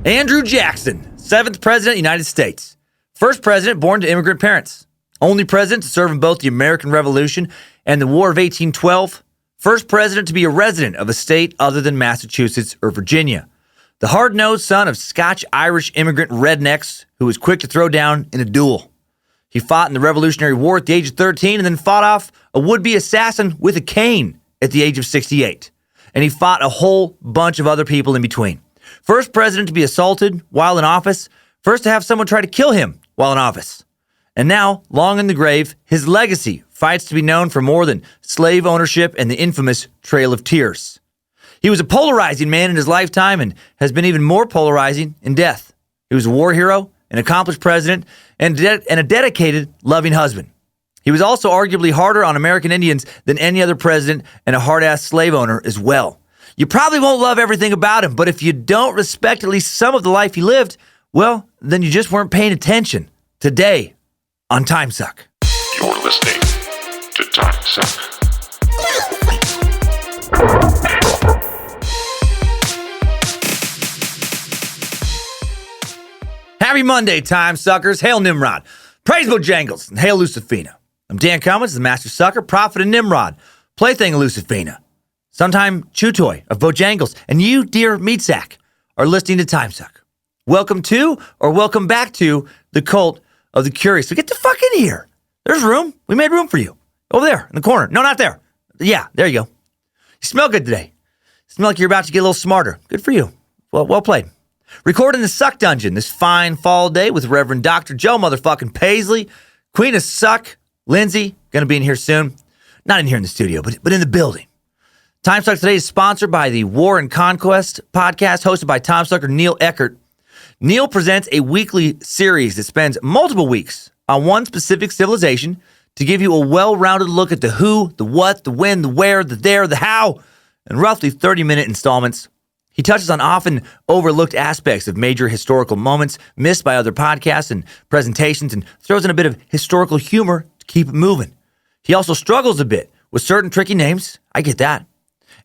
Andrew Jackson, 7th President of the United States. First president born to immigrant parents. Only president to serve in both the American Revolution and the War of 1812. First president to be a resident of a state other than Massachusetts or Virginia. The hard-nosed son of Scotch-Irish immigrant rednecks who was quick to throw down in a duel. He fought in the Revolutionary War at the age of 13 and then fought off a would-be assassin with a cane at the age of 68. And he fought a whole bunch of other people in between. First president to be assaulted while in office. First to have someone try to kill him while in office. And now, long in the grave, his legacy fights to be known for more than slave ownership and the infamous Trail of Tears. He was a polarizing man in his lifetime and has been even more polarizing in death. He was a war hero, an accomplished president, and a dedicated, loving husband. He was also arguably harder on American Indians than any other president and a hard-ass slave owner as well. You probably won't love everything about him, but if you don't respect at least some of the life he lived, well, then you just weren't paying attention. Today on Timesuck. You're listening to Timesuck. Happy Monday, Timesuckers. Hail Nimrod. Praise Bojangles, and hail Lucifina. I'm Dan Cummins, the Master Sucker, Prophet of Nimrod, Plaything of Lucifina, sometime chew toy of Bojangles, and you, dear meat sack, are listening to Timesuck. Welcome to, or welcome back to, the cult of the curious. So get the fuck in here. There's room. We made room for you. Over there, in the corner. No, not there. Yeah, there you go. You smell good today. You smell like you're about to get a little smarter. Good for you. Well played. Recording the Suck Dungeon this fine fall day with Reverend Dr. Joe motherfucking Paisley, Queen of Suck, Lindsay, gonna be in here soon. Not in here in the studio, but in the building. Timesuck today is sponsored by the War and Conquest podcast hosted by Timesucker Neil Eckert. Neil presents a weekly series that spends multiple weeks on one specific civilization to give you a well-rounded look at the who, the what, the when, the where, the there, the how, in roughly 30-minute installments. He touches on often overlooked aspects of major historical moments missed by other podcasts and presentations and throws in a bit of historical humor to keep it moving. He also struggles a bit with certain tricky names, I get that,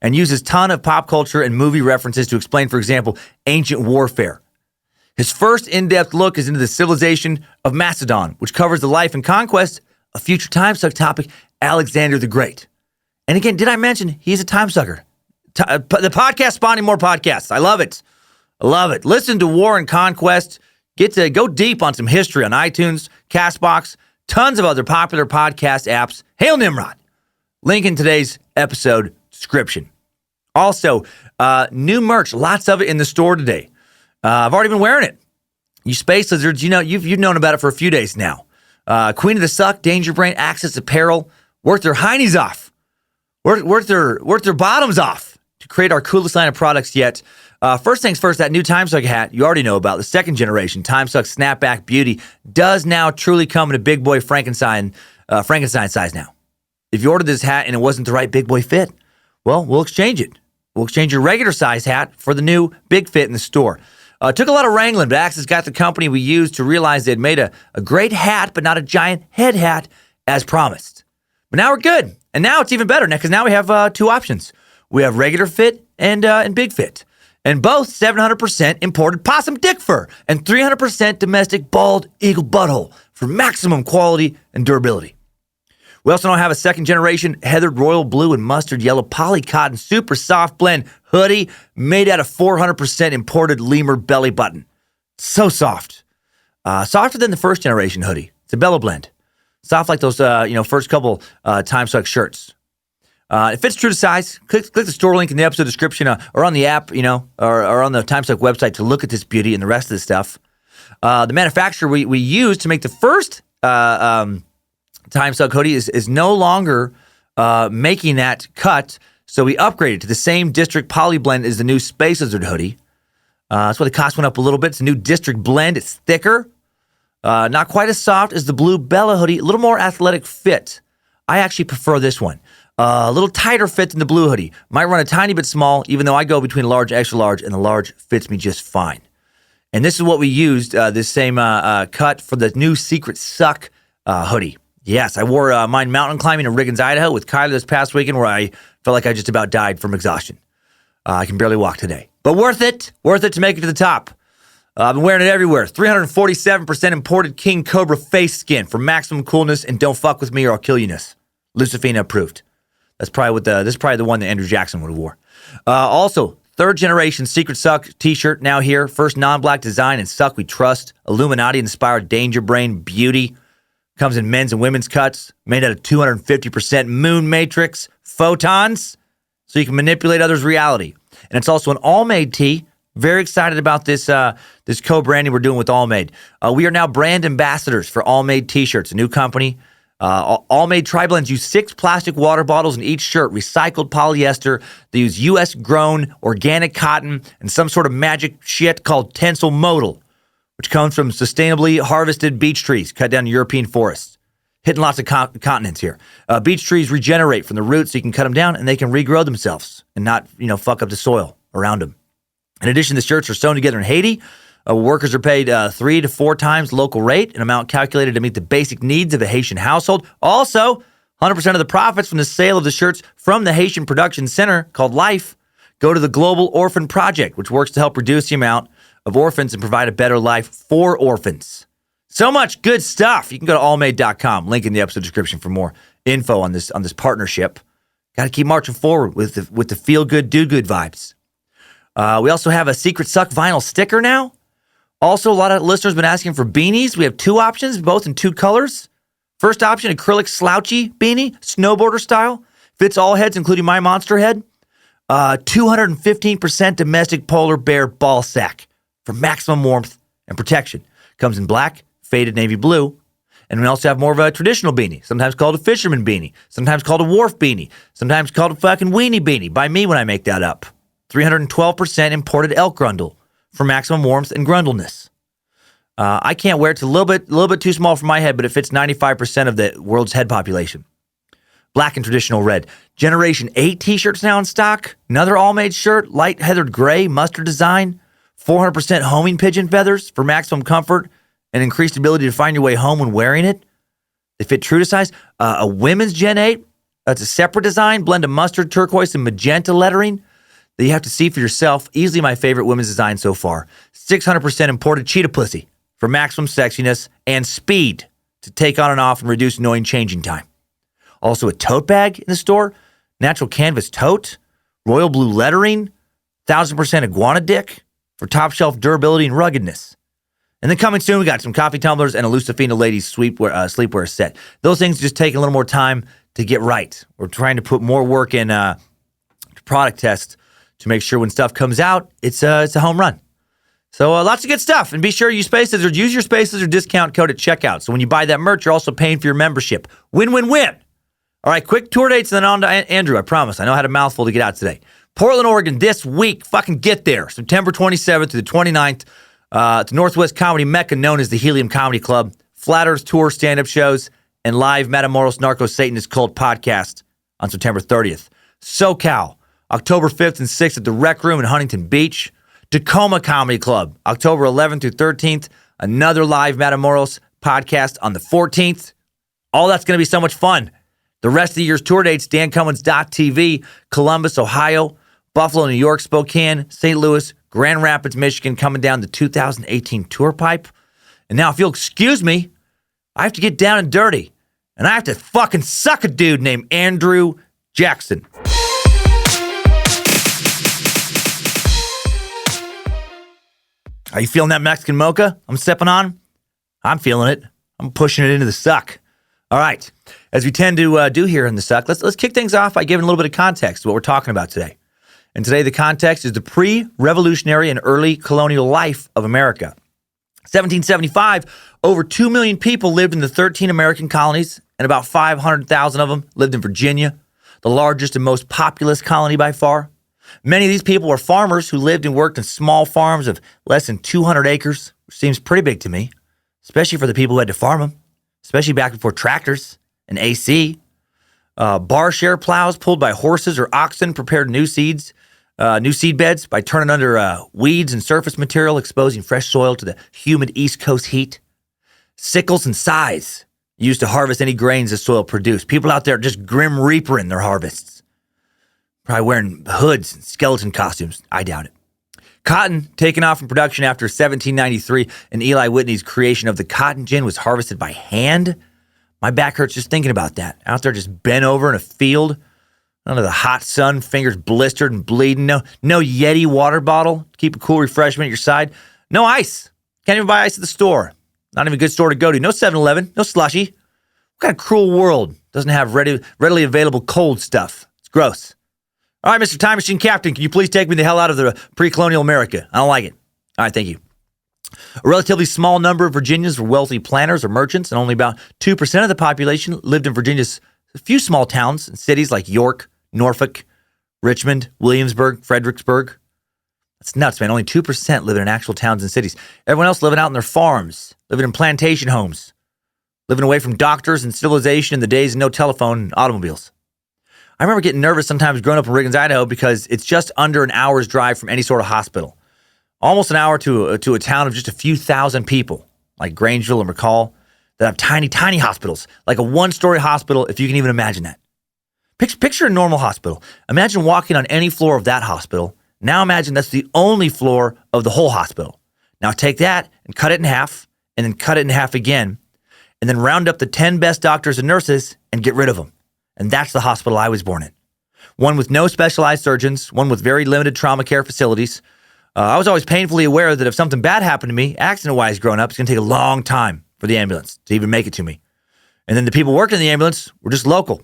and uses a ton of pop culture and movie references to explain, for example, ancient warfare. His first in-depth look is into the civilization of Macedon, which covers the life and conquest of future Timesuck topic, Alexander the Great. And again, did I mention he's a timesucker? The podcast spawning more podcasts. I love it. I love it. Listen to War and Conquest. Get to go deep on some history on iTunes, CastBox, tons of other popular podcast apps. Hail Nimrod. Link in today's episode description. Also, new merch. Lots of it in the store today. I've already been wearing it. You space lizards, you know, you've known about it for a few days now. Queen of the Suck, Danger Brain, Access Apparel, worked their heinies off. Worked their bottoms off to create our coolest line of products yet. First things first, that new Timesuck hat you already know about, the second generation Timesuck Snapback Beauty, does now truly come in a big boy Frankenstein size now. If you ordered this hat and it wasn't the right big boy fit, well, we'll exchange it. We'll exchange your regular size hat for the new big fit in the store. Took a lot of wrangling, but Access got the company we used to realize they'd made a great hat, but not a giant head hat as promised. But now we're good. And now it's even better because now we have two options. We have regular fit and big fit. And both 700% imported possum dick fur and 300% domestic bald eagle butthole for maximum quality and durability. We also now have a second generation heathered royal blue and mustard yellow poly cotton super soft blend hoodie made out of 400% imported lemur belly button. So soft. Softer than the first generation hoodie. It's a bellow blend. Soft like those first couple Timesuck shirts. It fits true to size. Click the store link in the episode description or on the app, or on the Timesuck website to look at this beauty and the rest of this stuff. The manufacturer we used to make the first Timesuck hoodie is no longer making that cut, so we upgraded to the same district poly blend as the new Space Lizard hoodie. That's why the cost went up a little bit. It's a new district blend. It's thicker. Not quite as soft as the blue Bella hoodie. A little more athletic fit. I actually prefer this one. A little tighter fit than the blue hoodie. Might run a tiny bit small, even though I go between large and extra large, and the large fits me just fine. And this is what we used, this same cut for the new Secret Suck hoodie. Yes, I wore mine mountain climbing in Riggins, Idaho with Kyler this past weekend where I felt like I just about died from exhaustion. I can barely walk today. But worth it to make it to the top. I've been wearing it everywhere. 347% imported king cobra face skin for maximum coolness and don't fuck with me or I'll kill you-ness. Lucifina approved. This is probably the one that Andrew Jackson would have wore. Also, third generation Secret Suck t-shirt now here. First non-black design and Suck we trust. Illuminati-inspired Danger Brain beauty. Comes in men's and women's cuts. Made out of 250% moon matrix photons. So you can manipulate others' reality. And it's also an all-made tee. Very excited about this co-branding we're doing with All Made. We are now brand ambassadors for All Made t-shirts, a new company. All Made Tri-Blends use 6 plastic water bottles in each shirt, recycled polyester. They use U.S.-grown organic cotton and some sort of magic shit called tensile modal, which comes from sustainably harvested beech trees cut down in European forests. Hitting lots of continents here. Beech trees regenerate from the roots, so you can cut them down and they can regrow themselves and not, fuck up the soil around them. In addition, the shirts are sewn together in Haiti. Workers are paid 3 to 4 times local rate, an amount calculated to meet the basic needs of a Haitian household. Also, 100% of the profits from the sale of the shirts from the Haitian production center called Life go to the Global Orphan Project, which works to help reduce the amount of orphans and provide a better life for orphans. So much good stuff. You can go to allmade.com, link in the episode description for more info on this partnership. Got to keep marching forward with the feel-good, do-good vibes. We also have a Secret Suck vinyl sticker now. Also, a lot of listeners have been asking for beanies. We have 2 options, both in 2 colors. First option, acrylic slouchy beanie, snowboarder style. Fits all heads, including my monster head. 215% domestic polar bear ball sack for maximum warmth and protection. Comes in black, faded navy blue. And we also have more of a traditional beanie, sometimes called a fisherman beanie, sometimes called a wharf beanie, sometimes called a fucking weenie beanie by me when I make that up. 312% imported elk grundle for maximum warmth and grundleness. I can't wear it. It's a little bit too small for my head, but it fits 95% of the world's head population. Black and traditional red. Generation 8 t-shirts now in stock. Another all-made shirt, light heathered gray, mustard design. 400% homing pigeon feathers for maximum comfort and increased ability to find your way home when wearing it. They fit true to size. A women's Gen 8. That's a separate design, blend of mustard, turquoise, and magenta lettering that you have to see for yourself. Easily my favorite women's design so far. 600% imported cheetah pussy for maximum sexiness and speed to take on and off and reduce annoying changing time. Also a tote bag in the store, natural canvas tote, royal blue lettering, 1000% iguana dick for top shelf durability and ruggedness. And then coming soon, we got some coffee tumblers and a Lucifina ladies sleepwear set. Those things just take a little more time to get right. We're trying to put more work in product tests to make sure when stuff comes out, it's a home run. So lots of good stuff. And be sure you use your Spaces or discount code at checkout. So when you buy that merch, you're also paying for your membership. Win, win, win. All right, quick tour dates and then on to Andrew, I promise. I know I had a mouthful to get out today. Portland, Oregon this week. Fucking get there. September 27th to the 29th. It's a Northwest comedy mecca known as the Helium Comedy Club. Flat Earth tour, stand-up shows, and live Matamoros Narco Satanist Cult podcast on September 30th. SoCal, October 5th and 6th at the Rec Room in Huntington Beach. Tacoma Comedy Club, October 11th through 13th. Another live Matamoros podcast on the 14th. All that's going to be so much fun. The rest of the year's tour dates, dancummins.tv, Columbus, Ohio, Buffalo, New York, Spokane, St. Louis, Grand Rapids, Michigan, coming down the 2018 tour pipe. And now, if you'll excuse me, I have to get down and dirty. And I have to fucking suck a dude named Andrew Jackson. Are you feeling that Mexican mocha I'm stepping on? I'm feeling it. I'm pushing it into the suck. All right. As we tend to do here in the suck, let's kick things off by giving a little bit of context to what we're talking about today. And today the context is the pre-revolutionary and early colonial life of America. 1775, over 2 million people lived in the 13 American colonies, and about 500,000 of them lived in Virginia, the largest and most populous colony by far. Many of these people were farmers who lived and worked in small farms of less than 200 acres, which seems pretty big to me, especially for the people who had to farm them, especially back before tractors and AC. Bar share plows pulled by horses or oxen prepared new seed beds by turning under weeds and surface material, exposing fresh soil to the humid East Coast heat. Sickles and scythes used to harvest any grains the soil produced. People out there just grim reapering their harvests. Probably wearing hoods and skeleton costumes. I doubt it. Cotton, taken off from production after 1793 and Eli Whitney's creation of the cotton gin, was harvested by hand. My back hurts just thinking about that. Out there just bent over in a field, under the hot sun, fingers blistered and bleeding. No Yeti water bottle to keep a cool refreshment at your side. No ice. Can't even buy ice at the store. Not even a good store to go to. No 7-Eleven. No slushy. What kind of cruel world doesn't have readily available cold stuff? It's gross. All right, Mr. Time Machine Captain, can you please take me the hell out of the pre-colonial America? I don't like it. All right, thank you. A relatively small number of Virginians were wealthy planters or merchants, and only about 2% of the population lived in Virginia's few small towns and cities like York, Norfolk, Richmond, Williamsburg, Fredericksburg. That's nuts, man. Only 2% live in actual towns and cities. Everyone else living out in their farms, living in plantation homes, living away from doctors and civilization in the days of no telephone and automobiles. I remember getting nervous sometimes growing up in Riggins, Idaho, because it's just under an hour's drive from any sort of hospital. Almost an hour to a town of just a few thousand people, like Grangeville and McCall, that have tiny, tiny hospitals, like a one-story hospital, if you can even imagine that. Picture a normal hospital. Imagine walking on any floor of that hospital. Now imagine that's the only floor of the whole hospital. Now take that and cut it in half, and then cut it in half again, and then round up the 10 best doctors and nurses and get rid of them. And that's the hospital I was born in. One with no specialized surgeons, one with very limited trauma care facilities. I was always painfully aware that if something bad happened to me, accident-wise growing up, it's going to take a long time for the ambulance to even make it to me. And then the people working in the ambulance were just local.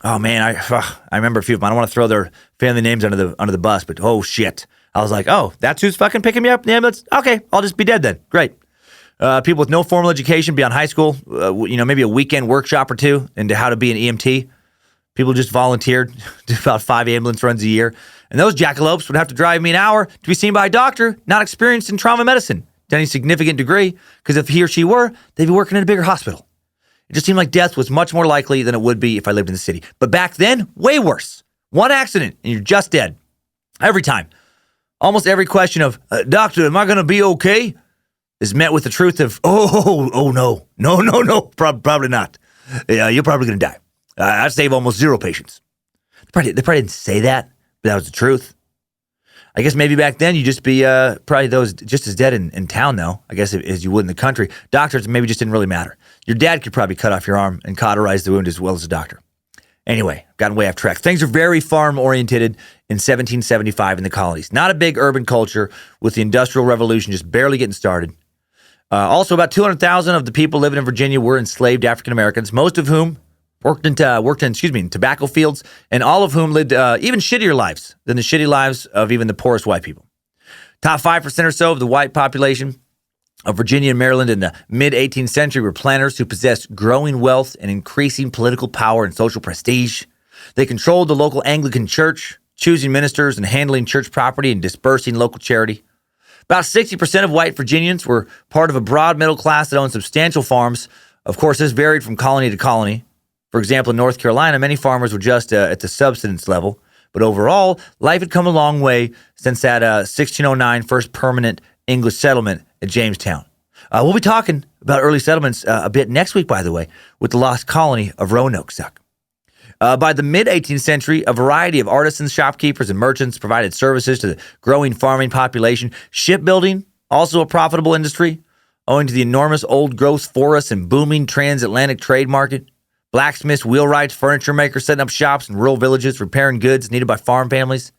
Oh, man, I remember a few of them. I don't want to throw their family names under the bus, but oh, shit. I was like, oh, that's who's fucking picking me up in the ambulance? Okay, I'll just be dead then. Great. People with no formal education beyond high school, maybe a weekend workshop or two into how to be an EMT. People just volunteered, do about 5 ambulance runs a year. And those jackalopes would have to drive me an hour to be seen by a doctor not experienced in trauma medicine to any significant degree, because if he or she were, they'd be working in a bigger hospital. It just seemed like death was much more likely than it would be if I lived in the city. But back then, way worse. One accident and you're just dead. Every time. Almost every question of, doctor, am I going to be okay? Is met with the truth of, oh, no, probably not. You're probably going to die. I'd save almost 0 patients. They probably didn't say that, but that was the truth. I guess maybe back then you'd just be probably those just as dead in town, though, I guess, as you would in the country. Doctors maybe just didn't really matter. Your dad could probably cut off your arm and cauterize the wound as well as a doctor. Anyway, gotten way off track. Things are very farm-oriented in 1775 in the colonies. Not a big urban culture, with the Industrial Revolution just barely getting started. Also, about 200,000 of the people living in Virginia were enslaved African Americans, most of whom worked in tobacco fields, and all of whom lived even shittier lives than the shitty lives of even the poorest white people. Top 5% or so of the white population of Virginia and Maryland in the mid-18th century were planters who possessed growing wealth and increasing political power and social prestige. They controlled the local Anglican church, choosing ministers and handling church property and dispersing local charity. About 60% of white Virginians were part of a broad middle class that owned substantial farms. Of course, this varied from colony to colony. For example, in North Carolina, many farmers were just at the subsistence level. But overall, life had come a long way since that 1609 first permanent English settlement at Jamestown. We'll be talking about early settlements a bit next week, by the way, with the lost colony of Roanoke. By the mid-18th century, a variety of artisans, shopkeepers, and merchants provided services to the growing farming population. Shipbuilding, also a profitable industry, owing to the enormous old-growth forests and booming transatlantic trade market. Blacksmiths, wheelwrights, furniture makers setting up shops in rural villages, repairing goods needed by farm families.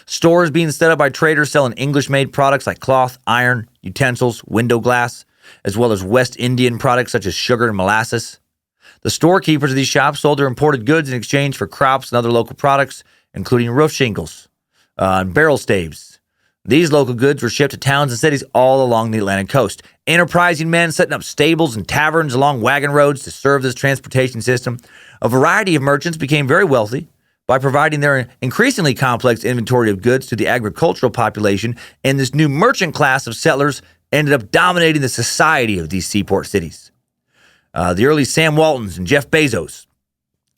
Stores being set up by traders selling English-made products like cloth, iron, utensils, window glass, as well as West Indian products such as sugar and molasses. The storekeepers of these shops sold their imported goods in exchange for crops and other local products, including roof shingles and barrel staves. These local goods were shipped to towns and cities all along the Atlantic coast. Enterprising men setting up stables and taverns along wagon roads to serve this transportation system. A variety of merchants became very wealthy by providing their increasingly complex inventory of goods to the agricultural population, and this new merchant class of settlers ended up dominating the society of these seaport cities. The early Sam Waltons and Jeff Bezos.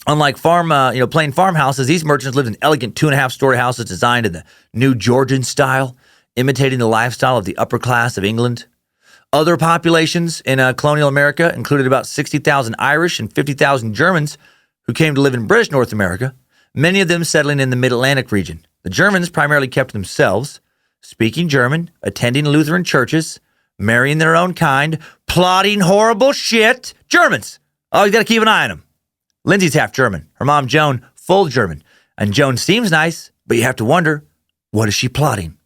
Unlike plain farmhouses, these merchants lived in elegant 2.5-story houses designed in the new Georgian style, imitating the lifestyle of the upper class of England. Other populations in colonial America included about 60,000 Irish and 50,000 Germans who came to live in British North America, many of them settling in the mid-Atlantic region. The Germans primarily kept to themselves, speaking German, attending Lutheran churches, marrying their own kind, plotting horrible shit. Germans. Oh, you got to keep an eye on them. Lindsay's half German. Her mom, Joan, full German. And Joan seems nice, but you have to wonder, what is she plotting?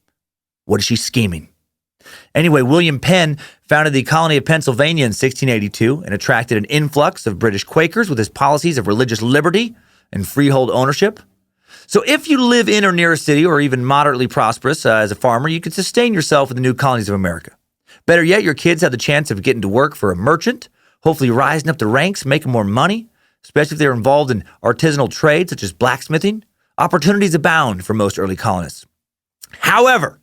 What is she scheming? Anyway, William Penn founded the colony of Pennsylvania in 1682 and attracted an influx of British Quakers with his policies of religious liberty and freehold ownership. So if you live in or near a city or even moderately prosperous as a farmer, you could sustain yourself with the new colonies of America. Better yet, your kids have the chance of getting to work for a merchant, hopefully rising up the ranks, making more money, especially if they're involved in artisanal trades such as blacksmithing. Opportunities abound for most early colonists. However,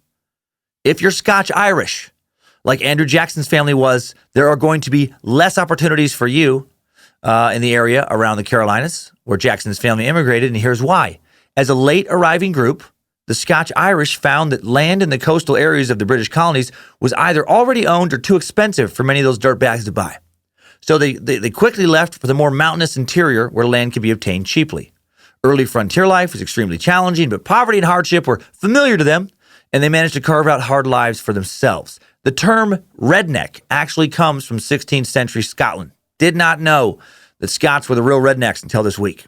if you're Scotch-Irish, like Andrew Jackson's family was, there are going to be less opportunities for you in the area around the Carolinas where Jackson's family immigrated, and here's why. As a late arriving group, the Scotch-Irish found that land in the coastal areas of the British colonies was either already owned or too expensive for many of those dirtbags to buy. So they quickly left for the more mountainous interior where land could be obtained cheaply. Early frontier life was extremely challenging, but poverty and hardship were familiar to them, and they managed to carve out hard lives for themselves. The term redneck actually comes from 16th century Scotland. Did not know that Scots were the real rednecks until this week.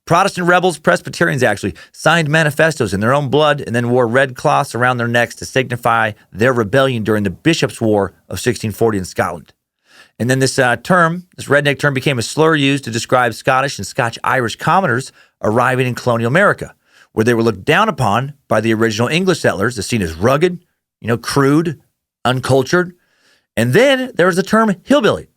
Protestant rebels, Presbyterians actually, signed manifestos in their own blood and then wore red cloths around their necks to signify their rebellion during the Bishops' War of 1640 in Scotland. And then this redneck term, became a slur used to describe Scottish and Scotch-Irish commoners arriving in colonial America, where they were looked down upon by the original English settlers as seen as rugged, crude, uncultured. And then there was the term hillbilly.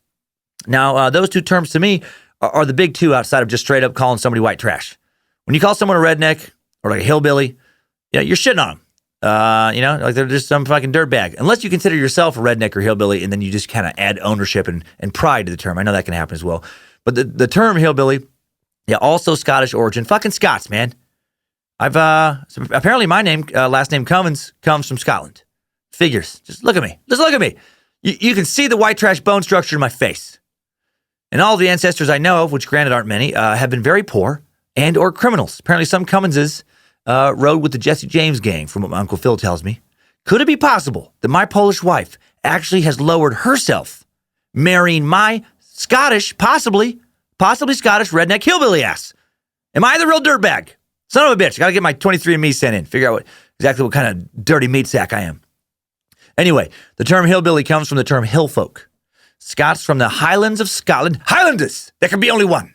Now, those two terms to me are the big two outside of just straight up calling somebody white trash. When you call someone a redneck or like a hillbilly, you're shitting on them. Like they're just some fucking dirtbag. Unless you consider yourself a redneck or hillbilly, and then you just kind of add ownership and pride to the term. I know that can happen as well. But the term hillbilly, also Scottish origin. Fucking Scots, man. Apparently my last name Cummins, comes from Scotland. Figures. Just look at me. You can see the white trash bone structure in my face. And all the ancestors I know of, which granted aren't many, have been very poor and or criminals. Apparently some Cumminses rode with the Jesse James gang, from what my Uncle Phil tells me. Could it be possible that my Polish wife actually has lowered herself, marrying my Scottish, possibly Scottish redneck hillbilly ass? Am I the real dirtbag? Son of a bitch. I got to get my 23andMe sent in. Figure out exactly what kind of dirty meat sack I am. Anyway, the term hillbilly comes from the term hillfolk. Scots from the Highlands of Scotland. Highlanders! There can be only one.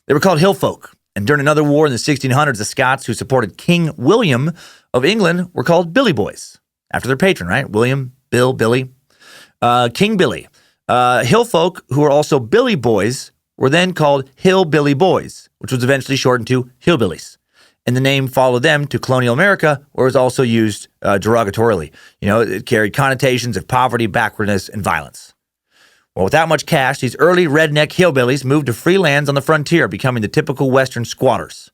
They were called hillfolk. And during another war in the 1600s, the Scots who supported King William of England were called Billy Boys, after their patron, right? William, Bill, Billy. King Billy. Hillfolk, who were also Billy Boys, were then called Hillbilly Boys, which was eventually shortened to hillbillies. And the name followed them to colonial America, where it was also used derogatorily. It carried connotations of poverty, backwardness, and violence. Well, without much cash, these early redneck hillbillies moved to free lands on the frontier, becoming the typical Western squatters.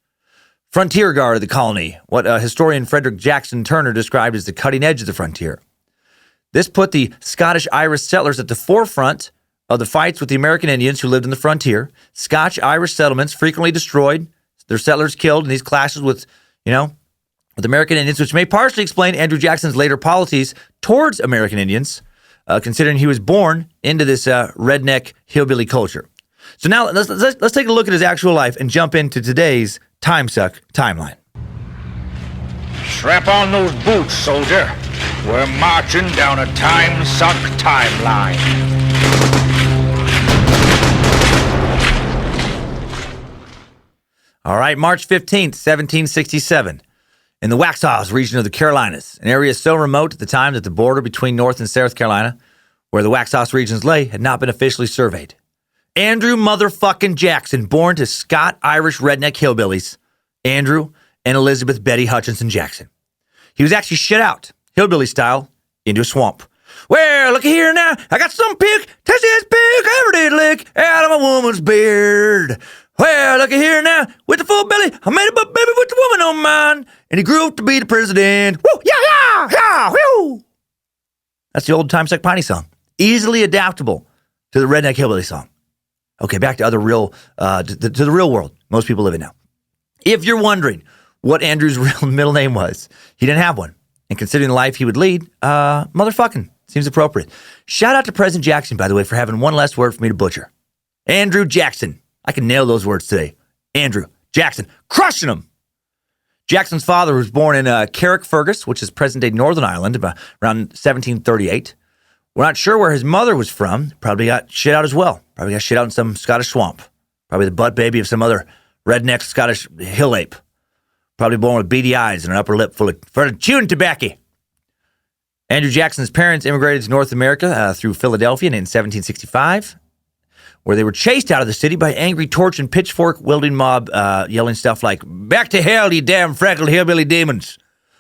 Frontier guard of the colony, what historian Frederick Jackson Turner described as the cutting edge of the frontier. This put the Scottish-Irish settlers at the forefront of the fights with the American Indians who lived in the frontier. Scotch-Irish settlements frequently destroyed, their settlers killed in these clashes with American Indians, which may partially explain Andrew Jackson's later policies towards American Indians, considering he was born into this redneck hillbilly culture. So now let's take a look at his actual life and jump into today's Timesuck timeline. Strap on those boots, soldier. We're marching down a Timesuck timeline. All right, March 15th, 1767. In the Waxhaws region of the Carolinas, an area so remote at the time that the border between North and South Carolina, where the Waxhaws regions lay, had not been officially surveyed. Andrew motherfucking Jackson, born to Scotch-Irish redneck hillbillies, Andrew and Elizabeth Betty Hutchinson Jackson. He was actually shit out, hillbilly style, into a swamp. Well, looky here now, I got some pig, tasty as pig, ever did lick out of a woman's beard. Well, looky here now, with the full belly, I made a baby with the woman on mine, and he grew up to be the president. Woo, yeah, whew. That's the old Timesuck Piney song. Easily adaptable to the redneck hillbilly song. Okay, back to the real world most people live in now. If you're wondering what Andrew's real middle name was, he didn't have one. And considering the life he would lead, motherfucking seems appropriate. Shout out to President Jackson, by the way, for having one less word for me to butcher. Andrew Jackson. I can nail those words today. Andrew Jackson. Crushing them. Jackson's father was born in Carrickfergus, which is present-day Northern Ireland, about around 1738. We're not sure where his mother was from. Probably got shit out as well. Probably got shit out in some Scottish swamp. Probably the butt baby of some other redneck Scottish hill ape. Probably born with beady eyes and an upper lip full of chewing tobacco. Andrew Jackson's parents immigrated to North America through Philadelphia in 1765, where they were chased out of the city by angry torch and pitchfork wielding mob yelling stuff like, "Back to hell, you damn freckled hillbilly demons!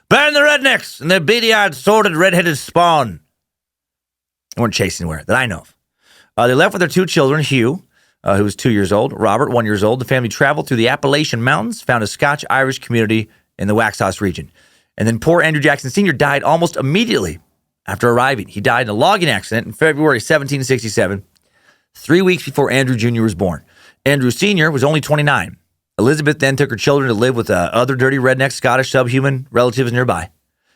Burn the rednecks and their beady-eyed, sordid, red-headed spawn!" They weren't chased anywhere that I know of. They left with their two children, Hugh, who was 2 years old, Robert, 1 year old. The family traveled through the Appalachian Mountains, found a Scotch-Irish community in the Waxhaws region. And then poor Andrew Jackson Sr. died almost immediately after arriving. He died in a logging accident in February 1767, 3 weeks before Andrew Jr. was born. Andrew Sr. was only 29. Elizabeth then took her children to live with other dirty redneck Scottish subhuman relatives nearby.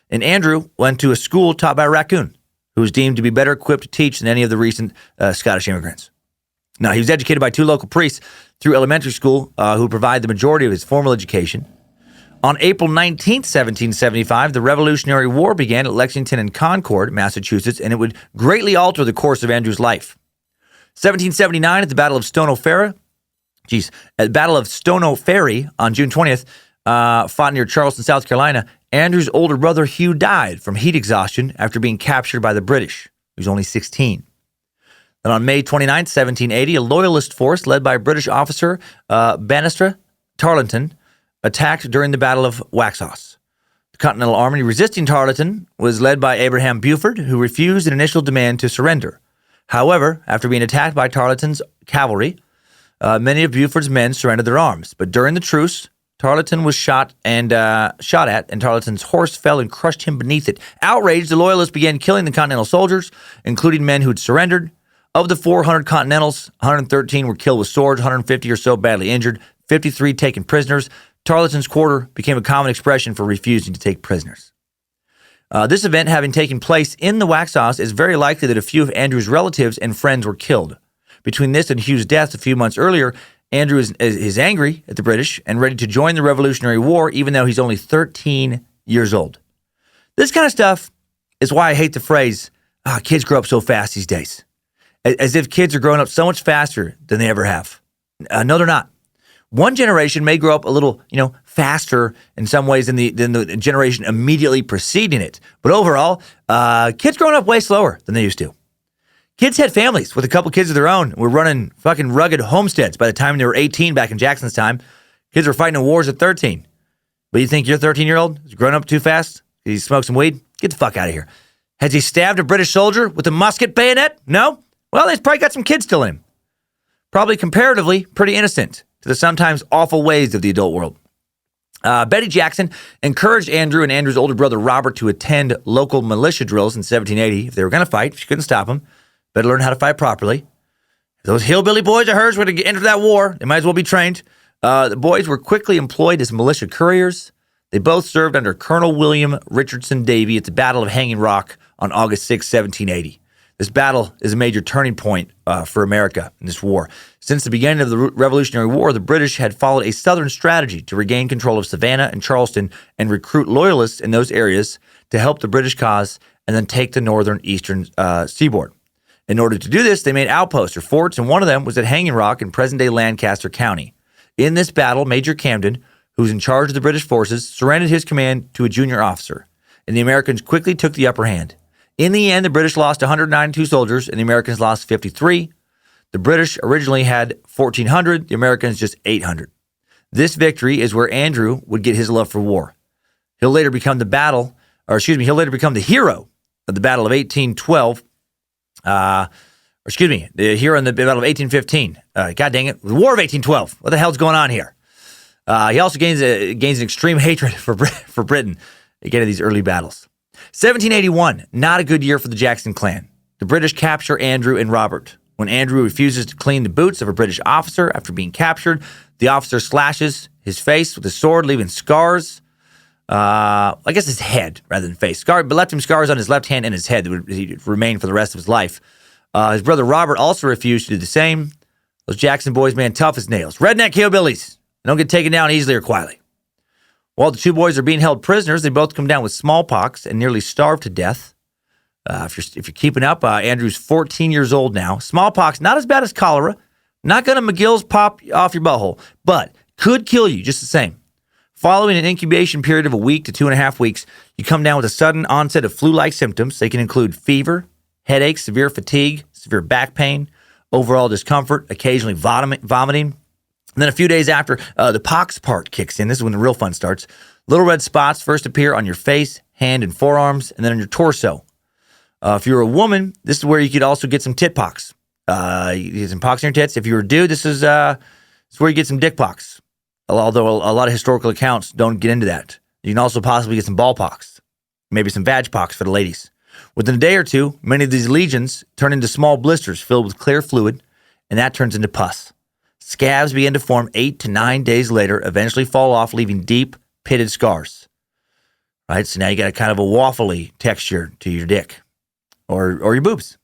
And Andrew went to a school taught by a raccoon, who was deemed to be better equipped to teach than any of the recent Scottish immigrants. Now, he was educated by two local priests through elementary school who provide the majority of his formal education. On April 19th, 1775, the Revolutionary War began at Lexington and Concord, Massachusetts, and it would greatly alter the course of Andrew's life. 1779, at the Battle of Stono Ferry on June 20th, fought near Charleston, South Carolina, Andrew's older brother Hugh died from heat exhaustion after being captured by the British. He was only 16. Then on May 29th, 1780, a loyalist force led by British officer Banastre Tarleton attacked during the Battle of Waxhaws. The Continental Army resisting Tarleton was led by Abraham Buford, who refused an initial demand to surrender. However, after being attacked by Tarleton's cavalry, many of Buford's men surrendered their arms. But during the truce, Tarleton was shot at, and Tarleton's horse fell and crushed him beneath it. Outraged, the Loyalists began killing the Continental soldiers, including men who had surrendered. Of the 400 Continentals, 113 were killed with swords, 150 or so badly injured, 53 taken prisoners. Tarleton's quarter became a common expression for refusing to take prisoners. This event having taken place in the Waxhaws, it's very likely that a few of Andrew's relatives and friends were killed. Between this and Hugh's death a few months earlier, Andrew is angry at the British and ready to join the Revolutionary War, even though he's only 13 years old. This kind of stuff is why I hate the phrase, kids grow up so fast these days. As if kids are growing up so much faster than they ever have. No, they're not. One generation may grow up a little, faster in some ways than the generation immediately preceding it. But overall, kids growing up way slower than they used to. Kids had families with a couple kids of their own. Were running fucking rugged homesteads by the time they were 18 back in Jackson's time. Kids were fighting in wars at 13. But you think your 13-year-old is growing up too fast? He smoked some weed? Get the fuck out of here. Has he stabbed a British soldier with a musket bayonet? No? Well, he's probably got some kids still in him. Probably comparatively pretty innocent to the sometimes awful ways of the adult world. Betty Jackson encouraged Andrew and Andrew's older brother Robert to attend local militia drills in 1780. If they were going to fight, she couldn't stop them. Better learn how to fight properly. If those hillbilly boys of hers were to enter that war, they might as well be trained. The boys were quickly employed as militia couriers. They both served under Colonel William Richardson Davie at the Battle of Hanging Rock on August 6, 1780. This battle is a major turning point for America in this war. Since the beginning of the Revolutionary War, the British had followed a southern strategy to regain control of Savannah and Charleston and recruit loyalists in those areas to help the British cause and then take the northern eastern seaboard. In order to do this, they made outposts or forts, and one of them was at Hanging Rock in present-day Lancaster County. In this battle, Major Camden, who was in charge of the British forces, surrendered his command to a junior officer, and the Americans quickly took the upper hand. In the end, the British lost 192 soldiers, and the Americans lost 53. The British originally had 1,400, the Americans just 800. This victory is where Andrew would get his love for war. He'll later become the hero of the Battle of 1812. The hero in the Battle of 1815. God dang it, the War of 1812. What the hell's going on here? He also gains an extreme hatred for Britain again in these early battles. 1781, not a good year for the Jackson clan. The British capture Andrew and Robert. When Andrew refuses to clean the boots of a British officer after being captured, the officer slashes his face with a sword, leaving scars. I guess his head rather than face. But left him scars on his left hand and his head that would remain for the rest of his life. His brother Robert also refused to do the same. Those Jackson boys, man, tough as nails. Redneck hillbillies. They don't get taken down easily or quietly. While the two boys are being held prisoners, they both come down with smallpox and nearly starved to death. If you're keeping up, Andrew's 14 years old now. Smallpox, not as bad as cholera. Not going to McGill's pop off your butthole, but could kill you just the same. Following an incubation period of a week to 2.5 weeks, you come down with a sudden onset of flu-like symptoms. They can include fever, headaches, severe fatigue, severe back pain, overall discomfort, occasionally vomiting. And then a few days after, the pox part kicks in. This is when the real fun starts. Little red spots first appear on your face, hand, and forearms, and then on your torso. If you're a woman, this is where you could also get some tit pox. You get some pox in your tits. If you're a dude, this is where you get some dick pox. Although a lot of historical accounts don't get into that. You can also possibly get some ball pox. Maybe some vag pox for the ladies. Within a day or two, many of these lesions turn into small blisters filled with clear fluid, and that turns into pus. Scabs begin to form 8 to 9 days later, eventually fall off, leaving deep, pitted scars. Right, so now you got a kind of a waffly texture to your dick or your boobs.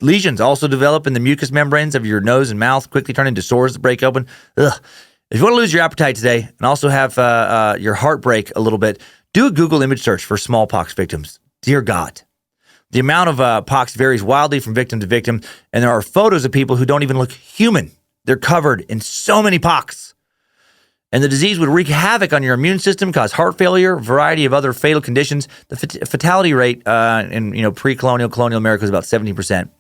Lesions also develop in the mucous membranes of your nose and mouth, quickly turn into sores that break open. Ugh. If you want to lose your appetite today and also have your heart break a little bit, do a Google image search for smallpox victims. Dear God. The amount of pox varies wildly from victim to victim, and there are photos of people who don't even look human. They're covered in so many pox. And the disease would wreak havoc on your immune system, cause heart failure, a variety of other fatal conditions. The fatality rate in pre-colonial, colonial America was about 17%.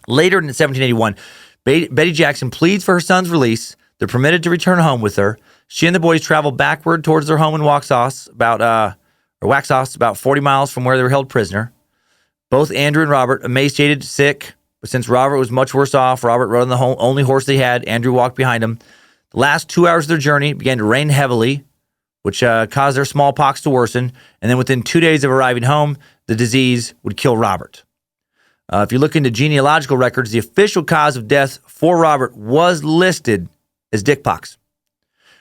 Later in 1781, Betty Jackson pleads for her son's release. They're permitted to return home with her. She and the boys travel backward towards their home in Waxhaws, about 40 miles from where they were held prisoner. Both Andrew and Robert, emaciated, sick, but since Robert was much worse off, Robert rode on the only horse they had. Andrew walked behind him. The last 2 hours of their journey began to rain heavily, which caused their smallpox to worsen. And then within 2 days of arriving home, the disease would kill Robert. If you look into genealogical records, the official cause of death for Robert was listed as dickpox.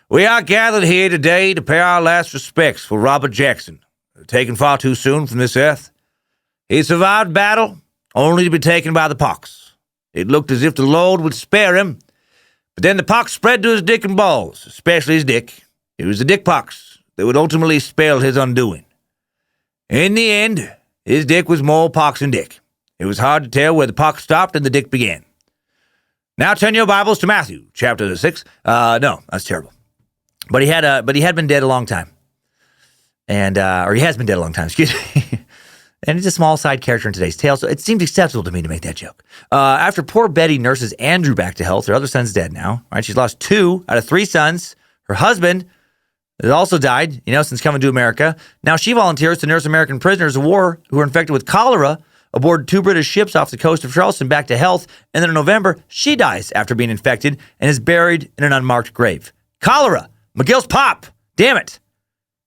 We are gathered here today to pay our last respects for Robert Jackson, taken far too soon from this earth. He survived battle only to be taken by the pox. It looked as if the Lord would spare him, but then the pox spread to his dick and balls, especially his dick. It was the dick pox that would ultimately spell his undoing. In the end, his dick was more pox than dick. It was hard to tell where the pox stopped and the dick began. Now turn your Bibles to Matthew, chapter 6. No, that's terrible. But he had been dead a long time. And or he has been dead a long time, excuse me. And he's a small side character in today's tale, so it seems acceptable to me to make that joke. After poor Betty nurses Andrew back to health, her other son's dead now. Right? She's lost 2 out of 3 sons. Her husband has also died, since coming to America. Now she volunteers to nurse American prisoners of war who are infected with cholera aboard 2 British ships off the coast of Charleston back to health. And then in November, she dies after being infected and is buried in an unmarked grave. Cholera! McGill's pop! Damn it!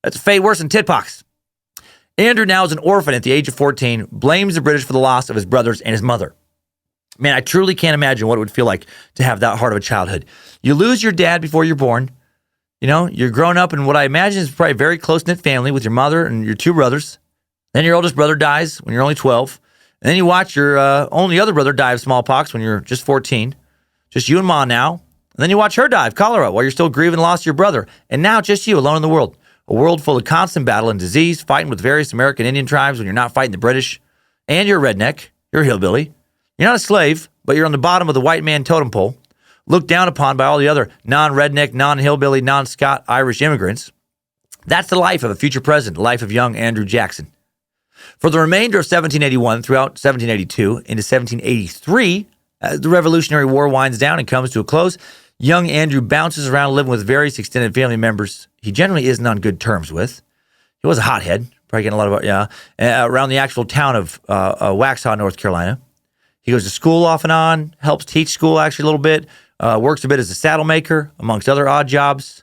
That's a fate worse than titpox. Andrew now is an orphan at the age of 14, blames the British for the loss of his brothers and his mother. Man, I truly can't imagine what it would feel like to have that hard of a childhood. You lose your dad before you're born. You're growing up in what I imagine is probably a very close-knit family with your mother and your 2 brothers. Then your oldest brother dies when you're only 12. And then you watch your only other brother die of smallpox when you're just 14. Just you and Ma now. And then you watch her die of cholera while you're still grieving the loss of your brother. And now just you alone in the world. A world full of constant battle and disease, fighting with various American Indian tribes when you're not fighting the British. And you're a redneck. You're a hillbilly. You're not a slave, but you're on the bottom of the white man totem pole. Looked down upon by all the other non-redneck, non-hillbilly, non-Scotch-Irish immigrants. That's the life of a future president, the life of young Andrew Jackson. For the remainder of 1781 throughout 1782 into 1783, as the Revolutionary War winds down and comes to a close, young Andrew bounces around living with various extended family members he generally isn't on good terms with. He was a hothead, probably getting a lot of, around the actual town of Waxhaw, North Carolina. He goes to school off and on, helps teach school actually a little bit, works a bit as a saddle maker, amongst other odd jobs.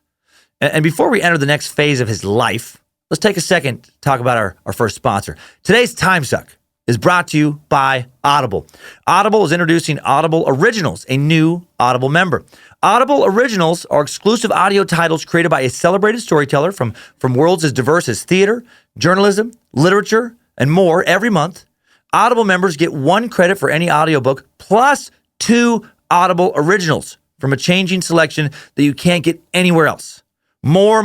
And before we enter the next phase of his life, let's take a second to talk about our first sponsor. Today's Timesuck is brought to you by Audible. Audible is introducing Audible Originals, a new Audible member. Audible Originals are exclusive audio titles created by a celebrated storyteller from worlds as diverse as theater, journalism, literature, and more every month. Audible members get 1 credit for any audiobook plus 2 Audible Originals from a changing selection that you can't get anywhere else. More.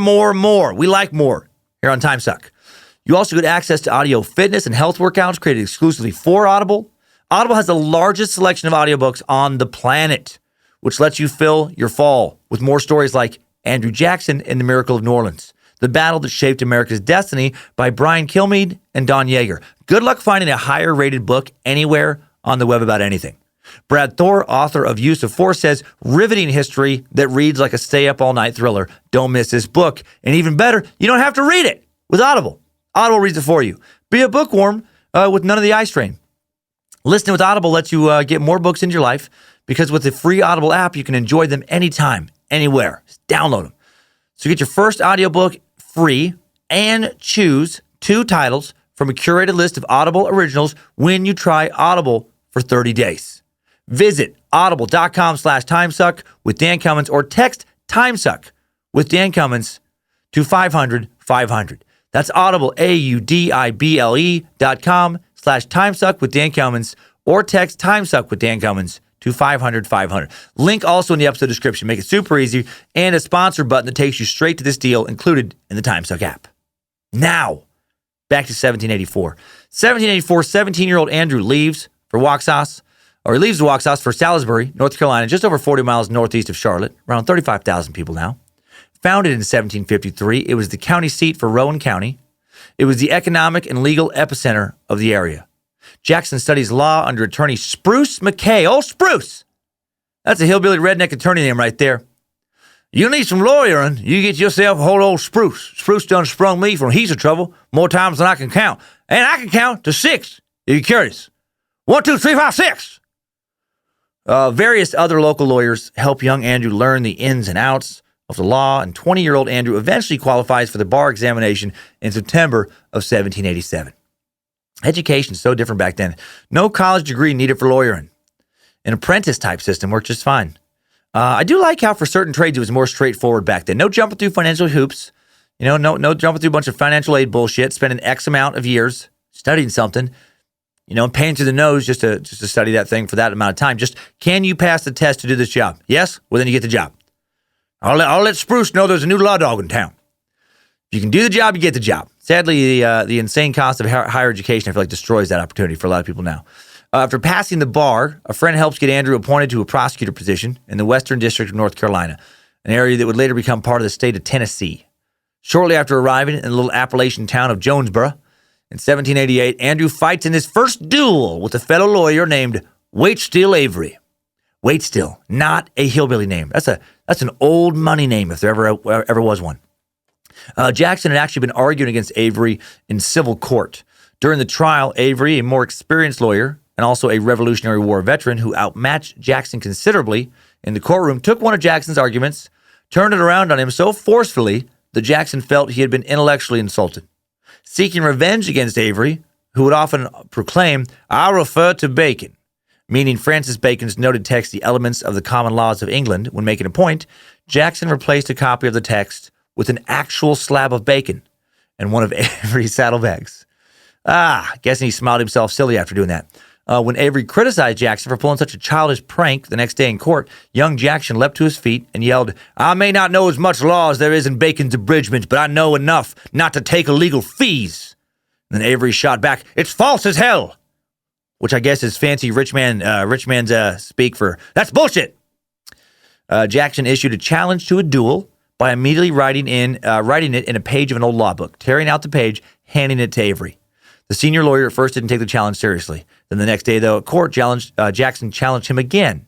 We like more here on Timesuck. You also get access to audio fitness and health workouts created exclusively for Audible. Audible has the largest selection of audiobooks on the planet, which lets you fill your fall with more stories like Andrew Jackson and the Miracle of New Orleans, The Battle That Shaped America's Destiny by Brian Kilmeade and Don Yeager. Good luck finding a higher rated book anywhere on the web about anything. Brad Thor, author of Use of Force, says, riveting history that reads like a stay-up-all-night thriller. Don't miss this book. And even better, you don't have to read it with Audible. Audible reads it for you. Be a bookworm with none of the eye strain. Listening with Audible lets you get more books into your life because with the free Audible app, you can enjoy them anytime, anywhere. Just download them. So get your first audiobook free and choose 2 titles from a curated list of Audible Originals when you try Audible for 30 days. Visit audible.com/timesuck with Dan Cummins or text Timesuck with Dan Cummins to 500-500. That's Audible, audible.com/timesuck with Dan Cummins or text Timesuck with Dan Cummins to 500-500. Link also in the episode description. Make it super easy and a sponsor button that takes you straight to this deal included in the Timesuck app. Now, back to 1784. 1784, 17-year-old Andrew leaves for Waxhaws. He leaves Waxhaws for Salisbury, North Carolina, just over 40 miles northeast of Charlotte, around 35,000 people now. Founded in 1753, it was the county seat for Rowan County. It was the economic and legal epicenter of the area. Jackson studies law under attorney Spruce McKay. Oh, Spruce! That's a hillbilly redneck attorney name right there. You need some lawyering, you get yourself a whole old Spruce. Spruce done sprung me from heaps of trouble more times than I can count. And I can count to 6, if you're curious. 1, 2, 3, 5, 6. Various other local lawyers help young Andrew learn the ins and outs of the law, and 20-year-old Andrew eventually qualifies for the bar examination in September of 1787. Education is so different back then. No college degree needed for lawyering. An apprentice-type system worked just fine. I do like how for certain trades it was more straightforward back then. No jumping through financial hoops. No jumping through a bunch of financial aid bullshit, spending X amount of years studying something, paying through the nose just to study that thing for that amount of time. Just, can you pass the test to do this job? Yes? Well, then you get the job. I'll let Spruce know there's a new law dog in town. If you can do the job, you get the job. Sadly, the insane cost of higher education, I feel like, destroys that opportunity for a lot of people now. After passing the bar, a friend helps get Andrew appointed to a prosecutor position in the Western District of North Carolina, an area that would later become part of the state of Tennessee. Shortly after arriving in the little Appalachian town of Jonesboro, in 1788, Andrew fights in his first duel with a fellow lawyer named Waitstill Avery. Waitstill, not a hillbilly name. That's an old money name if there ever was one. Jackson had actually been arguing against Avery in civil court. During the trial, Avery, a more experienced lawyer and also a Revolutionary War veteran who outmatched Jackson considerably in the courtroom, took one of Jackson's arguments, turned it around on him so forcefully that Jackson felt he had been intellectually insulted. Seeking revenge against Avery, who would often proclaim, "I refer to Bacon," meaning Francis Bacon's noted text, The Elements of the Common Laws of England, when making a point, Jackson replaced a copy of the text with an actual slab of bacon and one of Avery's saddlebags. Guessing he smiled himself silly after doing that. When Avery criticized Jackson for pulling such a childish prank the next day in court, young Jackson leapt to his feet and yelled, "I may not know as much law as there is in Bacon's abridgment, but I know enough not to take illegal fees." And then Avery shot back, "It's false as hell," which I guess is fancy rich man's speak for, "That's bullshit." Jackson issued a challenge to a duel by immediately writing it in a page of an old law book, tearing out the page, handing it to Avery. The senior lawyer at first didn't take the challenge seriously. Then the next day, though, at court, Jackson challenged him again.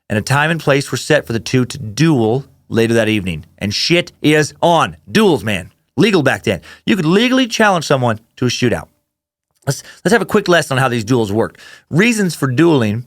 And a time and place were set for the two to duel later that evening. And shit is on. Duels, man. Legal back then. You could legally challenge someone to a shootout. Let's have a quick lesson on how these duels worked. Reasons for dueling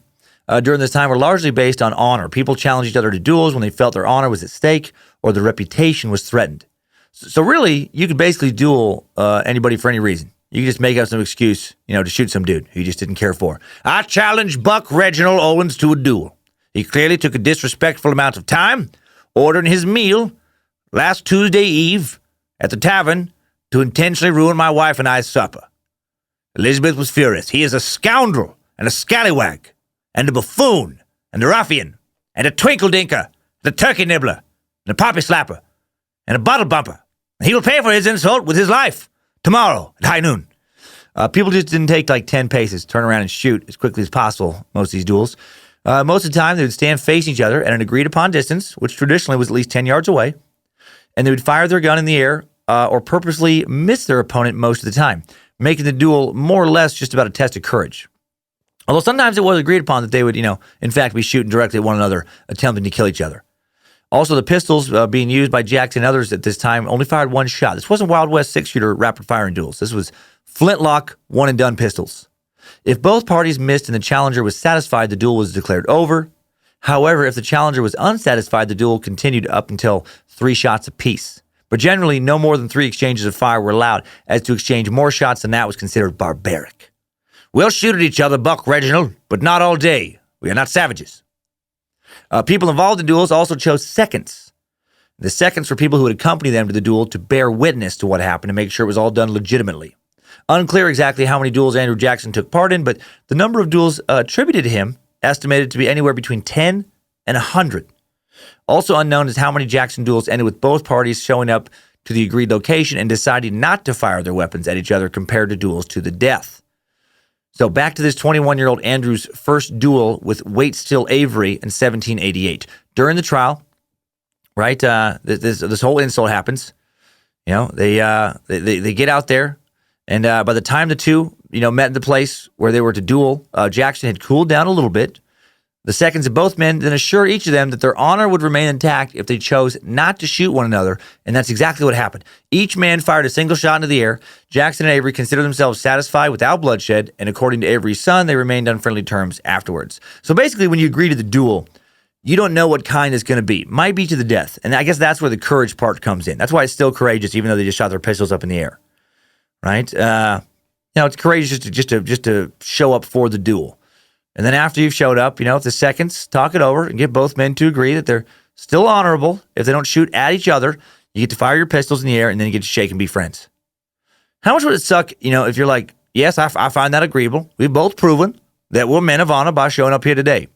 during this time were largely based on honor. People challenged each other to duels when they felt their honor was at stake or their reputation was threatened. So really, you could basically duel anybody for any reason. You could just make up some excuse, to shoot some dude who you just didn't care for. "I challenge Buck Reginald Owens to a duel." He clearly took a disrespectful amount of time ordering his meal last Tuesday Eve at the tavern to intentionally ruin my wife and I's supper. Elizabeth was furious. He is a scoundrel and a scallywag and a buffoon and a ruffian and a twinkle-dinker and a turkey nibbler and a poppy slapper and a bottle bumper. And he will pay for his insult with his life tomorrow at high noon. People just didn't take like 10 paces, turn around and shoot as quickly as possible, most of these duels. Most of the time, they would stand facing each other at an agreed-upon distance, which traditionally was at least 10 yards away, and they would fire their gun in the air or purposely miss their opponent most of the time, making the duel more or less just about a test of courage. Although sometimes it was agreed upon that they would, in fact, be shooting directly at one another, attempting to kill each other. Also, the pistols being used by Jackson and others at this time only fired one shot. This wasn't Wild West six-shooter rapid-firing duels. This was flintlock, one-and-done pistols. If both parties missed and the challenger was satisfied, the duel was declared over. However, if the challenger was unsatisfied, the duel continued up until 3 shots apiece. But generally, no more than 3 exchanges of fire were allowed, as to exchange more shots than that was considered barbaric. We'll shoot at each other, Buck Reginald, but not all day. We are not savages. People involved in duels also chose seconds. The seconds were people who would accompany them to the duel to bear witness to what happened and make sure it was all done legitimately. Unclear exactly how many duels Andrew Jackson took part in, but the number of duels attributed to him estimated to be anywhere between 10 and 100. Also unknown is how many Jackson duels ended with both parties showing up to the agreed location and deciding not to fire their weapons at each other compared to duels to the death. So back to this 21-year-old Andrew's first duel with Waitstill Avery in 1788. During the trial, right, this whole insult happens. They get out there, and by the time the two, met in the place where they were to duel, Jackson had cooled down a little bit. The seconds of both men then assured each of them that their honor would remain intact if they chose not to shoot one another, and that's exactly what happened. Each man fired a single shot into the air. Jackson and Avery considered themselves satisfied without bloodshed, and according to Avery's son, they remained on friendly terms afterwards. So basically, when you agree to the duel, you don't know what kind it's going to be. Might be to the death, and I guess that's where the courage part comes in. That's why it's still courageous, even though they just shot their pistols up in the air, right? It's courageous just to show up for the duel. And then after you've showed up, if the seconds, talk it over and get both men to agree that they're still honorable. If they don't shoot at each other, you get to fire your pistols in the air and then you get to shake and be friends. How much would it suck, if you're like, yes, I find that agreeable. We've both proven that we're men of honor by showing up here today.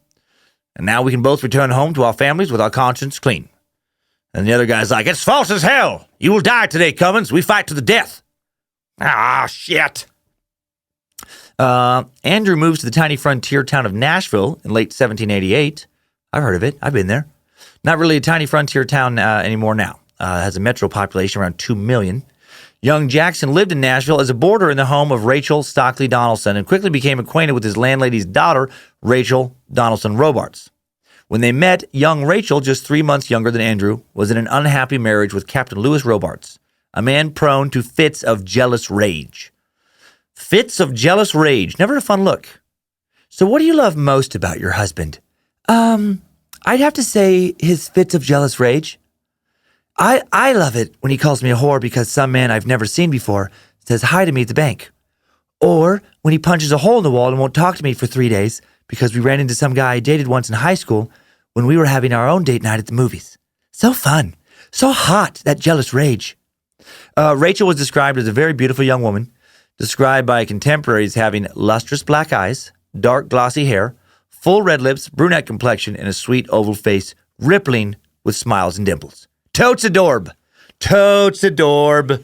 And now we can both return home to our families with our conscience clean. And the other guy's like, it's false as hell. You will die today, Cummins. We fight to the death. Ah, shit. Andrew moves to the tiny frontier town of Nashville in late 1788. I've heard of it. I've been there. Not really a tiny frontier town anymore now. It has a metro population around 2 million. Young Jackson lived in Nashville as a boarder in the home of Rachel Stockley Donaldson and quickly became acquainted with his landlady's daughter, Rachel Donaldson Robards. When they met, young Rachel, just 3 months younger than Andrew, was in an unhappy marriage with Captain Lewis Robards, a man prone to fits of jealous rage. Fits of jealous rage. Never a fun look. So what do you love most about your husband? I'd have to say his fits of jealous rage. I love it when he calls me a whore because some man I've never seen before says hi to me at the bank. Or when he punches a hole in the wall and won't talk to me for 3 days because we ran into some guy I dated once in high school when we were having our own date night at the movies. So fun. So hot, that jealous rage. Rachel was described as a very beautiful young woman, described by contemporaries having lustrous black eyes, dark glossy hair, full red lips, brunette complexion, and a sweet oval face rippling with smiles and dimples. Totes adorb. Totes adorb.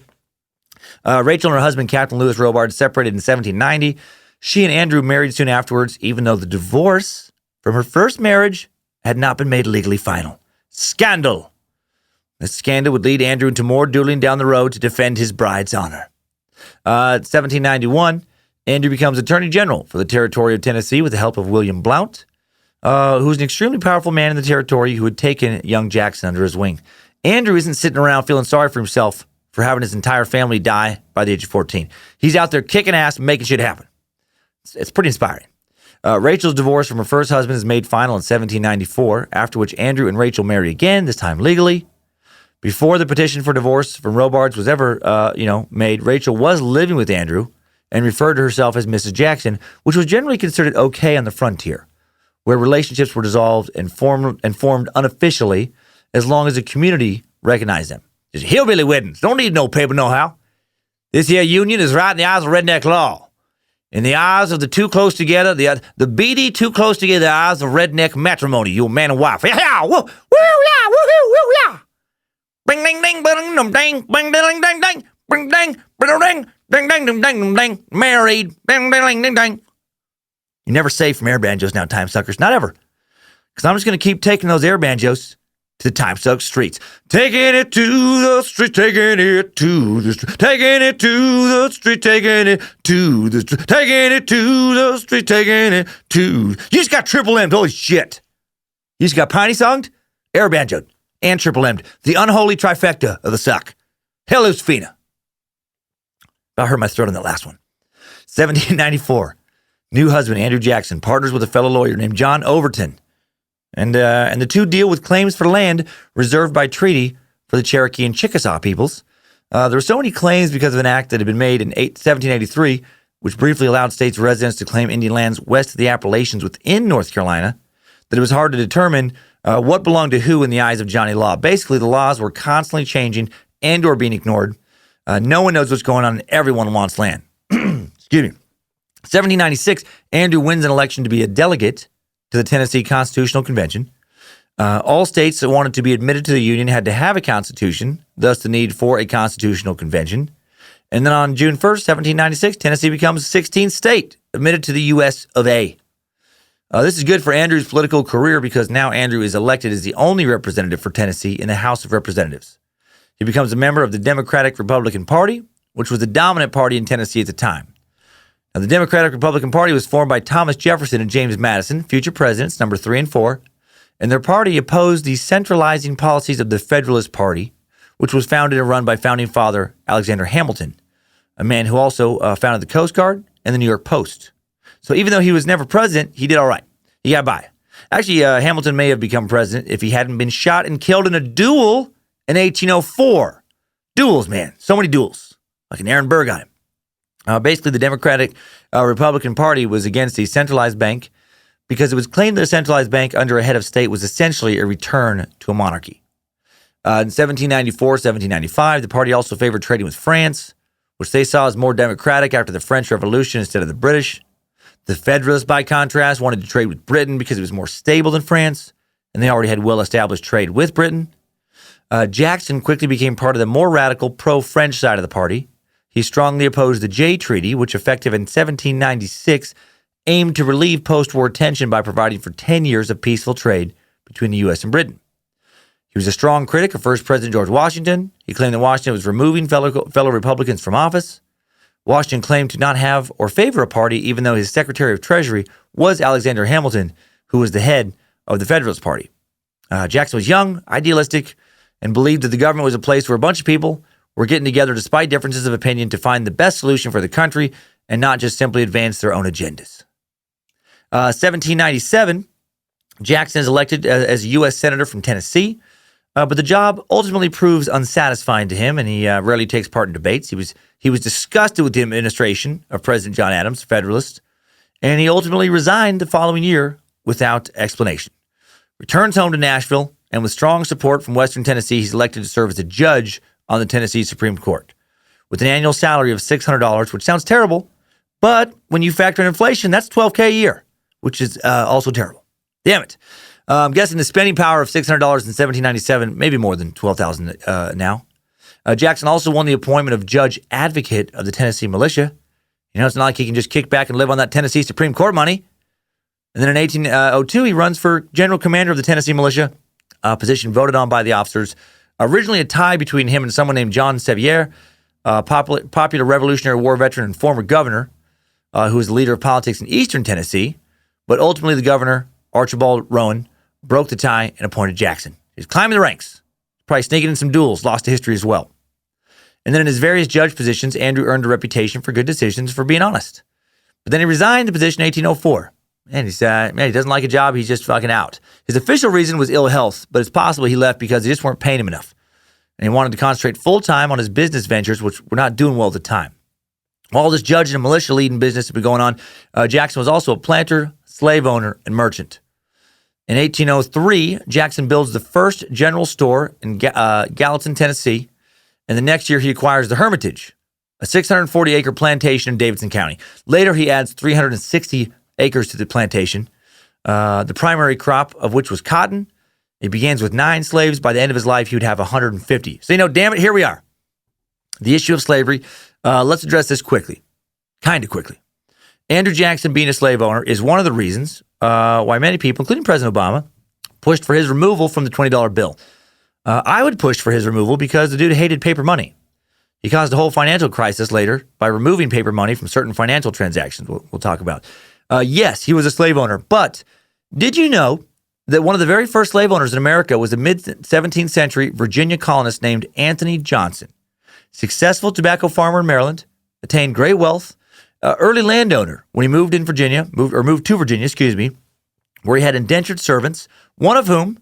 Rachel and her husband, Captain Lewis Robards, separated in 1790. She and Andrew married soon afterwards, even though the divorce from her first marriage had not been made legally final. Scandal. This scandal would lead Andrew into more dueling down the road to defend his bride's honor. 1791, Andrew becomes Attorney General for the territory of Tennessee with the help of William Blount, who's an extremely powerful man in the territory who had taken young Jackson under his wing. Andrew isn't sitting around feeling sorry for himself for having his entire family die by the age of 14. He's out there kicking ass and making shit happen. It's pretty inspiring. Rachel's divorce from her first husband is made final in 1794, after which Andrew and Rachel marry again, this time legally. Before the petition for divorce from Robards was ever, made, Rachel was living with Andrew and referred to herself as Mrs. Jackson, which was generally considered okay on the frontier. where relationships were dissolved and formed unofficially as long as the community recognized them. Just hillbilly weddings. Don't need no paper know-how. This here union is right in the eyes of redneck law. In the eyes of the too close together, the beady too close together eyes of redneck matrimony, you man and wife. Yeah, woo, woo, yeah, woo, woo, yeah. Bing, ding, ding, bing, ding, ding, bing, ding, ding, ding, bing, ding, bing, ding, ding, ding, ding, ding, ding, married, ding, ding, ding, ding. You're never safe from air banjos now, time suckers. Not ever. Because I'm just going to keep taking those air banjos to the Timesuck streets. Taking it to the street, taking it to the street, taking it to the street, taking it to the street, taking it to the street, taking it to. You just got triple M'd, holy shit. You just got piney songed, air banjoed, and triple M'd. The unholy trifecta of the suck. Hell, Lucifina. I hurt my throat on that last one. 1794. New husband, Andrew Jackson, partners with a fellow lawyer named John Overton. And the two deal with claims for land reserved by treaty for the Cherokee and Chickasaw peoples. There were so many claims because of an act that had been made in 1783, which briefly allowed states' residents to claim Indian lands west of the Appalachians within North Carolina, that it was hard to determine what belonged to who in the eyes of Johnny Law. Basically, the laws were constantly changing and or being ignored. No one knows what's going on, and everyone wants land. Excuse me. 1796, Andrew wins an election to be a delegate to the Tennessee Constitutional Convention. All states that wanted to be admitted to the Union had to have a constitution, thus the need for a constitutional convention. And then on June 1st, 1796, Tennessee becomes the 16th state admitted to the U.S. of A. This is good for Andrew's political career because now Andrew is elected as the only representative for Tennessee in the House of Representatives. He becomes a member of the Democratic-Republican Party, which was the dominant party in Tennessee at the time. Now, the Democratic-Republican Party was formed by Thomas Jefferson and James Madison, future presidents, number 3 and 4, and their party opposed the centralizing policies of the Federalist Party, which was founded and run by founding father Alexander Hamilton, a man who also founded the Coast Guard and the New York Post. So even though he was never president, he did all right. He got by. Actually, Hamilton may have become president if he hadn't been shot and killed in a duel in 1804. Duels, man. So many duels. Like an Aaron Burr got him. Basically, the Democratic Republican Party was against a centralized bank because it was claimed that a centralized bank under a head of state was essentially a return to a monarchy. In 1794, 1795, the party also favored trading with France, which they saw as more democratic after the French Revolution instead of the British. The Federalists, by contrast, wanted to trade with Britain because it was more stable than France, and they already had well-established trade with Britain. Jackson quickly became part of the more radical pro-French side of the party. He strongly opposed the Jay Treaty, which, effective in 1796, aimed to relieve post-war tension by providing for 10 years of peaceful trade between the U.S. and Britain. He was a strong critic of first President George Washington. He claimed that Washington was removing fellow Republicans from office. Washington claimed to not have or favor a party, even though his Secretary of Treasury was Alexander Hamilton, who was the head of the Federalist Party. Jackson was young, idealistic, and believed that the government was a place where a bunch of people were getting together despite differences of opinion to find the best solution for the country and not just simply advance their own agendas. 1797, Jackson is elected as a U.S. Senator from Tennessee, but the job ultimately proves unsatisfying to him, and he rarely takes part in debates. He was disgusted with the administration of President John Adams, Federalist, and he ultimately resigned the following year without explanation. Returns home to Nashville, and with strong support from Western Tennessee, he's elected to serve as a judge on the Tennessee Supreme Court. With an annual salary of $600, which sounds terrible, but when you factor in inflation, that's $12K a year, which is also terrible. Damn it. I'm guessing the spending power of $600 in 1797, maybe more than $12,000 now. Jackson also won the appointment of Judge Advocate of the Tennessee Militia. You know, it's not like he can just kick back and live on that Tennessee Supreme Court money. And then in 1802, he runs for General Commander of the Tennessee Militia, a position voted on by the officers. Originally a tie between him and someone named John Sevier, a popular Revolutionary War veteran and former governor, who was the leader of politics in eastern Tennessee. But ultimately, the governor, Archibald Rowan, broke the tie and appointed Jackson. He's climbing the ranks, probably sneaking in some duels, lost to history as well. And then in his various judge positions, Andrew earned a reputation for good decisions, for being honest. But then he resigned the position in 1804. And he said, he doesn't like a job, he's just fucking out. His official reason was ill health, but it's possible he left because they just weren't paying him enough. And he wanted to concentrate full-time on his business ventures, which were not doing well at the time. While this judge and militia leading business had been going on, Jackson was also a planter, slave owner, and merchant. In 1803, Jackson builds the first general store in Gallatin, Tennessee, and the next year he acquires the Hermitage, a 640-acre plantation in Davidson County. Later, he adds 360 acres to the plantation, the primary crop of which was cotton. He begins with 9 slaves. By the end of his life, he would have 150. So, damn it, here we are. The issue of slavery, let's address this quickly, kind of quickly. Andrew Jackson being a slave owner is one of the reasons why many people, including President Obama, pushed for his removal from the $20 bill. I would push for his removal because the dude hated paper money. He caused a whole financial crisis later by removing paper money from certain financial transactions we'll talk about. Yes, he was a slave owner, but did you know that one of the very first slave owners in America was a mid-17th century Virginia colonist named Anthony Johnson? Successful tobacco farmer in Maryland, attained great wealth, early landowner when he moved to Virginia, where he had indentured servants, one of whom,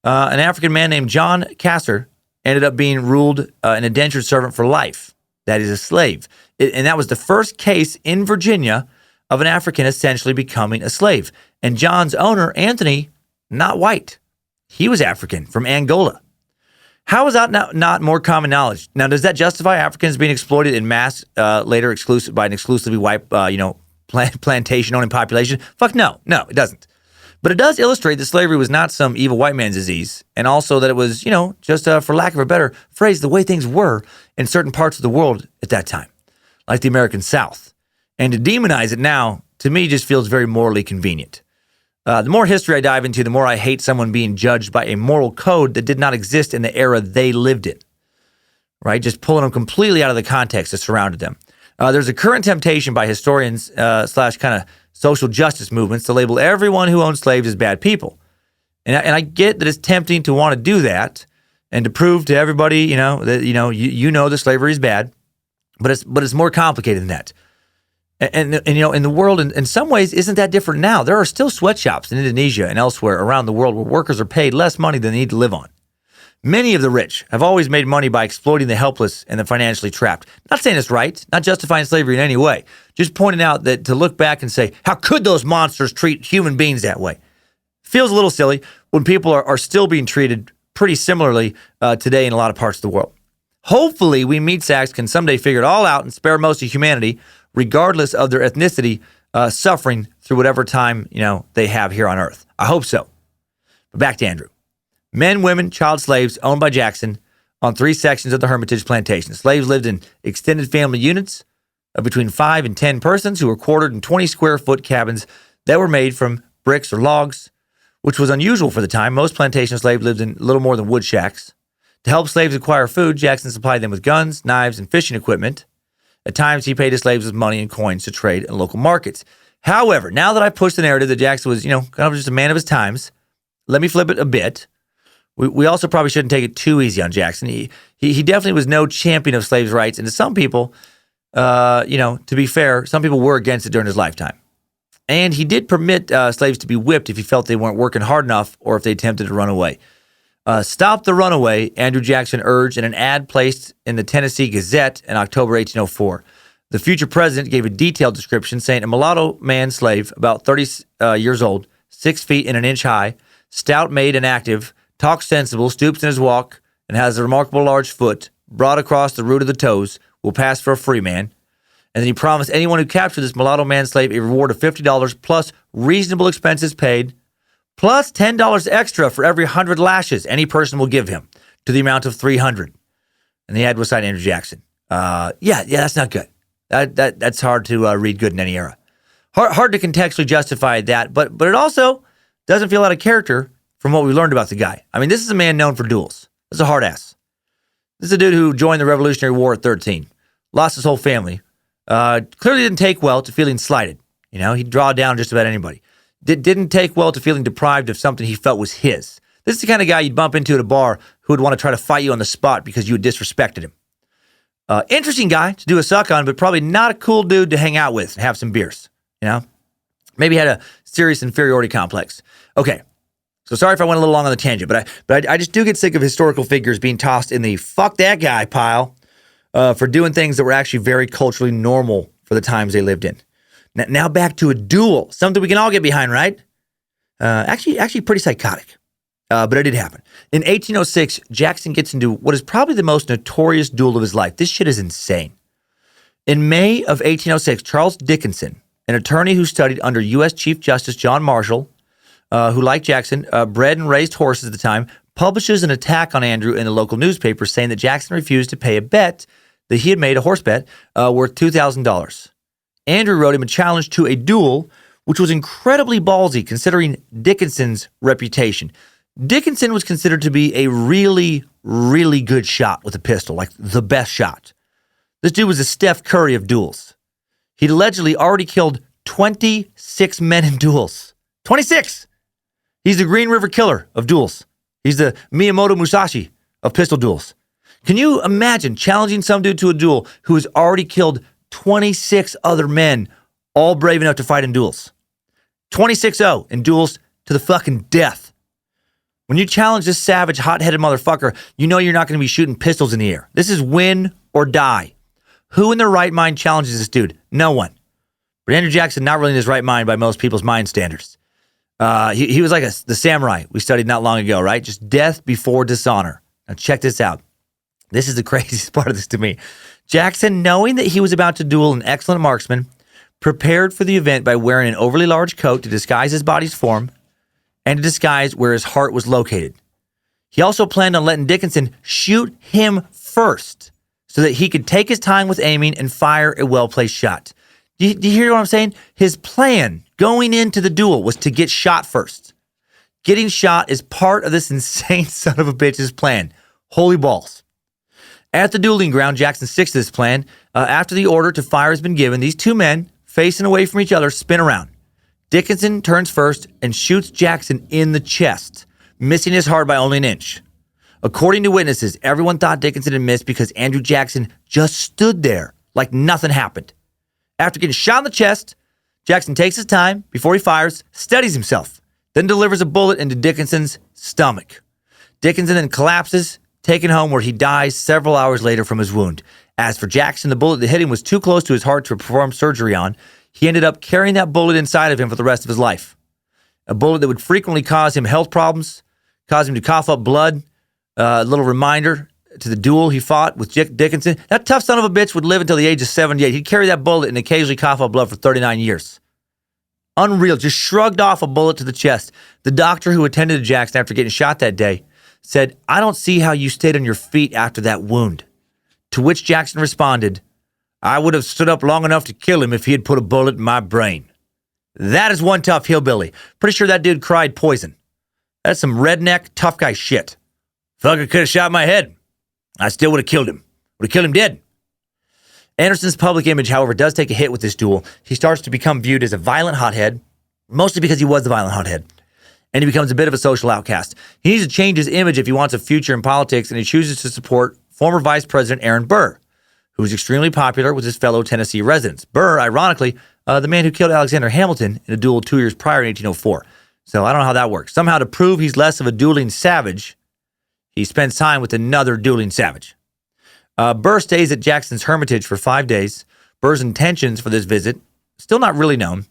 an African man named John Casser, ended up being ruled an indentured servant for life. That is a slave. And that was the first case in Virginia of an African essentially becoming a slave. And John's owner, Anthony, not white. He was African from Angola. How is that not more common knowledge? Now, does that justify Africans being exploited in mass later by an exclusively white, plantation-owning population? Fuck no. No, it doesn't. But it does illustrate that slavery was not some evil white man's disease, and also that it was, just for lack of a better phrase, the way things were in certain parts of the world at that time, like the American South. And to demonize it now, to me, just feels very morally convenient. The more history I dive into, the more I hate someone being judged by a moral code that did not exist in the era they lived in, right? Just pulling them completely out of the context that surrounded them. There's a current temptation by historians / kind of social justice movements to label everyone who owns slaves as bad people. And I get that it's tempting to want to do that and to prove to everybody, that, that slavery is bad, but it's more complicated than that. And in the world, in some ways, isn't that different now? There are still sweatshops in Indonesia and elsewhere around the world where workers are paid less money than they need to live on. Many of the rich have always made money by exploiting the helpless and the financially trapped. Not saying it's right, not justifying slavery in any way, just pointing out that to look back and say, how could those monsters treat human beings that way? Feels a little silly when people are still being treated pretty similarly today in a lot of parts of the world. Hopefully, we meat sacks can someday figure it all out and spare most of humanity, regardless of their ethnicity, suffering through whatever time, they have here on Earth. I hope so. But back to Andrew. Men, women, child slaves owned by Jackson on 3 sections of the Hermitage plantation. Slaves lived in extended family units of between 5 and 10 persons who were quartered in 20-square-foot cabins that were made from bricks or logs, which was unusual for the time. Most plantation slaves lived in little more than wood shacks. To help slaves acquire food, Jackson supplied them with guns, knives, and fishing equipment. At times, he paid his slaves with money and coins to trade in local markets. However, now that I pushed the narrative that Jackson was, kind of just a man of his times, let me flip it a bit. We also probably shouldn't take it too easy on Jackson. He definitely was no champion of slaves' rights, and to some people, to be fair, some people were against it during his lifetime. And he did permit slaves to be whipped if he felt they weren't working hard enough or if they attempted to run away. Stop the runaway, Andrew Jackson urged in an ad placed in the Tennessee Gazette in October 1804. The future president gave a detailed description saying a mulatto man slave, about 30 years old, 6 feet and an inch high, stout made and active, talks sensible, stoops in his walk, and has a remarkable large foot, broad across the root of the toes, will pass for a free man. And then he promised anyone who captured this mulatto man slave a reward of $50 plus reasonable expenses paid, plus $10 extra for every 100 lashes any person will give him, to the amount of 300. And the ad was signed Andrew Jackson. That's not good. That's hard to read good in any era. Hard to contextually justify that, but it also doesn't feel out of character from what we learned about the guy. I mean, this is a man known for duels. This is a hard ass. This is a dude who joined the Revolutionary War at 13, lost his whole family, clearly didn't take well to feeling slighted. He'd draw down just about anybody. Didn't take well to feeling deprived of something he felt was his. This is the kind of guy you'd bump into at a bar who would want to try to fight you on the spot because you had disrespected him. Interesting guy to do a suck on, but probably not a cool dude to hang out with and have some beers. Maybe had a serious inferiority complex. Okay, so sorry if I went a little long on the tangent, but I just do get sick of historical figures being tossed in the fuck that guy pile for doing things that were actually very culturally normal for the times they lived in. Now back to a duel, something we can all get behind, right? Actually pretty psychotic. But it did happen. In 1806, Jackson gets into what is probably the most notorious duel of his life. This shit is insane. In May of 1806, Charles Dickinson, an attorney who studied under U.S. Chief Justice John Marshall, who, like Jackson, bred and raised horses at the time, publishes an attack on Andrew in the local newspaper, saying that Jackson refused to pay a bet that he had made, a horse bet, worth $2,000. Andrew wrote him a challenge to a duel, which was incredibly ballsy considering Dickinson's reputation. Dickinson was considered to be a really, really good shot with a pistol, like the best shot. This dude was the Steph Curry of duels. He'd allegedly already killed 26 men in duels. 26! He's the Green River Killer of duels. He's the Miyamoto Musashi of pistol duels. Can you imagine challenging some dude to a duel who has already killed 26 other men, all brave enough to fight in duels? 26-0 in duels to the fucking death. When you challenge this savage, hot-headed motherfucker, you know you're not going to be shooting pistols in the air. This is win or die. Who in their right mind challenges this dude? No one. But Andrew Jackson, not really in his right mind by most people's mind standards. He was like the samurai we studied not long ago, right? Just death before dishonor. Now check this out. This is the craziest part of this to me. Jackson, knowing that he was about to duel an excellent marksman, prepared for the event by wearing an overly large coat to disguise his body's form and to disguise where his heart was located. He also planned on letting Dickinson shoot him first so that he could take his time with aiming and fire a well-placed shot. Do you hear what I'm saying? His plan going into the duel was to get shot first. Getting shot is part of this insane son of a bitch's plan. Holy balls. At the dueling ground, Jackson sticks to this plan. After the order to fire has been given, these two men, facing away from each other, spin around. Dickinson turns first and shoots Jackson in the chest, missing his heart by only an inch. According to witnesses, everyone thought Dickinson had missed because Andrew Jackson just stood there like nothing happened. After getting shot in the chest, Jackson takes his time before he fires, steadies himself, then delivers a bullet into Dickinson's stomach. Dickinson then collapses, taken home where he dies several hours later from his wound. As for Jackson, the bullet that hit him was too close to his heart to perform surgery on. He ended up carrying that bullet inside of him for the rest of his life. A bullet that would frequently cause him health problems, cause him to cough up blood. A little reminder to the duel he fought with Dickinson. That tough son of a bitch would live until the age of 78. He'd carry that bullet and occasionally cough up blood for 39 years. Unreal. Just shrugged off a bullet to the chest. The doctor who attended to Jackson after getting shot that day said, "I don't see how you stayed on your feet after that wound." To which Jackson responded, "I would have stood up long enough to kill him if he had put a bullet in my brain." That is one tough hillbilly. Pretty sure that dude cried poison. That's some redneck tough guy shit. Fucker could have shot my head. I still would have killed him. Would have killed him dead. Anderson's public image, however, does take a hit with this duel. He starts to become viewed as a violent hothead, mostly because he was the violent hothead. And he becomes a bit of a social outcast. He needs to change his image if he wants a future in politics, and he chooses to support former Vice President Aaron Burr, who was extremely popular with his fellow Tennessee residents. Burr, ironically, the man who killed Alexander Hamilton in a duel 2 years prior in 1804. So I don't know how that works. Somehow, to prove he's less of a dueling savage, he spends time with another dueling savage. Burr stays at Jackson's Hermitage for 5 days. Burr's intentions for this visit, still not really known,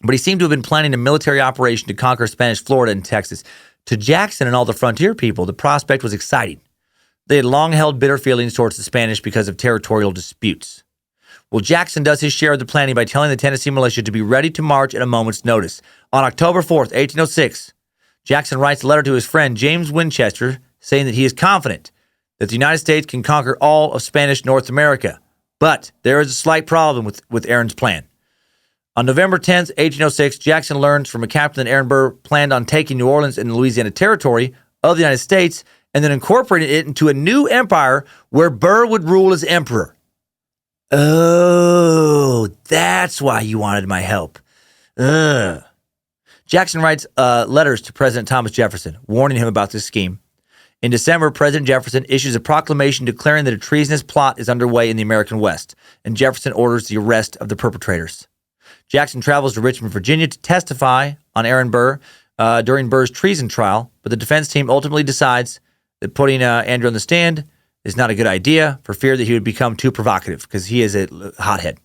but he seemed to have been planning a military operation to conquer Spanish Florida and Texas. To Jackson and all the frontier people, the prospect was exciting. They had long held bitter feelings towards the Spanish because of territorial disputes. Well, Jackson does his share of the planning by telling the Tennessee militia to be ready to march at a moment's notice. On October 4th, 1806, Jackson writes a letter to his friend James Winchester saying that he is confident that the United States can conquer all of Spanish North America. But there is a slight problem with Aaron's plan. On November 10th, 1806, Jackson learns from a captain that Aaron Burr planned on taking New Orleans and the Louisiana Territory of the United States and then incorporating it into a new empire where Burr would rule as emperor. Oh, that's why you wanted my help. Jackson writes letters to President Thomas Jefferson, warning him about this scheme. In December, President Jefferson issues a proclamation declaring that a treasonous plot is underway in the American West, and Jefferson orders the arrest of the perpetrators. Jackson travels to Richmond, Virginia to testify on Aaron Burr during Burr's treason trial, but the defense team ultimately decides that putting Andrew on the stand is not a good idea for fear that he would become too provocative because he is a hothead.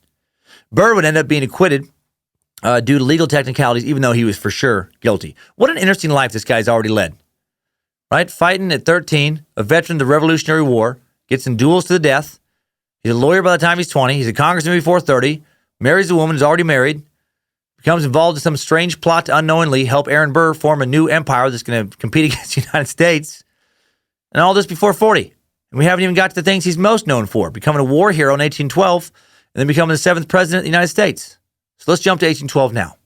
Burr would end up being acquitted due to legal technicalities, even though he was for sure guilty. What an interesting life this guy's already led. Right? Fighting at 13, a veteran of the Revolutionary War, gets in duels to the death. He's a lawyer by the time he's 20. He's a congressman before 30. Marries a woman who's already married. Becomes involved in some strange plot to unknowingly help Aaron Burr form a new empire that's going to compete against the United States. And all this before 40. And we haven't even got to the things he's most known for. Becoming a war hero in 1812, and then becoming the 7th president of the United States. So let's jump to 1812 now.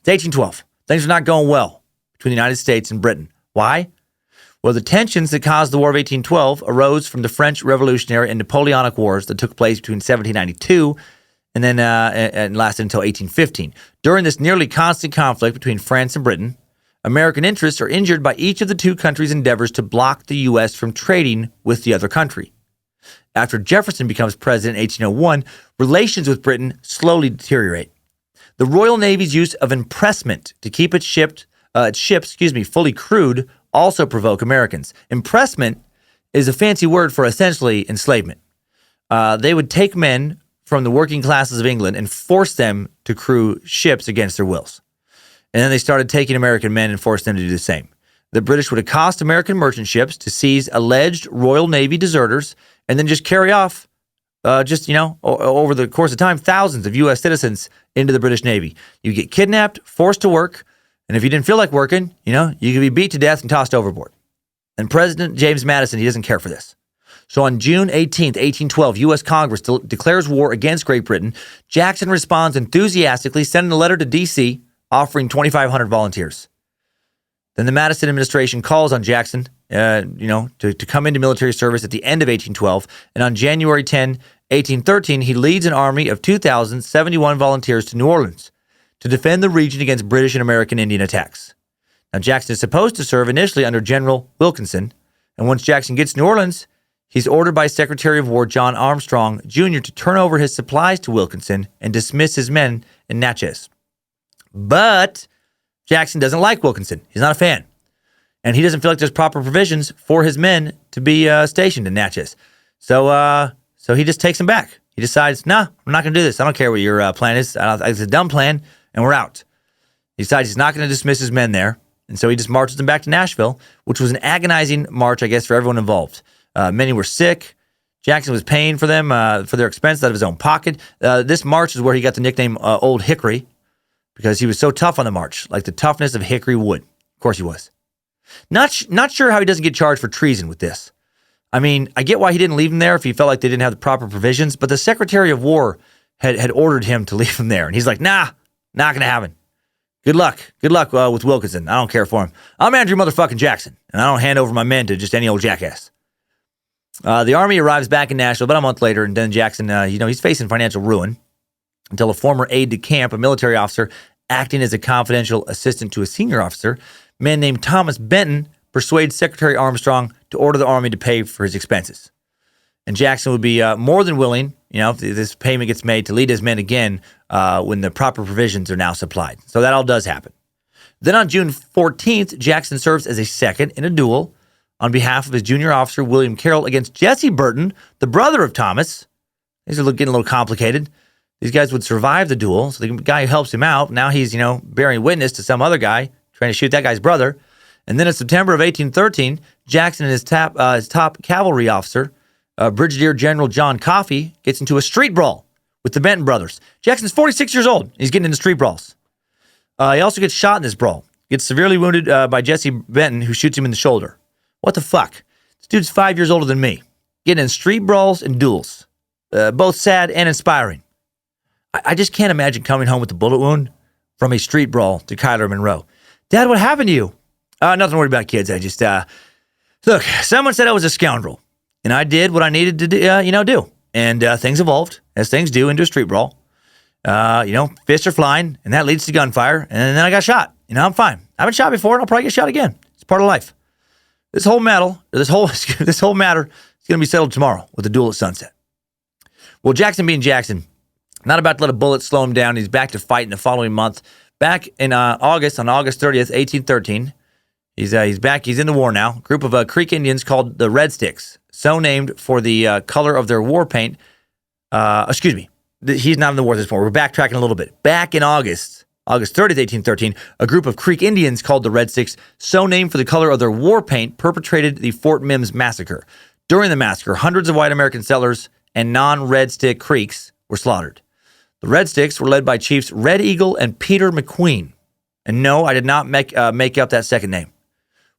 It's 1812. Things are not going well between the United States and Britain. Why? Well, the tensions that caused the War of 1812 arose from the French Revolutionary and Napoleonic Wars that took place between 1792 and then and lasted until 1815. During this nearly constant conflict between France and Britain, American interests are injured by each of the two countries' endeavors to block the U.S. from trading with the other country. After Jefferson becomes president in 1801, relations with Britain slowly deteriorate. The Royal Navy's use of impressment to keep its ships fully crewed also provoke Americans. Impressment is a fancy word for essentially enslavement. They would take men from the working classes of England and force them to crew ships against their wills. And then they started taking American men and forced them to do the same. The British would accost American merchant ships to seize alleged Royal Navy deserters and then just carry off, over the course of time, thousands of U.S. citizens into the British Navy. You get kidnapped, forced to work, and if you didn't feel like working, you could be beat to death and tossed overboard. And President James Madison, he doesn't care for this. So on June 18th, 1812, U.S. Congress declares war against Great Britain. Jackson responds enthusiastically, sending a letter to D.C. offering 2,500 volunteers. Then the Madison administration calls on Jackson, to come into military service at the end of 1812. And on January 10, 1813, he leads an army of 2,071 volunteers to New Orleans to defend the region against British and American Indian attacks. Now, Jackson is supposed to serve initially under General Wilkinson, and once Jackson gets to New Orleans, he's ordered by Secretary of War John Armstrong, Jr. to turn over his supplies to Wilkinson and dismiss his men in Natchez. But Jackson doesn't like Wilkinson. He's not a fan. And he doesn't feel like there's proper provisions for his men to be stationed in Natchez. So he just takes them back. He decides, I'm not going to do this. I don't care what your plan is. It's a dumb plan, and we're out. He decides he's not going to dismiss his men there. And so he just marches them back to Nashville, which was an agonizing march, I guess, for everyone involved. Many were sick. Jackson was paying for them, for their expense out of his own pocket. This march is where he got the nickname Old Hickory, because he was so tough on the march, like the toughness of hickory wood. Of course he was. Not sure how he doesn't get charged for treason with this. I mean, I get why he didn't leave him there if he felt like they didn't have the proper provisions, but the Secretary of War had ordered him to leave him there. And he's like, not going to happen. Good luck with Wilkinson. I don't care for him. I'm Andrew motherfucking Jackson, and I don't hand over my men to just any old jackass. The army arrives back in Nashville about a month later, and then Jackson, he's facing financial ruin until a former aide-de-camp, a military officer, acting as a confidential assistant to a senior officer, a man named Thomas Benton, persuades Secretary Armstrong to order the army to pay for his expenses. And Jackson would be more than willing, if this payment gets made, to lead his men again when the proper provisions are now supplied. So that all does happen. Then on June 14th, Jackson serves as a second in a duel on behalf of his junior officer, William Carroll, against Jesse Burton, the brother of Thomas. These are getting a little complicated. These guys would survive the duel, so the guy who helps him out, now he's, bearing witness to some other guy trying to shoot that guy's brother. And then in September of 1813, Jackson and his top cavalry officer, Brigadier General John Coffee, gets into a street brawl with the Benton brothers. Jackson's 46 years old. He's getting into street brawls. He also gets shot in this brawl. Gets severely wounded by Jesse Benton, who shoots him in the shoulder. What the fuck? This dude's 5 years older than me. Getting in street brawls and duels. Both sad and inspiring. I just can't imagine coming home with a bullet wound from a street brawl to Kyler Monroe. Dad, what happened to you? Nothing to worry about, kids. I just, look, someone said I was a scoundrel, and I did what I needed to do. And things evolved, as things do, into a street brawl. Fists are flying, and that leads to gunfire, and then I got shot. I'm fine. I've been shot before, and I'll probably get shot again. It's part of life. This whole matter is going to be settled tomorrow with the duel at sunset. Well, Jackson being Jackson, not about to let a bullet slow him down. He's back to fight in the following month. Back in August 30th, 1813, he's back. He's in the war now. A group of Creek Indians called the Red Sticks, so named for the color of their war paint. he's not in the war at this point. We're backtracking a little bit. Back in August 30th, 1813, a group of Creek Indians called the Red Sticks, so named for the color of their war paint, perpetrated the Fort Mims massacre. During the massacre, hundreds of white American settlers and non-Red Stick Creeks were slaughtered. The Red Sticks were led by Chiefs Red Eagle and Peter McQueen. And no, I did not make up that second name.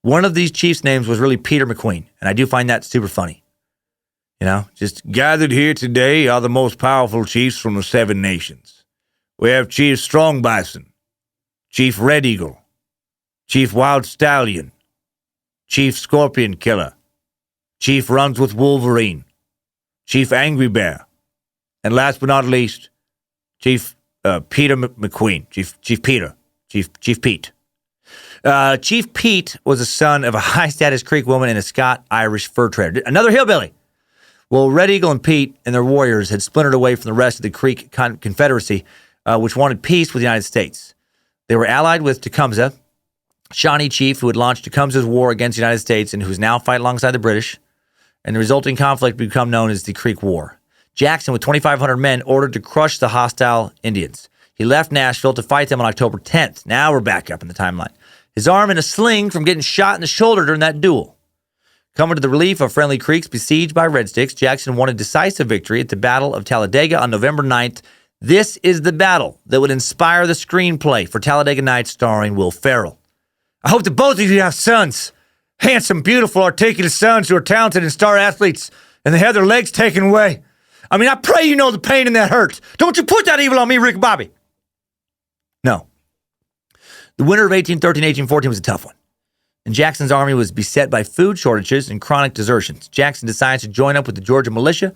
One of these chiefs' names was really Peter McQueen, and I do find that super funny. You know, just gathered here today are the most powerful chiefs from the 7 nations. We have Chief Strong Bison, Chief Red Eagle, Chief Wild Stallion, Chief Scorpion Killer, Chief Runs with Wolverine, Chief Angry Bear, and last but not least, Chief Peter McQueen, Chief Peter, Chief Pete. Chief Pete was the son of a high-status Creek woman and a Scotch-Irish fur trader. Another hillbilly. Well, Red Eagle and Pete and their warriors had splintered away from the rest of the Creek Confederacy, which wanted peace with the United States. They were allied with Tecumseh, Shawnee chief who had launched Tecumseh's war against the United States and who's now fighting alongside the British, and the resulting conflict became known as the Creek War. Jackson, with 2,500 men, ordered to crush the hostile Indians. He left Nashville to fight them on October 10th. Now we're back up in the timeline. His arm in a sling from getting shot in the shoulder during that duel. Coming to the relief of friendly Creeks besieged by Red Sticks, Jackson won a decisive victory at the Battle of Talladega on November 9th. This is the battle that would inspire the screenplay for Talladega Nights starring Will Ferrell. I hope that both of you have sons. Handsome, beautiful, articulate sons who are talented and star athletes, and they have their legs taken away. I mean, I pray you know the pain and that hurts. Don't you put that evil on me, Rick Bobby. No. The winter of 1813-1814 was a tough one, and Jackson's army was beset by food shortages and chronic desertions. Jackson decides to join up with the Georgia militia,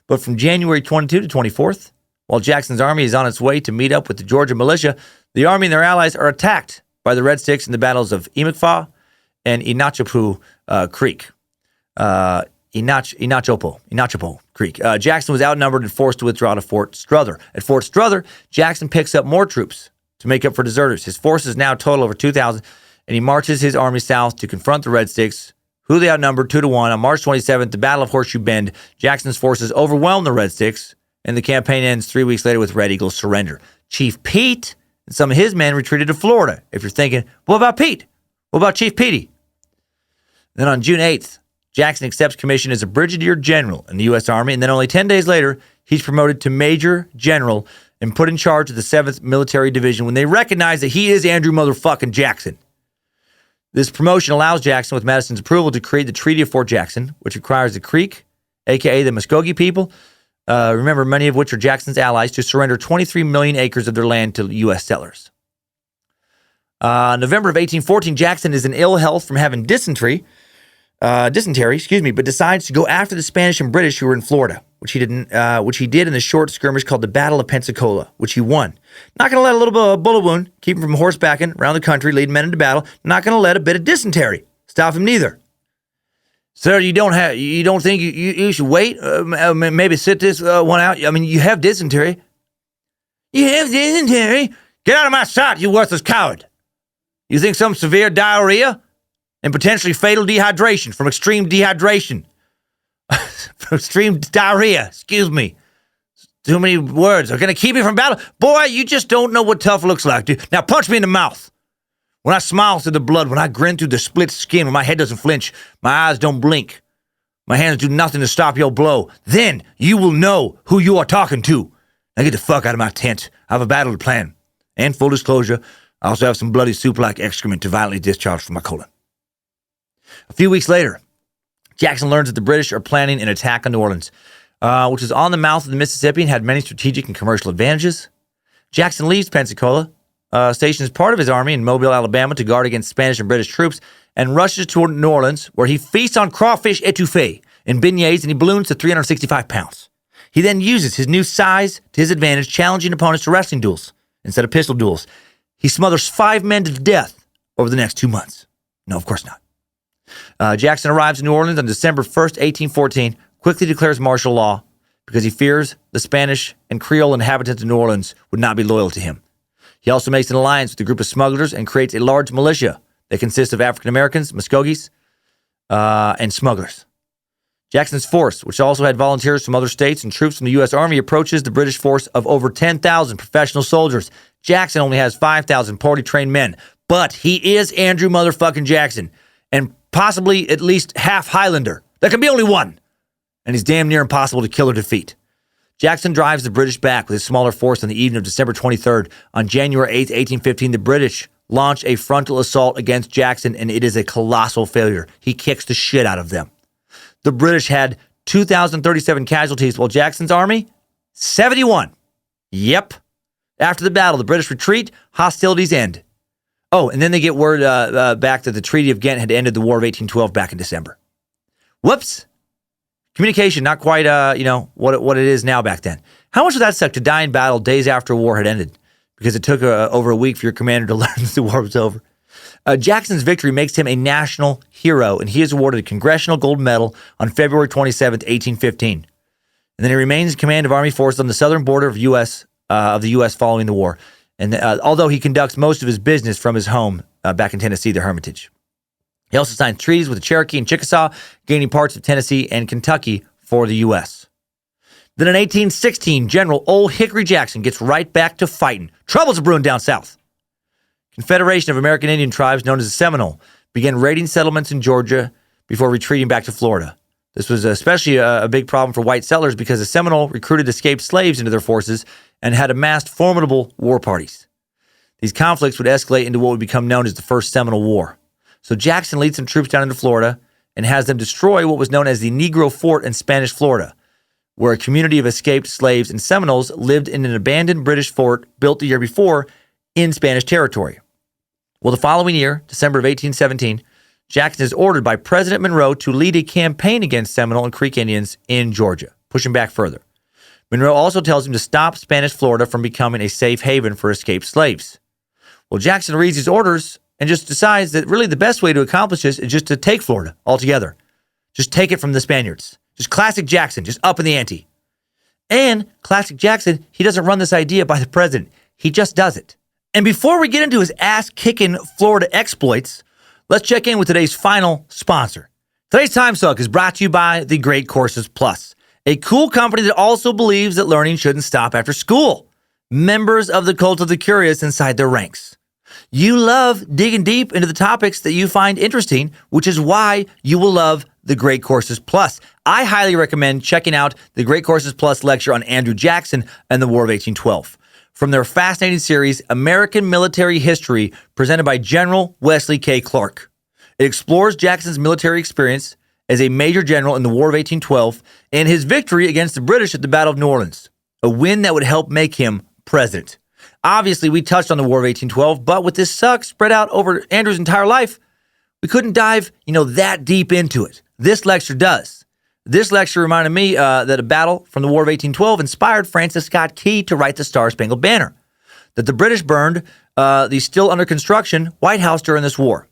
but from January 22 to 24th, while Jackson's army is on its way to meet up with the Georgia militia, the army and their allies are attacked by the Red Sticks in the battles of Immigrant and Inachapo Creek. Inachapo Creek. Jackson was outnumbered and forced to withdraw to Fort Strother. At Fort Strother, Jackson picks up more troops to make up for deserters. His forces now total over 2,000, and he marches his army south to confront the Red Sticks, who they outnumbered 2-1. On March 27th, the Battle of Horseshoe Bend, Jackson's forces overwhelmed the Red Sticks, and the campaign ends 3 weeks later with Red Eagle's surrender. Chief Pete and some of his men retreated to Florida. If you're thinking, what about Pete? What about Chief Petey? Then on June 8th, Jackson accepts commission as a brigadier general in the U.S. Army, and then only 10 days later, he's promoted to major general and put in charge of the 7th Military Division when they recognize that he is Andrew motherfucking Jackson. This promotion allows Jackson, with Madison's approval, to create the Treaty of Fort Jackson, which requires the Creek, a.k.a. the Muskogee people, remember many of which are Jackson's allies, to surrender 23 million acres of their land to U.S. settlers. November of 1814, Jackson is in ill health from having dysentery, but decides to go after the Spanish and British who were in Florida, which he did in the short skirmish called the Battle of Pensacola, which he won. Not going to let a little bit of a bullet wound keep him from horsebacking around the country, leading men into battle. Not going to let a bit of dysentery stop him neither. Sir, you don't think you should wait? Maybe sit this one out? I mean, you have dysentery. You have dysentery? Get out of my sight, you worthless coward. You think some severe diarrhea and potentially fatal dehydration from extreme dehydration. From extreme diarrhea, excuse me. Too many words are going to keep you from battle. Boy, you just don't know what tough looks like, dude. Now punch me in the mouth. When I smile through the blood, when I grin through the split skin, when my head doesn't flinch, my eyes don't blink, my hands do nothing to stop your blow, then you will know who you are talking to. Now get the fuck out of my tent. I have a battle to plan. And full disclosure, I also have some bloody soup-like excrement to violently discharge from my colon. A few weeks later, Jackson learns that the British are planning an attack on New Orleans, which is on the mouth of the Mississippi and had many strategic and commercial advantages. Jackson leaves Pensacola, stations part of his army in Mobile, Alabama, to guard against Spanish and British troops, and rushes toward New Orleans, where he feasts on crawfish etouffee and beignets, and he balloons to 365 pounds. He then uses his new size to his advantage, challenging opponents to wrestling duels instead of pistol duels. He smothers 5 men to death over the next 2 months. No, of course not. Jackson arrives in New Orleans on December 1st, 1814, quickly declares martial law because he fears the Spanish and Creole inhabitants of New Orleans would not be loyal to him. He also makes an alliance with a group of smugglers and creates a large militia that consists of African Americans, Muskogees, and smugglers. Jackson's force, which also had volunteers from other states and troops from the U.S. Army, approaches the British force of over 10,000 professional soldiers. Jackson only has 5,000 poorly trained men, but he is Andrew motherfucking Jackson, and possibly at least half Highlander. There can be only one, and he's damn near impossible to kill or defeat. Jackson drives the British back with his smaller force on the evening of December 23rd. On January 8th, 1815, the British launch a frontal assault against Jackson, and it is a colossal failure. He kicks the shit out of them. The British had 2,037 casualties, while Jackson's army, 71. Yep. After the battle, the British retreat, hostilities end. Oh, and then they get word back that the Treaty of Ghent had ended the War of 1812 back in December. Whoops. Communication, not quite, what it is now back then. How much would that suck to die in battle days after a war had ended? Because it took over a week for your commander to learn that the war was over. Jackson's victory makes him a national hero, and he is awarded a Congressional Gold Medal on February 27th, 1815. And then he remains in command of Army forces on the southern border of the U.S. following the war. And although he conducts most of his business from his home back in Tennessee, the Hermitage. He also signed treaties with the Cherokee and Chickasaw, gaining parts of Tennessee and Kentucky for the U.S. Then in 1816, General Old Hickory Jackson gets right back to fighting. Troubles are brewing down south. Confederation of American Indian Tribes, known as the Seminole, began raiding settlements in Georgia before retreating back to Florida. This was especially a big problem for white settlers because the Seminole recruited escaped slaves into their forces and had amassed formidable war parties. These conflicts would escalate into what would become known as the First Seminole War. So Jackson leads some troops down into Florida and has them destroy what was known as the Negro Fort in Spanish Florida, where a community of escaped slaves and Seminoles lived in an abandoned British fort built the year before in Spanish territory. Well, the following year, December of 1817, Jackson is ordered by President Monroe to lead a campaign against Seminole and Creek Indians in Georgia, pushing back further. Monroe also tells him to stop Spanish Florida from becoming a safe haven for escaped slaves. Well, Jackson reads his orders and just decides that really the best way to accomplish this is just to take Florida altogether. Just take it from the Spaniards. Just classic Jackson, just up in the ante. And classic Jackson, he doesn't run this idea by the president. He just does it. And before we get into his ass-kicking Florida exploits, let's check in with today's final sponsor. Today's Timesuck is brought to you by the Great Courses Plus, a cool company that also believes that learning shouldn't stop after school. Members of the cult of the curious inside their ranks. You love digging deep into the topics that you find interesting, which is why you will love the Great Courses Plus. I highly recommend checking out the Great Courses Plus lecture on Andrew Jackson and the War of 1812. From their fascinating series, American Military History, presented by General Wesley K. Clark. It explores Jackson's military experience as a major general in the War of 1812 and his victory against the British at the Battle of New Orleans, a win that would help make him president. Obviously, we touched on the War of 1812, but with this suck spread out over Andrew's entire life, we couldn't dive, that deep into it. This lecture does. This lecture reminded me that a battle from the War of 1812 inspired Francis Scott Key to write the Star-Spangled Banner, that the British burned the still under construction White House during this war.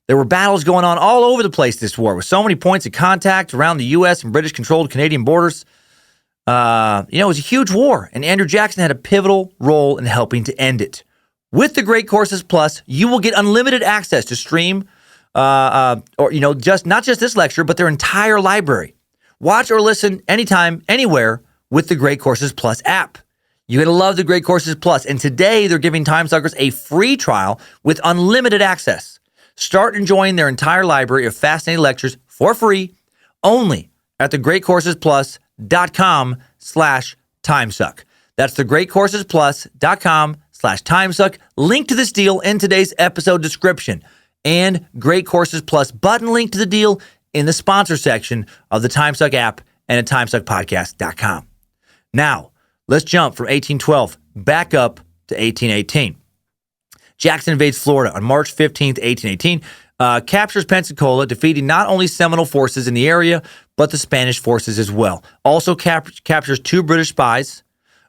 There were battles going on all over the place this war, with so many points of contact around the U.S. and British-controlled Canadian borders. It was a huge war, and Andrew Jackson had a pivotal role in helping to end it. With the Great Courses Plus, you will get unlimited access to stream, not just this lecture, but their entire library. Watch or listen anytime, anywhere with the Great Courses Plus app. You're going to love the Great Courses Plus, and today they're giving Timesuckers a free trial with unlimited access. Start enjoying their entire library of fascinating lectures for free only at thegreatcoursesplus.com/timesuck. That's thegreatcoursesplus.com/timesuck. Link to this deal in today's episode description, and Great Courses Plus button link to the deal in the sponsor section of the Timesuck app and at timesuckpodcast.com. Now, let's jump from 1812 back up to 1818. Jackson invades Florida on March 15th, 1818, captures Pensacola, defeating not only Seminole forces in the area, but the Spanish forces as well. Also captures 2 British spies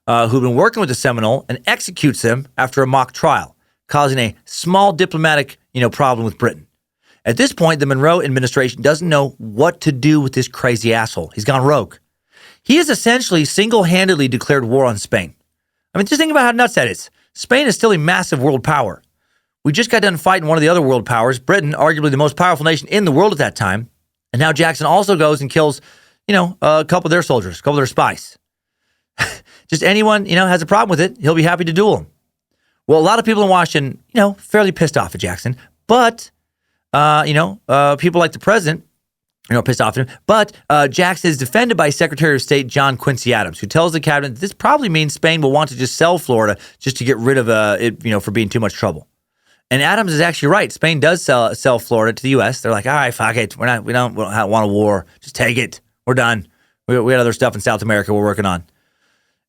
who've been working with the Seminole and executes them after a mock trial, causing a small diplomatic, problem with Britain. At this point, the Monroe administration doesn't know what to do with this crazy asshole. He's gone rogue. He has essentially single-handedly declared war on Spain. I mean, just think about how nuts that is. Spain is still a massive world power. We just got done fighting one of the other world powers, Britain, arguably the most powerful nation in the world at that time. And now Jackson also goes and kills, a couple of their soldiers, a couple of their spies. Just anyone, has a problem with it, he'll be happy to duel them. Well, a lot of people in Washington, fairly pissed off at Jackson, but, people like the president, pissed off at him. But Jackson is defended by Secretary of State John Quincy Adams, who tells the cabinet this probably means Spain will want to just sell Florida just to get rid of it, for being too much trouble. And Adams is actually right. Spain does sell Florida to the U.S. They're like, all right, fuck it. We don't want a war. Just take it. We're done. We got other stuff in South America we're working on.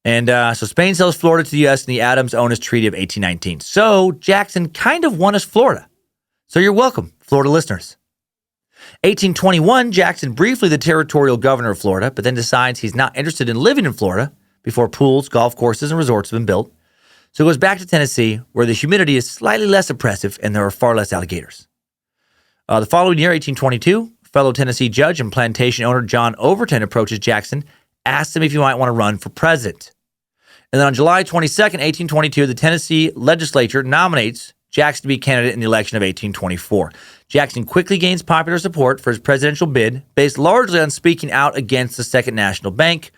And so Spain sells Florida to the U.S. in the Adams-Onis Treaty of 1819. So Jackson kind of won us Florida. So you're welcome, Florida listeners. 1821, Jackson briefly the territorial governor of Florida, but then decides he's not interested in living in Florida before pools, golf courses, and resorts have been built. So he goes back to Tennessee, where the humidity is slightly less oppressive and there are far less alligators. The following year, 1822, fellow Tennessee judge and plantation owner John Overton approaches Jackson, asks him if he might want to run for president. And then on July 22nd, 1822, the Tennessee legislature nominates Jackson to be candidate in the election of 1824. Jackson quickly gains popular support for his presidential bid, based largely on speaking out against the Second National Bank,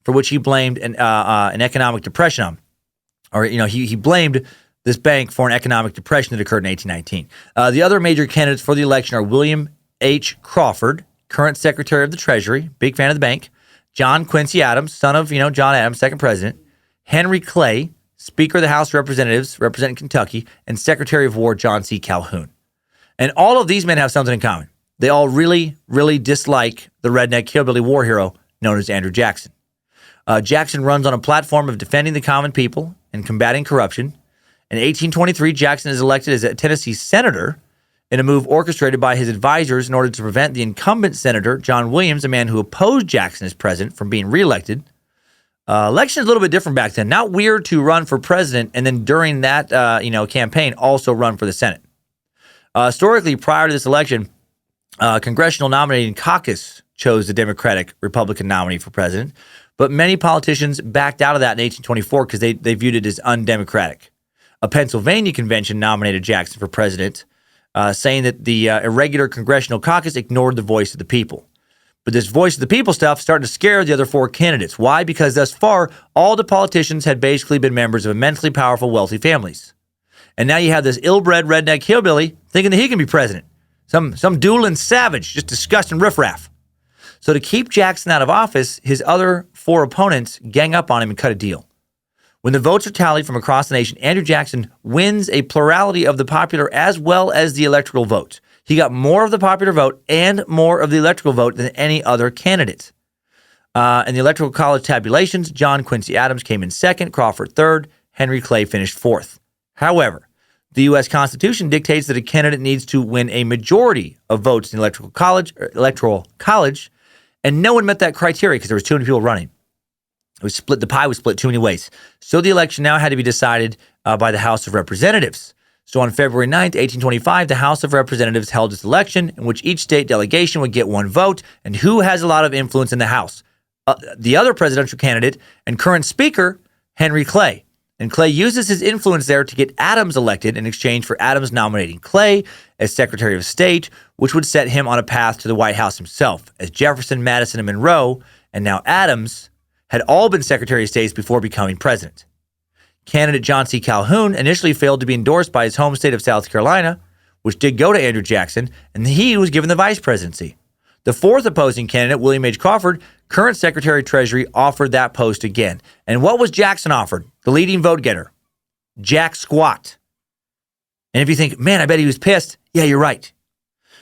for which he blamed an economic depression on. Or, he blamed this bank for an economic depression that occurred in 1819. The other major candidates for the election are William H. Crawford, current Secretary of the Treasury, big fan of the bank, John Quincy Adams, son of, John Adams, second president, Henry Clay, Speaker of the House of Representatives, representing Kentucky, and Secretary of War John C. Calhoun. And all of these men have something in common. They all really, really dislike the redneck hillbilly war hero known as Andrew Jackson. Jackson runs on a platform of defending the common people and combating corruption. In 1823, Jackson is elected as a Tennessee senator in a move orchestrated by his advisors in order to prevent the incumbent senator, John Williams, a man who opposed Jackson as president, from being reelected. Election is a little bit different back then. Not weird to run for president and then during that, campaign also run for the Senate. Historically, prior to this election, Congressional Nominating Caucus chose the Democratic-Republican nominee for president, but many politicians backed out of that in 1824 because they viewed it as undemocratic. A Pennsylvania convention nominated Jackson for president, saying that the irregular Congressional Caucus ignored the voice of the people. But this voice of the people stuff started to scare the other four candidates. Why? Because thus far, all the politicians had basically been members of immensely powerful, wealthy families. And now you have this ill-bred redneck hillbilly thinking that he can be president. Some dueling savage, just disgusting riffraff. So to keep Jackson out of office, his other four opponents gang up on him and cut a deal. When the votes are tallied from across the nation, Andrew Jackson wins a plurality of the popular as well as the electoral vote. He got more of the popular vote and more of the electoral vote than any other candidate. In the Electoral College tabulations, John Quincy Adams came in second, Crawford third, Henry Clay finished fourth. However, the U.S. Constitution dictates that a candidate needs to win a majority of votes in the Electoral College, and no one met that criteria because there was too many people running. The pie was split too many ways. So the election now had to be decided by the House of Representatives. So on February 9th, 1825, the House of Representatives held its election in which each state delegation would get one vote. And who has a lot of influence in the House? The other presidential candidate and current speaker, Henry Clay. And Clay uses his influence there to get Adams elected in exchange for Adams nominating Clay as Secretary of State, which would set him on a path to the White House himself, as Jefferson, Madison, and Monroe, and now Adams, had all been Secretary of States before becoming president. Candidate John C. Calhoun initially failed to be endorsed by his home state of South Carolina, which did go to Andrew Jackson, and he was given the vice presidency. The fourth opposing candidate, William H. Crawford, current Secretary of Treasury, offered that post again. And what was Jackson offered? The leading vote getter, Jack Squat. And if you think, man, I bet he was pissed. Yeah, you're right.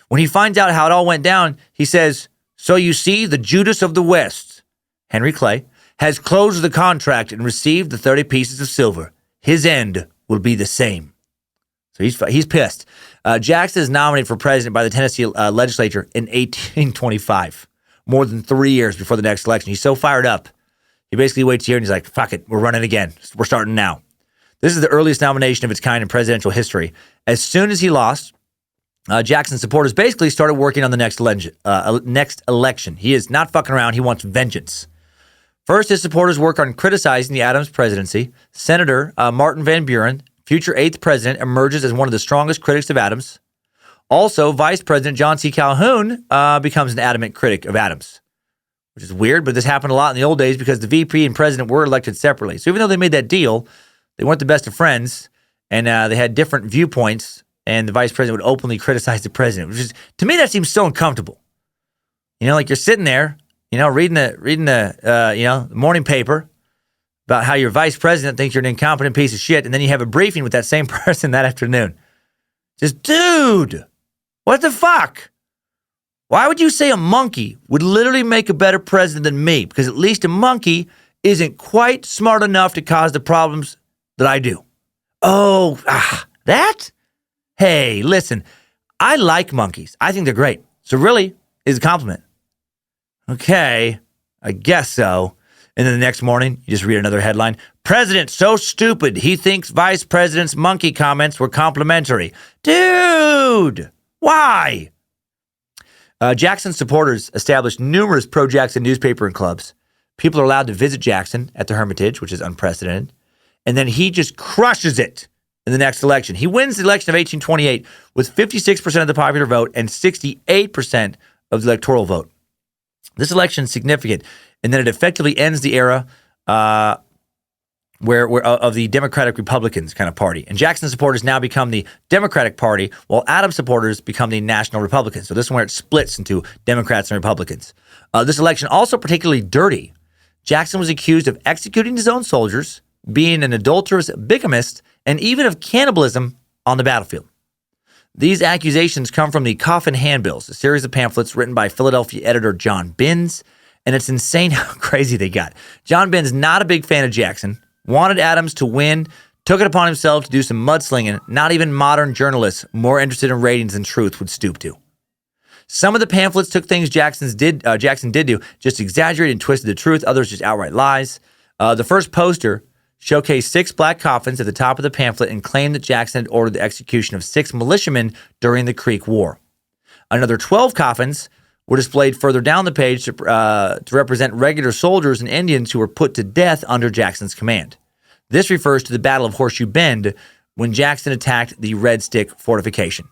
When he finds out how it all went down, he says, so you see, the Judas of the West, Henry Clay, has closed the contract and received the 30 pieces of silver. His end will be the same. So he's pissed. Jackson is nominated for president by the Tennessee legislature in 1825, more than 3 years before the next election. He's so fired up. He basically waits here and he's like, fuck it, we're running again. We're starting now. This is the earliest nomination of its kind in presidential history. As soon as he lost, Jackson's supporters basically started working on the next election. He is not fucking around. He wants vengeance. First, his supporters work on criticizing the Adams presidency. Senator Martin Van Buren, future 8th president, emerges as one of the strongest critics of Adams. Also, Vice President John C. Calhoun becomes an adamant critic of Adams. which is weird, but this happened a lot in the old days because the VP and president were elected separately. So even though they made that deal, they weren't the best of friends, and they had different viewpoints, and the vice president would openly criticize the president, which is, to me, that seems so uncomfortable. Like you're sitting there, reading the morning paper about how your vice president thinks you're an incompetent piece of shit, and then you have a briefing with that same person that afternoon. Just, dude, what the fuck? Why would you say a monkey would literally make a better president than me? Because at least a monkey isn't quite smart enough to cause the problems that I do. Oh, that? Hey, listen, I like monkeys. I think they're great. So really, is a compliment. Okay, I guess so. And then the next morning, you just read another headline. President so stupid, he thinks vice president's monkey comments were complimentary. Dude, why? Jackson supporters established numerous pro-Jackson newspaper and clubs. People are allowed to visit Jackson at the Hermitage, which is unprecedented. And then he just crushes it in the next election. He wins the election of 1828 with 56% of the popular vote and 68% of the electoral vote. This election is significant, and then it effectively ends the era where of the Democratic Republicans kind of party. And Jackson supporters now become the Democratic Party, while Adams supporters become the National Republicans. So this is where it splits into Democrats and Republicans. This election also particularly dirty. Jackson was accused of executing his own soldiers, being an adulterous bigamist, and even of cannibalism on the battlefield. These accusations come from the Coffin Handbills, a series of pamphlets written by Philadelphia editor John Binns, and it's insane how crazy they got. John Binns, not a big fan of Jackson, wanted Adams to win, took it upon himself to do some mudslinging. Not even modern journalists more interested in ratings than truth would stoop to. Some of the pamphlets took things Jackson did do, just exaggerated and twisted the truth. Others just outright lies. The first poster showcased 6 black coffins at the top of the pamphlet and claimed that Jackson had ordered the execution of 6 militiamen during the Creek War. Another 12 coffins were displayed further down the page to represent regular soldiers and Indians who were put to death under Jackson's command. This refers to the Battle of Horseshoe Bend when Jackson attacked the Red Stick fortification.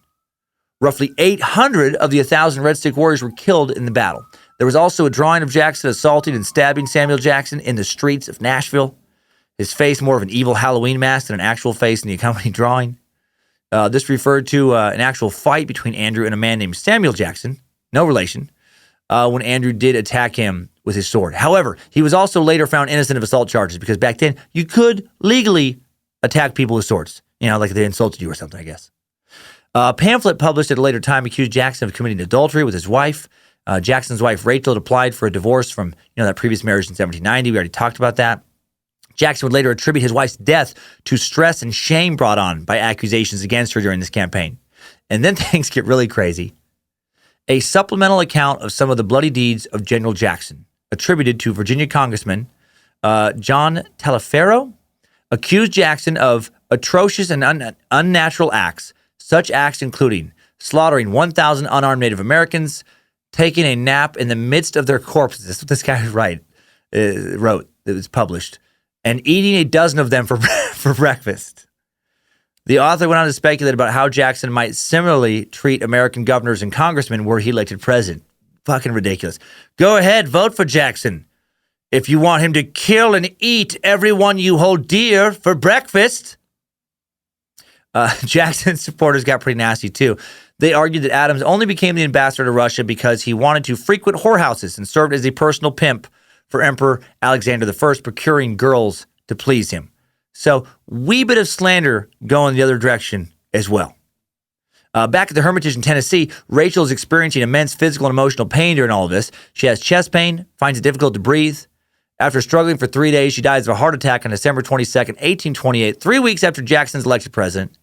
Roughly 800 of the 1,000 Red Stick warriors were killed in the battle. There was also a drawing of Jackson assaulting and stabbing Samuel Jackson in the streets of Nashville. His face more of an evil Halloween mask than an actual face in the accompanying drawing. This referred to an actual fight between Andrew and a man named Samuel Jackson, no relation, when Andrew did attack him with his sword. However, he was also later found innocent of assault charges because back then you could legally attack people with swords, like they insulted you or something, I guess. A pamphlet published at a later time accused Jackson of committing adultery with his wife. Jackson's wife, Rachel, had applied for a divorce from that previous marriage in 1790. We already talked about that. Jackson would later attribute his wife's death to stress and shame brought on by accusations against her during this campaign. And then things get really crazy. A supplemental account of some of the bloody deeds of General Jackson, attributed to Virginia Congressman John Taliaferro, accused Jackson of atrocious and unnatural acts, such acts including slaughtering 1,000 unarmed Native Americans, taking a nap in the midst of their corpses. That's what this guy wrote. It was published. And eating a dozen of them for breakfast. The author went on to speculate about how Jackson might similarly treat American governors and congressmen were he elected president. Fucking ridiculous. Go ahead, vote for Jackson. If you want him to kill and eat everyone you hold dear for breakfast. Jackson's supporters got pretty nasty too. They argued that Adams only became the ambassador to Russia because he wanted to frequent whorehouses and served as a personal pimp for Emperor Alexander I, procuring girls to please him. So, wee bit of slander going the other direction as well. Back at the Hermitage in Tennessee, Rachel is experiencing immense physical and emotional pain during all of this. She has chest pain, finds it difficult to breathe. After struggling for 3 days, she dies of a heart attack on December 22nd, 1828, 3 weeks after Jackson's elected president.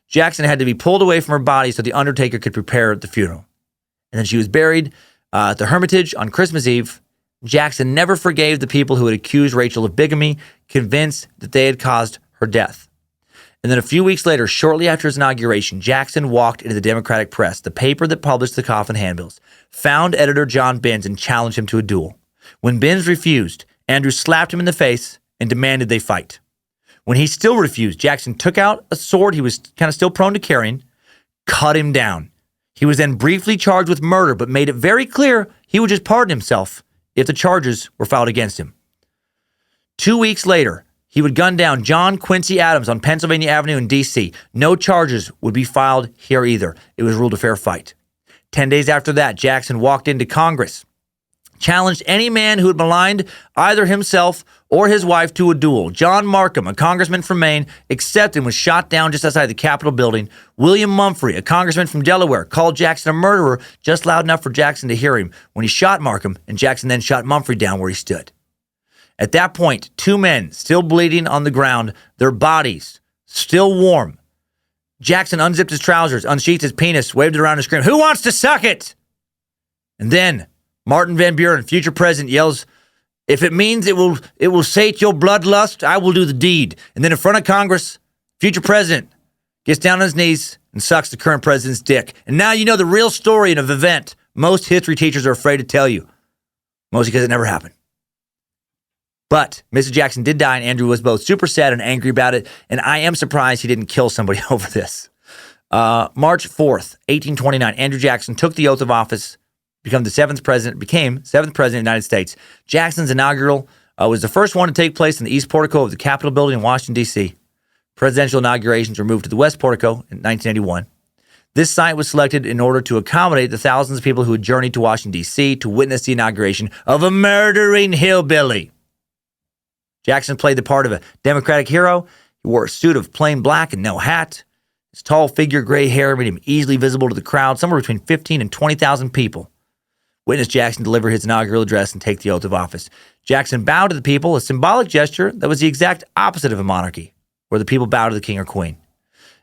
Jackson had to be pulled away from her body so the undertaker could prepare the funeral. And then she was buried at the Hermitage on Christmas Eve. Jackson never forgave the people who had accused Rachel of bigamy, convinced that they had caused her death. And then a few weeks later, shortly after his inauguration, Jackson walked into the Democratic Press, the paper that published the Coffin Handbills, found editor John Binns and challenged him to a duel. When Binns refused, Andrew slapped him in the face and demanded they fight. When he still refused, Jackson took out a sword he was kind of still prone to carrying, cut him down. He was then briefly charged with murder, but made it very clear he would just pardon himself if the charges were filed against him. 2 weeks later, he would gun down John Quincy Adams on Pennsylvania Avenue in D.C. No charges would be filed here either. It was ruled a fair fight. 10 days after that, Jackson walked into Congress, challenged any man who had maligned either himself or his wife to a duel. John Markham, a congressman from Maine, accepted and was shot down just outside the Capitol building. William Mumphrey, a congressman from Delaware, called Jackson a murderer just loud enough for Jackson to hear him when he shot Markham, and Jackson then shot Mumphrey down where he stood. At that point, two men still bleeding on the ground, their bodies still warm. Jackson unzipped his trousers, unsheathed his penis, waved it around and screamed, "Who wants to suck it?" And then Martin Van Buren, future president, yells, "If it means it will sate your bloodlust, I will do the deed." And then in front of Congress, future president gets down on his knees and sucks the current president's dick. And now you know the real story of an event most history teachers are afraid to tell you, mostly because it never happened. But Mr. Jackson did die, and Andrew was both super sad and angry about it, and I am surprised he didn't kill somebody over this. March 4th, 1829, Andrew Jackson took the oath of office, became seventh president of the United States. Jackson's inaugural was the first one to take place in the East Portico of the Capitol building in Washington, D.C. Presidential inaugurations were moved to the West Portico in 1981. This site was selected in order to accommodate the thousands of people who had journeyed to Washington, D.C. to witness the inauguration of a murdering hillbilly. Jackson played the part of a Democratic hero. He wore a suit of plain black and no hat. His tall figure, gray hair made him easily visible to the crowd. Somewhere between 15 and 20,000 people witnessed Jackson deliver his inaugural address and take the oath of office. Jackson bowed to the people, a symbolic gesture that was the exact opposite of a monarchy, where the people bow to the king or queen.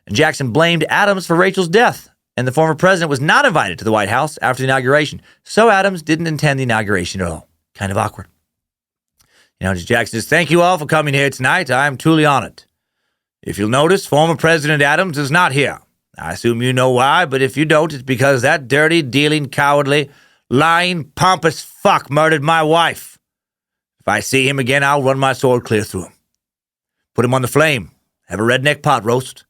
And Jackson blamed Adams for Rachel's death, and the former president was not invited to the White House after the inauguration. So Adams didn't attend the inauguration at all. Kind of awkward. Jackson says, "Thank you all for coming here tonight. I am truly honored. If you'll notice, former President Adams is not here. I assume you know why, but if you don't, it's because that dirty, dealing, cowardly, lying, pompous fuck murdered my wife. If I see him again, I'll run my sword clear through him. Put him on the flame. Have a redneck pot roast.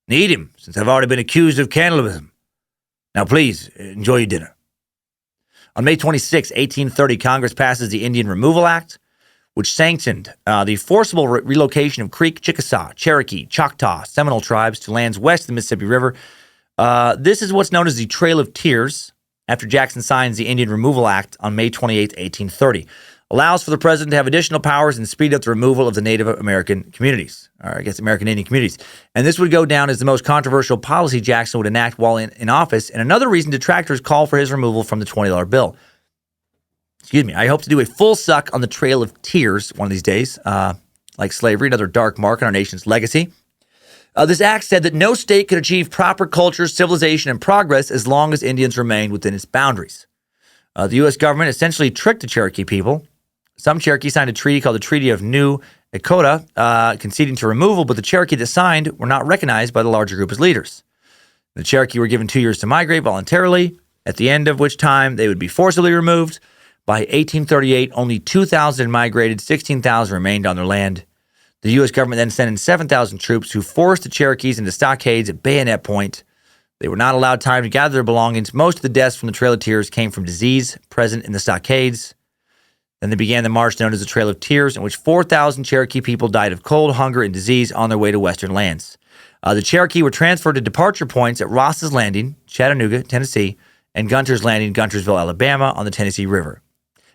And eat him, since I've already been accused of cannibalism. Now, please, enjoy your dinner." On May 26, 1830, Congress passes the Indian Removal Act, which sanctioned the forcible relocation of Creek, Chickasaw, Cherokee, Choctaw, Seminole tribes to lands west of the Mississippi River. This is what's known as the Trail of Tears, after Jackson signs the Indian Removal Act on May 28, 1830. Allows for the president to have additional powers and speed up the removal of the Native American communities, or I guess American Indian communities. And this would go down as the most controversial policy Jackson would enact while in office, and another reason detractors call for his removal from the $20 bill. I hope to do a full suck on the Trail of Tears one of these days, like slavery, another dark mark on our nation's legacy. This act said that no state could achieve proper culture, civilization, and progress as long as Indians remained within its boundaries. The U.S. government essentially tricked the Cherokee people. Some Cherokee signed a treaty called the Treaty of New Echota, conceding to removal, but the Cherokee that signed were not recognized by the larger group as leaders. The Cherokee were given 2 years to migrate voluntarily, at the end of which time they would be forcibly removed. By 1838, only 2,000 migrated, 16,000 remained on their land. The U.S. government then sent in 7,000 troops who forced the Cherokees into stockades at bayonet point. They were not allowed time to gather their belongings. Most of the deaths from the Trail of Tears came from disease present in the stockades. Then they began the march known as the Trail of Tears, in which 4,000 Cherokee people died of cold, hunger, and disease on their way to western lands. The Cherokee were transferred to departure points at Ross's Landing, Chattanooga, Tennessee, and Gunter's Landing, Guntersville, Alabama, on the Tennessee River,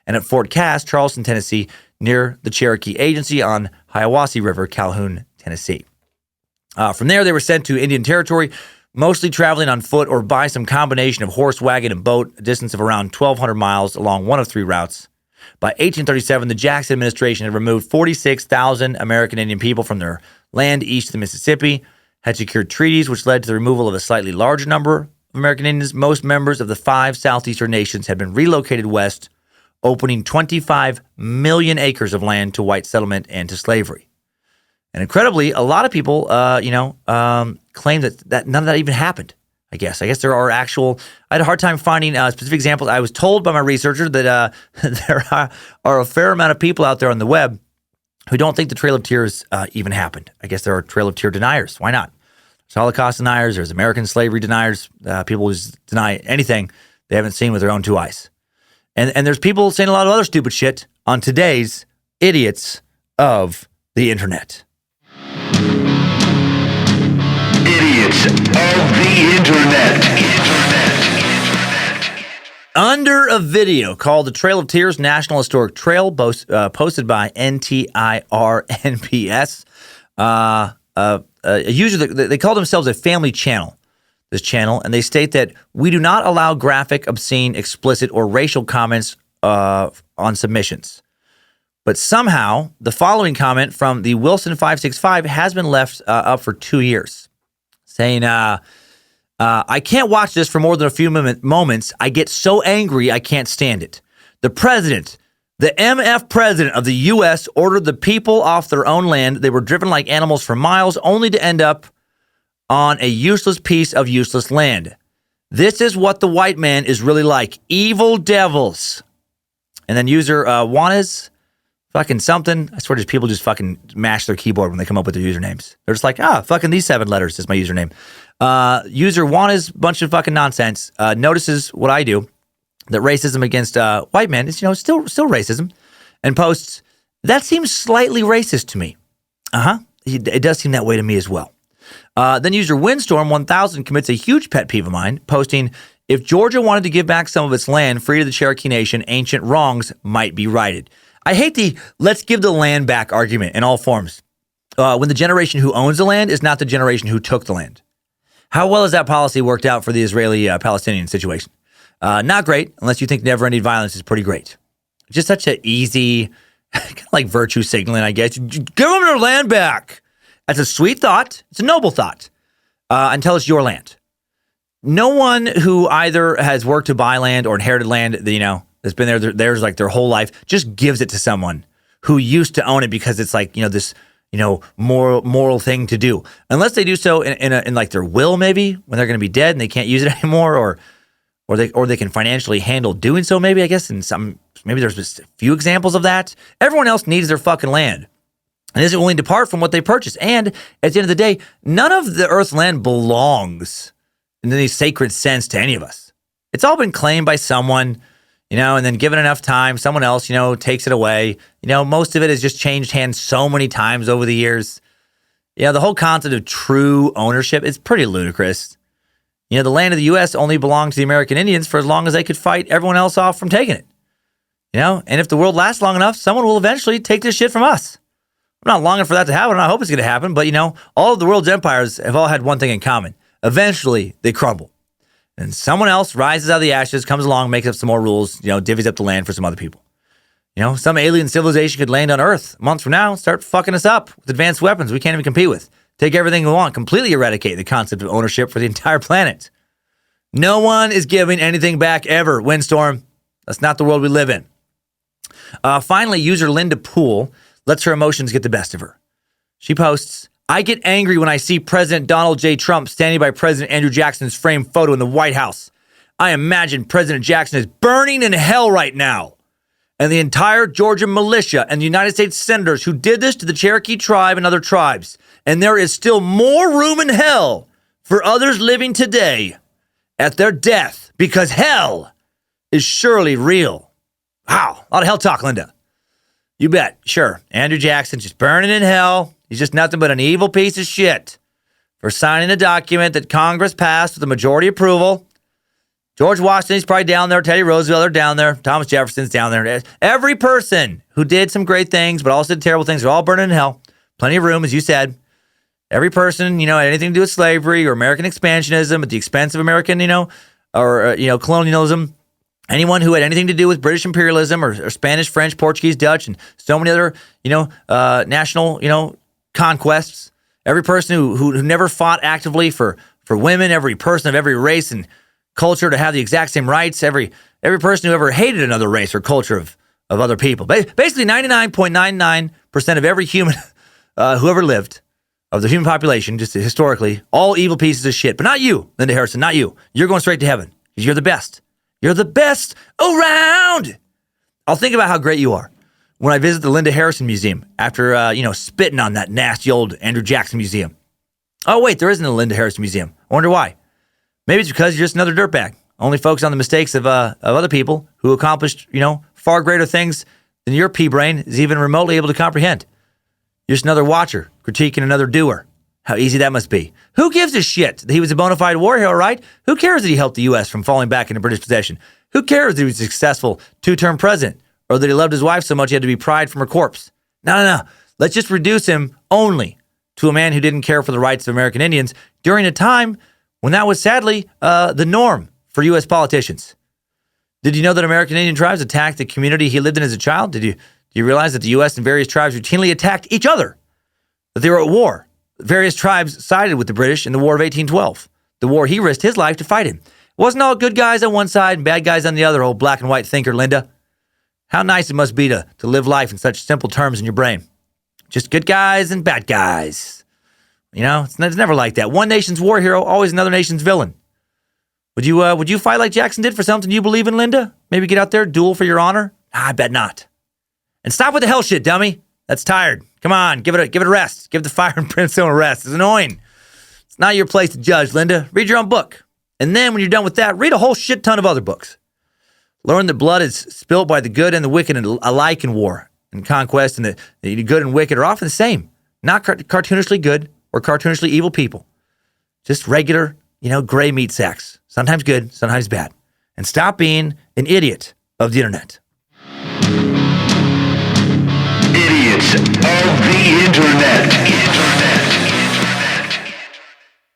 and at Fort Cass, Charleston, Tennessee, near the Cherokee Agency on Hiawassee River, Calhoun, Tennessee. From there, they were sent to Indian Territory, mostly traveling on foot or by some combination of horse, wagon, and boat, a distance of around 1,200 miles along one of three routes. By 1837, the Jackson administration had removed 46,000 American Indian people from their land east of the Mississippi, had secured treaties which led to the removal of a slightly larger number of American Indians. Most members of the 5 southeastern nations had been relocated west, opening 25 million acres of land to white settlement and to slavery. And incredibly, a lot of people, claim that none of that even happened, I guess. There are I had a hard time finding specific examples. I was told by my researcher that there are a fair amount of people out there on the web who don't think the Trail of Tears even happened. I guess there are Trail of Tear deniers. Why not? There's Holocaust deniers. There's American slavery deniers. People who deny anything they haven't seen with their own 2 eyes. And there's people saying a lot of other stupid shit on today's idiots of the internet. Idiots of the internet. Under a video called the Trail of Tears National Historic Trail, posted by NTIRNPS, a user, they call themselves a family channel, this channel, and they state that we do not allow graphic, obscene, explicit, or racial comments on submissions. But somehow, the following comment from the Wilson565 has been left up for 2 years, saying, I can't watch this for more than a few moments. I get so angry, I can't stand it. The president, the MF president of the U.S. ordered the people off their own land. They were driven like animals for miles, only to end up on a useless piece of useless land. This is what the white man is really like. Evil devils. And then user Juanes, fucking something. I swear, just people just fucking mash their keyboard when they come up with their usernames. They're just like, fucking these 7 letters is my username. User Juanes, bunch of fucking nonsense, notices what I do, that racism against white men is, still racism, and posts, that seems slightly racist to me. It does seem that way to me as well. Then user Windstorm 1000 commits a huge pet peeve of mine, posting, if Georgia wanted to give back some of its land free to the Cherokee Nation, ancient wrongs might be righted. I hate the let's give the land back argument in all forms. When the generation who owns the land is not the generation who took the land. How well has that policy worked out for the Israeli-Palestinian situation? Not great, unless you think never-ending violence is pretty great. Just such an easy, kind of like virtue signaling, I guess. Give them their land back. That's a sweet thought. It's a noble thought. Until it's your land. No one who either has worked to buy land or inherited land, that's been theirs like their whole life, just gives it to someone who used to own it because it's like, this moral thing to do. Unless they do so in like their will, maybe when they're going to be dead and they can't use it anymore, or they can financially handle doing so. Maybe, I guess, maybe there's just a few examples of that. Everyone else needs their fucking land and isn't willing to part from what they purchased. And at the end of the day, none of the earth's land belongs in any sacred sense to any of us. It's all been claimed by someone, and then given enough time, someone else, takes it away. Most of it has just changed hands so many times over the years. The whole concept of true ownership is pretty ludicrous. The land of the U.S. only belonged to the American Indians for as long as they could fight everyone else off from taking it. And if the world lasts long enough, someone will eventually take this shit from us. I'm not longing for that to happen, and I hope it's going to happen, but, all of the world's empires have all had one thing in common. Eventually, they crumble. And someone else rises out of the ashes, comes along, makes up some more rules, divvies up the land for some other people. Some alien civilization could land on Earth months from now, start fucking us up with advanced weapons we can't even compete with. Take everything we want, completely eradicate the concept of ownership for the entire planet. No one is giving anything back ever, Windstorm. That's not the world we live in. Finally, user Linda Poole lets her emotions get the best of her. She posts, I get angry when I see President Donald J. Trump standing by President Andrew Jackson's framed photo in the White House. I imagine President Jackson is burning in hell right now. And the entire Georgia militia and the United States senators who did this to the Cherokee tribe and other tribes. And there is still more room in hell for others living today at their death because hell is surely real. Wow, a lot of hell talk, Linda. You bet, sure. Andrew Jackson's just burning in hell. He's just nothing but an evil piece of shit for signing a document that Congress passed with a majority approval. George Washington's probably down there. Teddy Roosevelt, they're down there. Thomas Jefferson's down there. Every person who did some great things but also did terrible things, they're all burning in hell. Plenty of room, as you said. Every person, had anything to do with slavery or American expansionism at the expense of American, colonialism. Anyone who had anything to do with British imperialism or Spanish, French, Portuguese, Dutch, and so many other, national, conquests. Every person who never fought actively for women, every person of every race and culture to have the exact same rights, every person who ever hated another race or culture of other people. Basically, 99.99% of every human who ever lived, of the human population, just historically, all evil pieces of shit. But not you, Linda Harrison, not you. You're going straight to heaven because you're the best. You're the best around. I'll think about how great you are when I visit the Linda Harrison Museum after, spitting on that nasty old Andrew Jackson Museum. Oh, wait, there isn't a Linda Harrison Museum. I wonder why. Maybe it's because you're just another dirtbag only focus on the mistakes of other people who accomplished, far greater things than your pea brain is even remotely able to comprehend. You're just another watcher critiquing another doer. How easy that must be. Who gives a shit that he was a bona fide war hero, right? Who cares that he helped the U.S. from falling back into British possession? Who cares that he was a successful 2-term president? Or that he loved his wife so much he had to be pried from her corpse? No. Let's just reduce him only to a man who didn't care for the rights of American Indians during a time when that was sadly the norm for U.S. politicians. Did you know that American Indian tribes attacked the community he lived in as a child? Do you realize that the U.S. and various tribes routinely attacked each other? That they were at war? Various tribes sided with the British in the War of 1812. The war he risked his life to fight in. It wasn't all good guys on one side and bad guys on the other, old black and white thinker, Linda. How nice it must be to live life in such simple terms in your brain. Just good guys and bad guys. It's never like that. One nation's war hero, always another nation's villain. Would you fight like Jackson did for something you believe in, Linda? Maybe get out there, duel for your honor? I bet not. And stop with the hell shit, dummy. That's tired. Come on, give it a rest. Give the fire and brimstone a rest. It's annoying. It's not your place to judge, Linda. Read your own book. And then when you're done with that, read a whole shit ton of other books. Learn that blood is spilled by the good and the wicked alike in war and conquest, and the good and wicked are often the same. Not cartoonishly good or cartoonishly evil people. Just regular, gray meat sacks. Sometimes good, sometimes bad. And stop being an idiot of the internet. Idiots of the internet.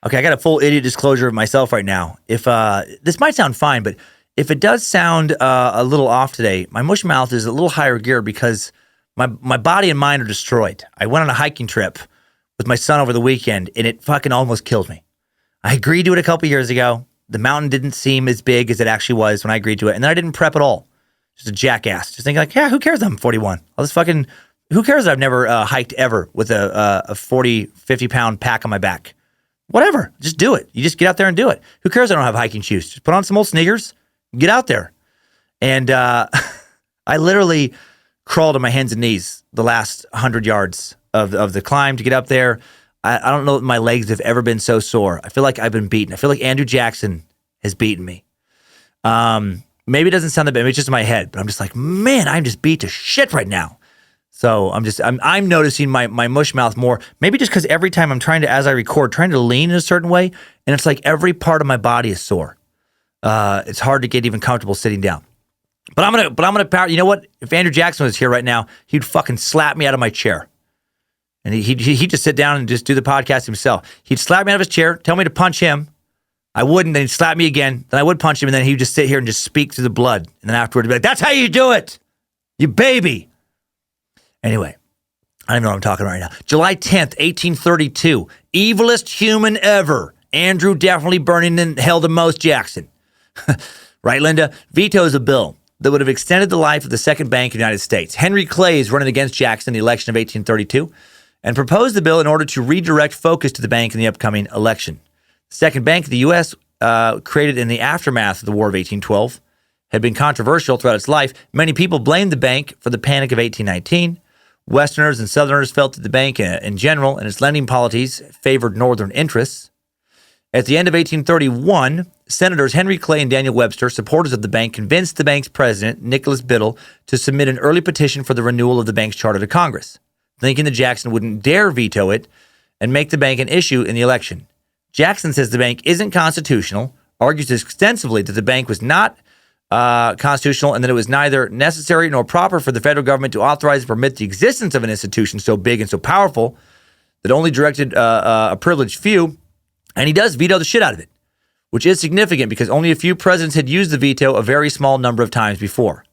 Okay, I got a full idiot disclosure of myself right now. If this might sound fine, but if it does sound a little off today, my mush mouth is a little higher gear because my body and mind are destroyed. I went on a hiking trip with my son over the weekend, and it fucking almost killed me. I agreed to it a couple years ago. The mountain didn't seem as big as it actually was when I agreed to it, and then I didn't prep at all. Just a jackass. Just thinking like, yeah, who cares that I'm 41? Who cares that I've never hiked ever with a 40, 50-pound pack on my back? Whatever. Just do it. You just get out there and do it. Who cares I don't have hiking shoes? Just put on some old sneakers, get out there. And I literally crawled on my hands and knees the last 100 yards of the climb to get up there. I don't know that my legs have ever been so sore. I feel like I've been beaten. I feel like Andrew Jackson has beaten me. Maybe it doesn't sound that bad. Maybe it's just in my head. But I'm just like, man, I'm just beat to shit right now. So I'm noticing my mush mouth more. Maybe just because every time I'm as I record, trying to lean in a certain way, and it's like every part of my body is sore. It's hard to get even comfortable sitting down. But I'm gonna power. You know what? If Andrew Jackson was here right now, he'd fucking slap me out of my chair, and he'd just sit down and just do the podcast himself. He'd slap me out of his chair, tell me to punch him. I wouldn't. Then he'd slap me again. Then I would punch him, and then he'd just sit here and just speak through the blood. And then afterward, he'd be like, "That's how you do it, you baby." Anyway, I don't even know what I'm talking about right now. July 10th, 1832. Evilest human ever. Andrew definitely burning in hell the most Jackson. Right, Linda? Vetoes a bill that would have extended the life of the second bank in the United States. Henry Clay is running against Jackson in the election of 1832 and proposed the bill in order to redirect focus to the bank in the upcoming election. The second bank of the U.S., created in the aftermath of the War of 1812, had been controversial throughout its life. Many people blamed the bank for the Panic of 1819. Westerners and Southerners felt that the bank in general and its lending policies favored Northern interests. At the end of 1831, Senators Henry Clay and Daniel Webster, supporters of the bank, convinced the bank's president, Nicholas Biddle, to submit an early petition for the renewal of the bank's charter to Congress, thinking that Jackson wouldn't dare veto it and make the bank an issue in the election. Jackson says the bank isn't constitutional, argues extensively that the bank was not constitutional and that it was neither necessary nor proper for the federal government to authorize and permit the existence of an institution so big and so powerful that only directed a privileged few, and he does veto the shit out of it, which is significant because only a few presidents had used the veto a very small number of times before.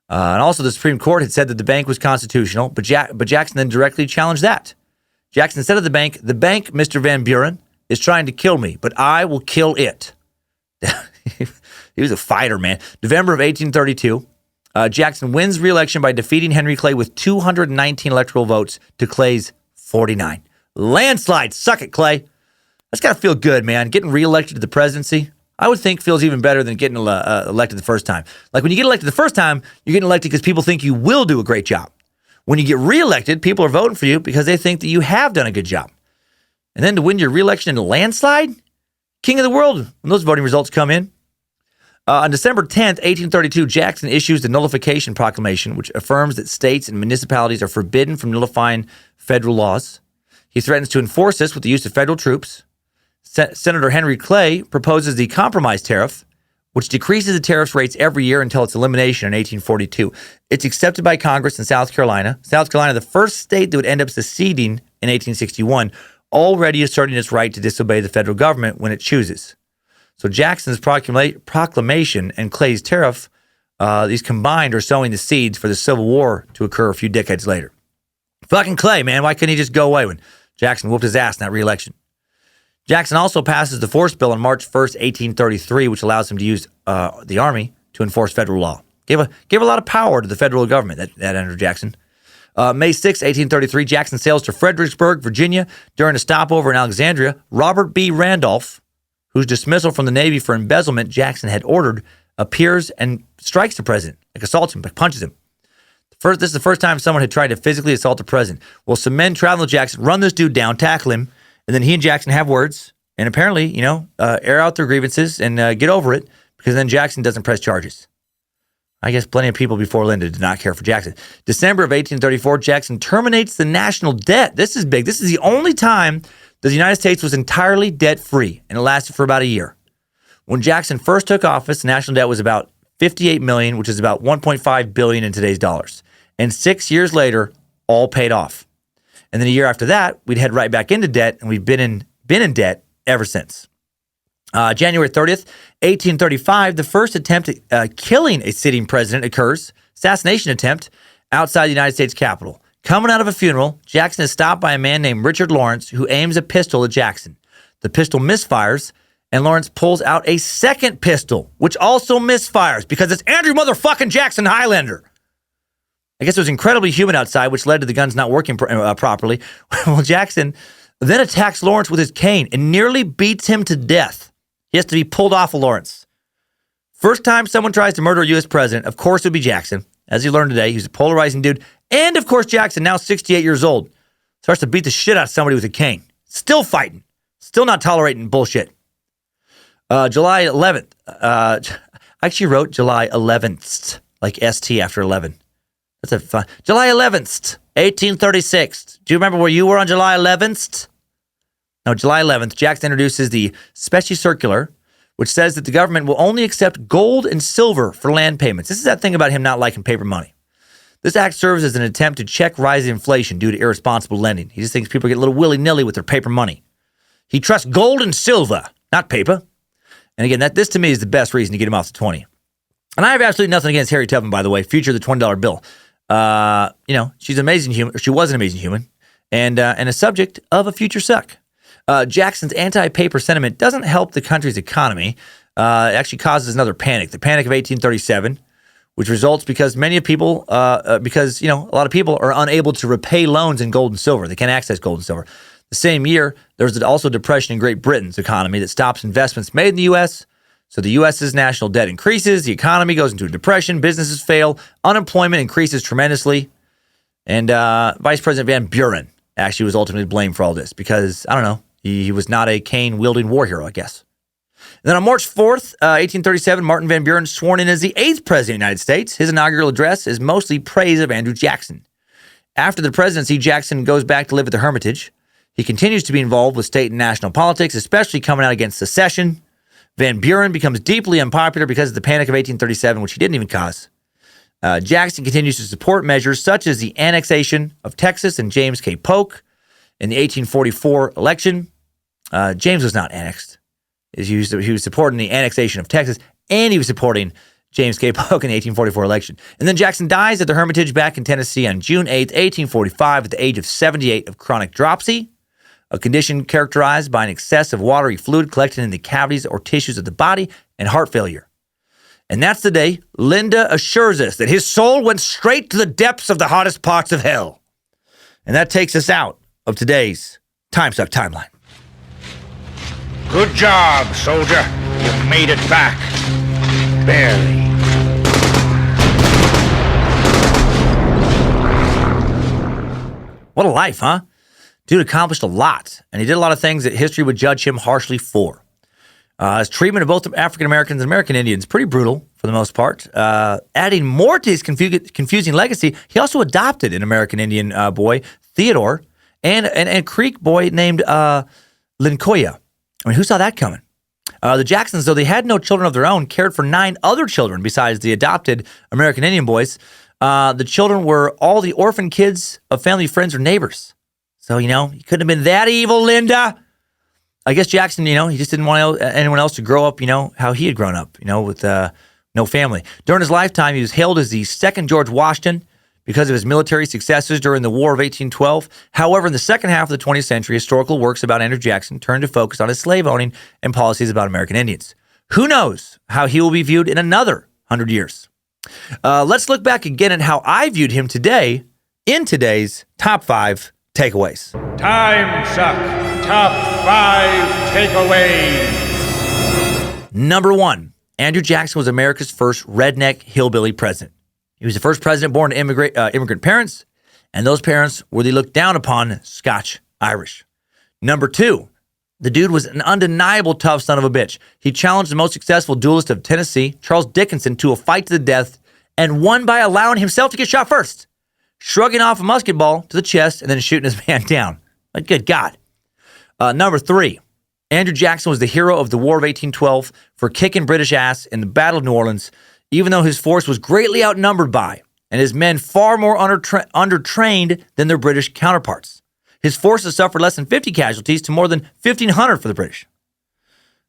And also the Supreme Court had said that the bank was constitutional, but Jackson then directly challenged that. Jackson said of the bank, Mr. Van Buren, is trying to kill me, but I will kill it. He was a fighter, man. November of 1832, Jackson wins re-election by defeating Henry Clay with 219 electoral votes to Clay's 49. Landslide. Suck it, Clay. That's got to feel good, man. Getting re-elected to the presidency, I would think feels even better than getting elected the first time. Like when you get elected the first time, you're getting elected because people think you will do a great job. When you get re-elected, people are voting for you because they think that you have done a good job. And then to win your re-election in a landslide, king of the world when those voting results come in. On December 10th, 1832, Jackson issues the Nullification Proclamation, which affirms that states and municipalities are forbidden from nullifying federal laws. He threatens to enforce this with the use of federal troops. Senator Henry Clay proposes the Compromise Tariff, which decreases the tariffs rates every year until its elimination in 1842. It's accepted by Congress in South Carolina. South Carolina, the first state that would end up seceding in 1861, already asserting its right to disobey the federal government when it chooses. So Jackson's proclamation and Clay's tariff, these combined are sowing the seeds for the Civil War to occur a few decades later. Fucking Clay, man. Why couldn't he just go away when Jackson whooped his ass in that re-election? Jackson also passes the Force Bill on March 1st, 1833, which allows him to use the Army to enforce federal law. Gave a lot of power to the federal government, that Andrew Jackson. May 6, 1833, Jackson sails to Fredericksburg, Virginia. During a stopover in Alexandria, Robert B. Randolph, whose dismissal from the Navy for embezzlement Jackson had ordered, appears and strikes the president, assaults him, punches him. This is the first time someone had tried to physically assault the president. Well, some men traveling with Jackson run this dude down, tackle him, and then he and Jackson have words, and apparently, air out their grievances and get over it, because then Jackson doesn't press charges. I guess plenty of people before Linda did not care for Jackson. December of 1834, Jackson terminates the national debt. This is big. This is the only time that the United States was entirely debt-free, and it lasted for about a year. When Jackson first took office, the national debt was about $58 million, which is about $1.5 billion in today's dollars. And 6 years later, all paid off. And then a year after that, we'd head right back into debt, and we've been in debt ever since. January 30th, 1835, the first attempt at killing a sitting president occurs, assassination attempt, outside the United States Capitol. Coming out of a funeral, Jackson is stopped by a man named Richard Lawrence, who aims a pistol at Jackson. The pistol misfires, and Lawrence pulls out a second pistol, which also misfires, because it's Andrew motherfucking Jackson Highlander. I guess it was incredibly humid outside, which led to the guns not working properly. Well, Jackson then attacks Lawrence with his cane and nearly beats him to death. He has to be pulled off of Lawrence. First time someone tries to murder a U.S. president, of course it would be Jackson. As you learned today, he's a polarizing dude. And, of course, Jackson, now 68 years old, starts to beat the shit out of somebody with a cane. Still fighting. Still not tolerating bullshit. July 11th. I actually wrote July 11th, like ST after 11. That's a fun. July 11th, 1836. Do you remember where you were on July 11th? No, July 11th, Jackson introduces the Specie Circular, which says that the government will only accept gold and silver for land payments. This is that thing about him not liking paper money. This act serves as an attempt to check rising inflation due to irresponsible lending. He just thinks people get a little willy-nilly with their paper money. He trusts gold and silver, not paper. And again, this to me is the best reason to get him off the 20. And I have absolutely nothing against Harriet Tubman, by the way, future of the $20 bill. She's an amazing human. She was an amazing human, and a subject of a future suck. Jackson's anti-paper sentiment doesn't help the country's economy. It actually causes another panic, the Panic of 1837, which results because a lot of people are unable to repay loans in gold and silver. They can't access gold and silver. The same year, there's also depression in Great Britain's economy that stops investments made in the U.S., so the U.S.'s national debt increases, the economy goes into a depression, businesses fail, unemployment increases tremendously, and Vice President Van Buren actually was ultimately blamed for all this because, I don't know, he was not a cane-wielding war hero, I guess. And then on March 4th, 1837, Martin Van Buren sworn in as the 8th president of the United States. His inaugural address is mostly praise of Andrew Jackson. After the presidency, Jackson goes back to live at the Hermitage. He continues to be involved with state and national politics, especially coming out against secession. Van Buren becomes deeply unpopular because of the Panic of 1837, which he didn't even cause. Jackson continues to support measures such as the annexation of Texas and James K. Polk in the 1844 election. James was not annexed. He was supporting the annexation of Texas, and he was supporting James K. Polk in the 1844 election. And then Jackson dies at the Hermitage back in Tennessee on June 8th, 1845, at the age of 78 of chronic dropsy, a condition characterized by an excess of watery fluid collected in the cavities or tissues of the body, and heart failure. And that's the day Linda assures us that his soul went straight to the depths of the hottest parts of hell. And that takes us out of today's Timesuck Timeline. Good job, soldier. You made it back. Barely. What a life, huh? Dude accomplished a lot, and he did a lot of things that history would judge him harshly for. His treatment of both African Americans and American Indians, pretty brutal for the most part. Adding more to his confusing legacy, he also adopted an American Indian boy, Theodore, and a Creek boy named Lincoln. I mean, who saw that coming? The Jacksons, though they had no children of their own, cared for 9 other children besides the adopted American Indian boys. The children were all the orphan kids of family, friends, or neighbors. So, you couldn't have been that evil, Linda. I guess Jackson, he just didn't want anyone else to grow up, how he had grown up, with no family. During his lifetime, he was hailed as the second George Washington because of his military successes during the War of 1812. However, in the second half of the 20th century, historical works about Andrew Jackson turned to focus on his slave owning and policies about American Indians. Who knows how he will be viewed in another 100 years? Let's look back again at how I viewed him today in today's Top 5 Takeaways. Timesuck Top 5 Takeaways. Number 1, Andrew Jackson was America's first redneck hillbilly president. He was the first president born to immigrant parents, and those parents were the looked down upon Scotch-Irish. Number 2, the dude was an undeniable tough son of a bitch. He challenged the most successful duelist of Tennessee, Charles Dickinson, to a fight to the death and won by allowing himself to get shot first, shrugging off a musket ball to the chest and then shooting his man down. Like, good God. Number 3, Andrew Jackson was the hero of the War of 1812 for kicking British ass in the Battle of New Orleans, even though his force was greatly outnumbered by, and his men far more undertrained than their British counterparts. His forces suffered less than 50 casualties to more than 1,500 for the British.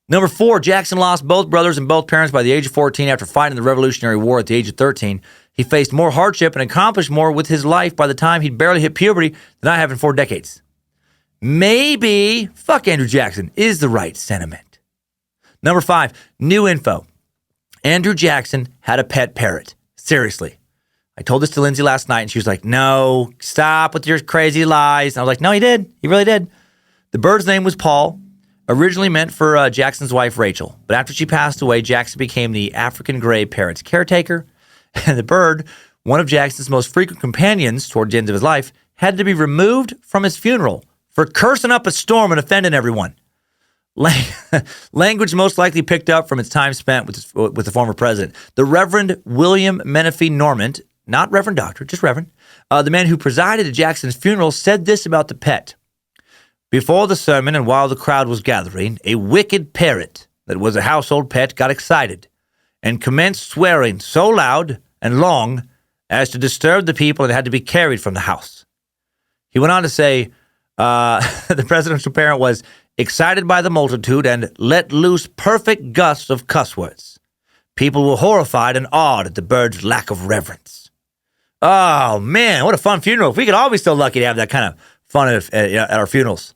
Number 4, Jackson lost both brothers and both parents by the age of 14 after fighting the Revolutionary War at the age of 13. He faced more hardship and accomplished more with his life by the time he'd barely hit puberty than I have in 4 decades. Maybe fuck Andrew Jackson is the right sentiment. Number 5, new info. Andrew Jackson had a pet parrot. Seriously. I told this to Lindsay last night, and she was like, no, stop with your crazy lies. And I was like, no, he did. He really did. The bird's name was Paul, originally meant for Jackson's wife, Rachel. But after she passed away, Jackson became the African gray parrot's caretaker. And the bird, one of Jackson's most frequent companions toward the end of his life, had to be removed from his funeral for cursing up a storm and offending everyone. Language most likely picked up from its time spent with the former president. The Reverend William MF'n Normand, not Reverend Doctor, just Reverend, the man who presided at Jackson's funeral, said this about the pet. Before the sermon and while the crowd was gathering, a wicked parrot that was a household pet got excited and commenced swearing so loud and long as to disturb the people and had to be carried from the house. He went on to say the presidential parrot was excited by the multitude and let loose perfect gusts of cuss words. People were horrified and awed at the bird's lack of reverence. Oh, man, what a fun funeral. If we could all be so lucky to have that kind of fun at our funerals.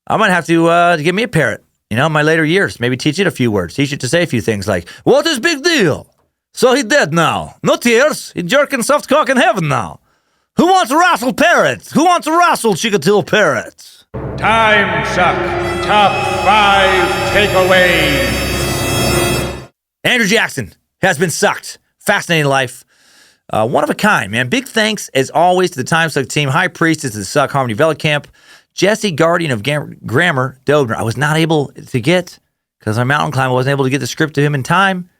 I might have to give me a parrot, in my later years. Maybe teach it a few words. Teach it to say a few things like, what is big deal? So he dead now. No tears. He jerking soft cock in heaven now. Who wants to wrestle parrots? Who wants to wrestle Chikatilo parrots? Timesuck Top 5 Takeaways. Andrew Jackson has been sucked. Fascinating life. One of a kind, man. Big thanks, as always, to the Timesuck team. High Priestess of the Suck Harmony Velicamp. Jesse, Guardian of Grammar, Dobner. I was not able to get, because I'm mountain climber, I wasn't able to get the script to him in time.